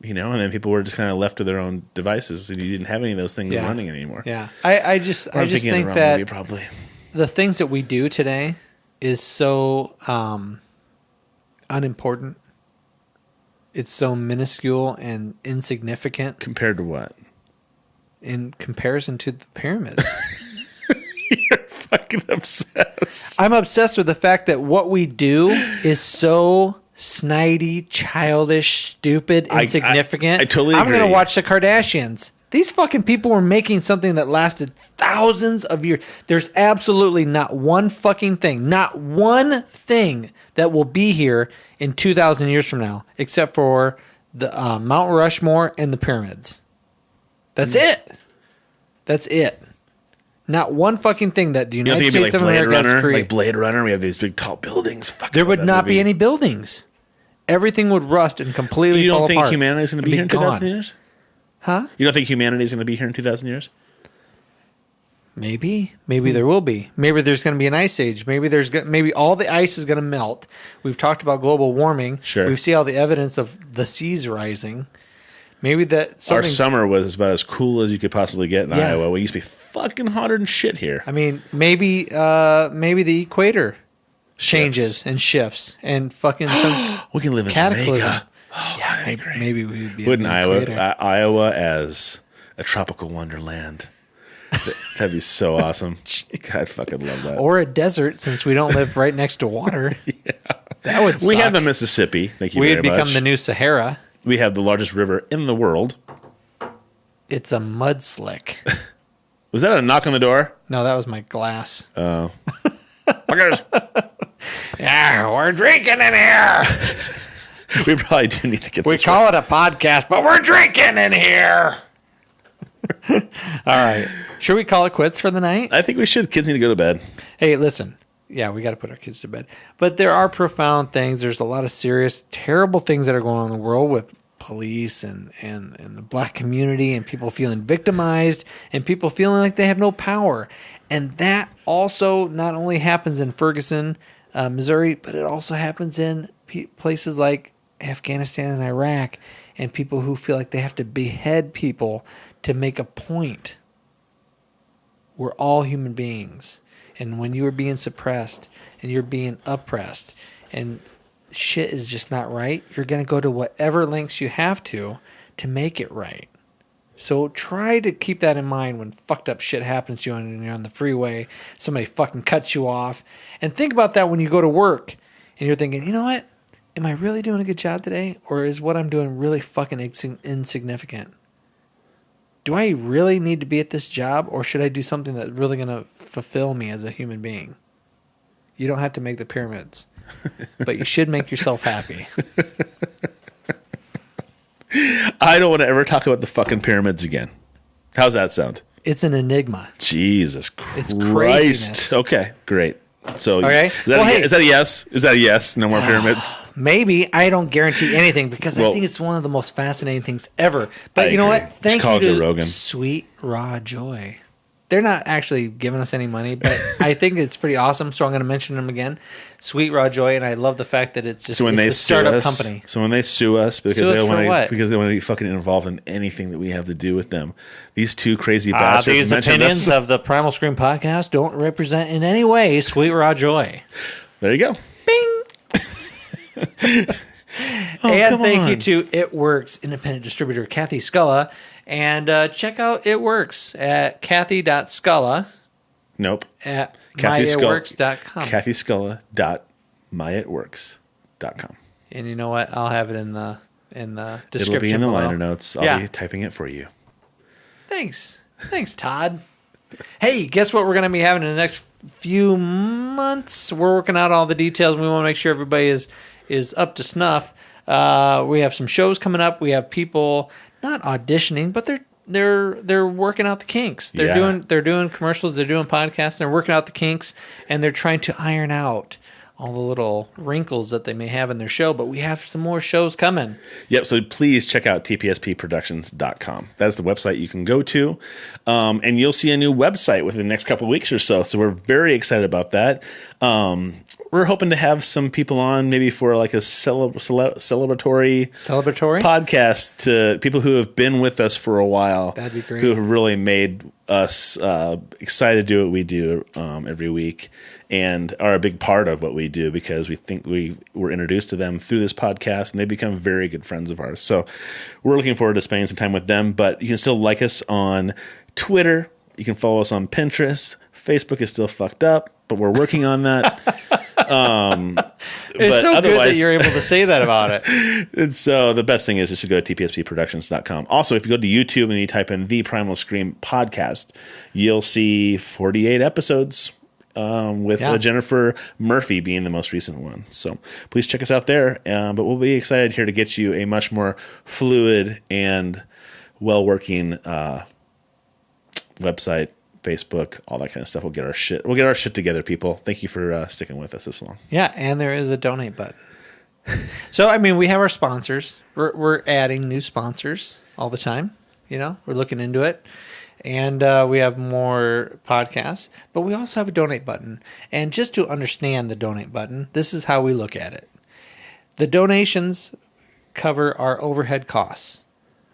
You know, and then people were just kind of left to their own devices, and you didn't have any of those things running anymore. Yeah, I just think that movie, probably the things that we do today is so unimportant. It's so minuscule and insignificant. Compared to what? In comparison to the pyramids. You're fucking obsessed. I'm obsessed with the fact that what we do is so snidey, childish, stupid, insignificant. I totally agree. I'm going to watch the Kardashians. These fucking people were making something that lasted thousands of years. There's absolutely not one fucking thing, not one thing that will be here in 2,000 years from now, except for the Mount Rushmore and the pyramids. That's it. That's it. Not one fucking thing that the United States of America has created. Like Blade Runner, we have these big tall buildings. There would not be any buildings. Everything would rust and completely fall apart. You don't think humanity is going to be here in 2,000 years? Huh? You don't think humanity is going to be here in 2,000 years? Maybe. Maybe there will be. Maybe there's going to be an ice age. Maybe all the ice is going to melt. We've talked about global warming. Sure. We see all the evidence of the seas rising. Maybe that our summer was about as cool as you could possibly get in Iowa. We used to be fucking hotter than shit here. I mean, maybe the equator changes and shifts and fucking some we can live in cataclysm. Jamaica. Oh, yeah, I agree. Maybe we would be. Wouldn't Iowa as a tropical wonderland? That'd be so awesome. God, I fucking love that. Or a desert, since we don't live right next to water. Yeah, that would suck. We have the Mississippi. Thank you very much. We'd become the new Sahara. We have the largest river in the world. It's a mud slick. Was that a knock on the door? No, that was my glass. Oh. Fuckers. Yeah, we're drinking in here. We probably do need to get We this call it a podcast, but we're drinking in here. All right. Should we call it quits for the night? I think we should. Kids need to go to bed. Hey, listen. Yeah, we got to put our kids to bed. But there are profound things. There's a lot of serious, terrible things that are going on in the world with police and the black community and people feeling victimized and people feeling like they have no power. And that also not only happens in Fergurson, Missouri, but it also happens in places like Afghanistan and Iraq, and people who feel like they have to behead people to make a point. We're all human beings. And when you are being suppressed and you're being oppressed and shit is just not right, you're going to go to whatever lengths you have to make it right. So try to keep that in mind when fucked up shit happens to you and you're on the freeway, somebody fucking cuts you off. And think about that when you go to work and you're thinking, you know what? Am I really doing a good job today? Or is what I'm doing really fucking insignificant? Do I really need to be at this job, or should I do something that's really going to fulfill me as a human being? You don't have to make the pyramids, but you should make yourself happy. I don't want to ever talk about the fucking pyramids again. How's that sound? It's an enigma. Jesus Christ. It's craziness. Okay, great. So okay. Is that a yes? Is that a yes? No more pyramids? Maybe. I don't guarantee anything because I think it's one of the most fascinating things ever. But you know what? Thank you to Rogan. Sweet Raw Joy. They're not actually giving us any money, but I think it's pretty awesome. So I'm going to mention them again. Sweet Raw Joy, and I love the fact that it's just a startup company. So when they sue us because they want to be fucking involved in anything that we have to do with them, these two crazy bastards. These opinions of the Primal Scream podcast don't represent in any way Sweet Raw Joy. There you go. Bing. And thank you to It Works independent distributor Kathy Sculla. And check out It Works at Kathy.Sculla. Nope. At myitworks.com. KathySculla.myitworks.com. And you know what? I'll have it in the description. It'll be in the below. liner notes. I'll be typing it for you. Thanks, Todd. Hey, guess what we're going to be having in the next few months? We're working out all the details. We want to make sure everybody is up to snuff. We have some shows coming up. We have people not auditioning, but they're working out the kinks. They're doing commercials, they're doing podcasts, they're working out the kinks, and they're trying to iron out all the little wrinkles that they may have in their show. But we have some more shows coming. Yep, so please check out tpspproductions.com. That's the website you can go to. And you'll see a new website within the next couple of weeks or so. So we're very excited about that. We're hoping to have some people on maybe for like a celebratory podcast to people who have been with us for a while. That'd be great. Who have really made us excited to do what we do every week and are a big part of what we do because we think we were introduced to them through this podcast and they become very good friends of ours. So we're looking forward to spending some time with them, but you can still like us on Twitter. You can follow us on Pinterest. Facebook is still fucked up, but we're working on that. It's so good that you're able to say that about it. And so the best thing is just to go to tpspproductions.com. Also, if you go to YouTube and you type in the Primal Scream podcast, you'll see 48 episodes with Jennifer Murphy being the most recent one. So please check us out there. But we'll be excited here to get you a much more fluid and well-working website, Facebook, all that kind of stuff. We'll get our shit together, people. Thank you for sticking with us this long. Yeah, and there is a donate button. So, I mean, we have our sponsors. We're adding new sponsors all the time. You know, we're looking into it. And we have more podcasts. But we also have a donate button. And just to understand the donate button, this is how we look at it. The donations cover our overhead costs.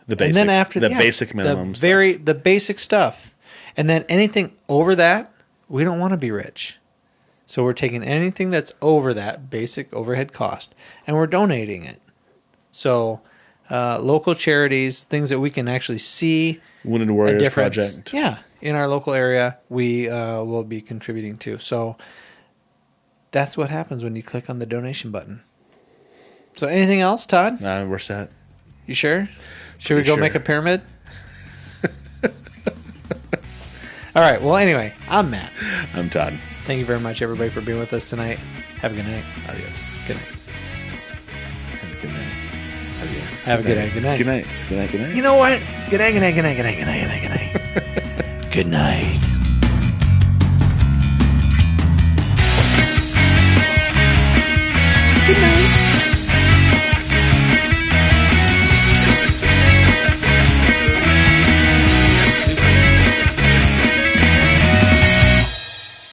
The basic, and then after the basic minimum stuff. The basic stuff. And then anything over that, we don't want to be rich. So we're taking anything that's over that basic overhead cost, and we're donating it. So local charities, things that we can actually see. Wounded Warriors Project. Yeah, in our local area, we will be contributing to. So that's what happens when you click on the donation button. So anything else, Todd? We're set. You sure? Should we go make a pyramid? All right. Well, anyway, I'm Matt. I'm Todd. Thank you very much, everybody, for being with us tonight. Have a good night. Adios. Good night. Have a good night. Adios. Have a good night. Good night. Good night. Good night. Good night. You know what? Good night. Good night. Good night. Good night. Good night. Good night. Good night.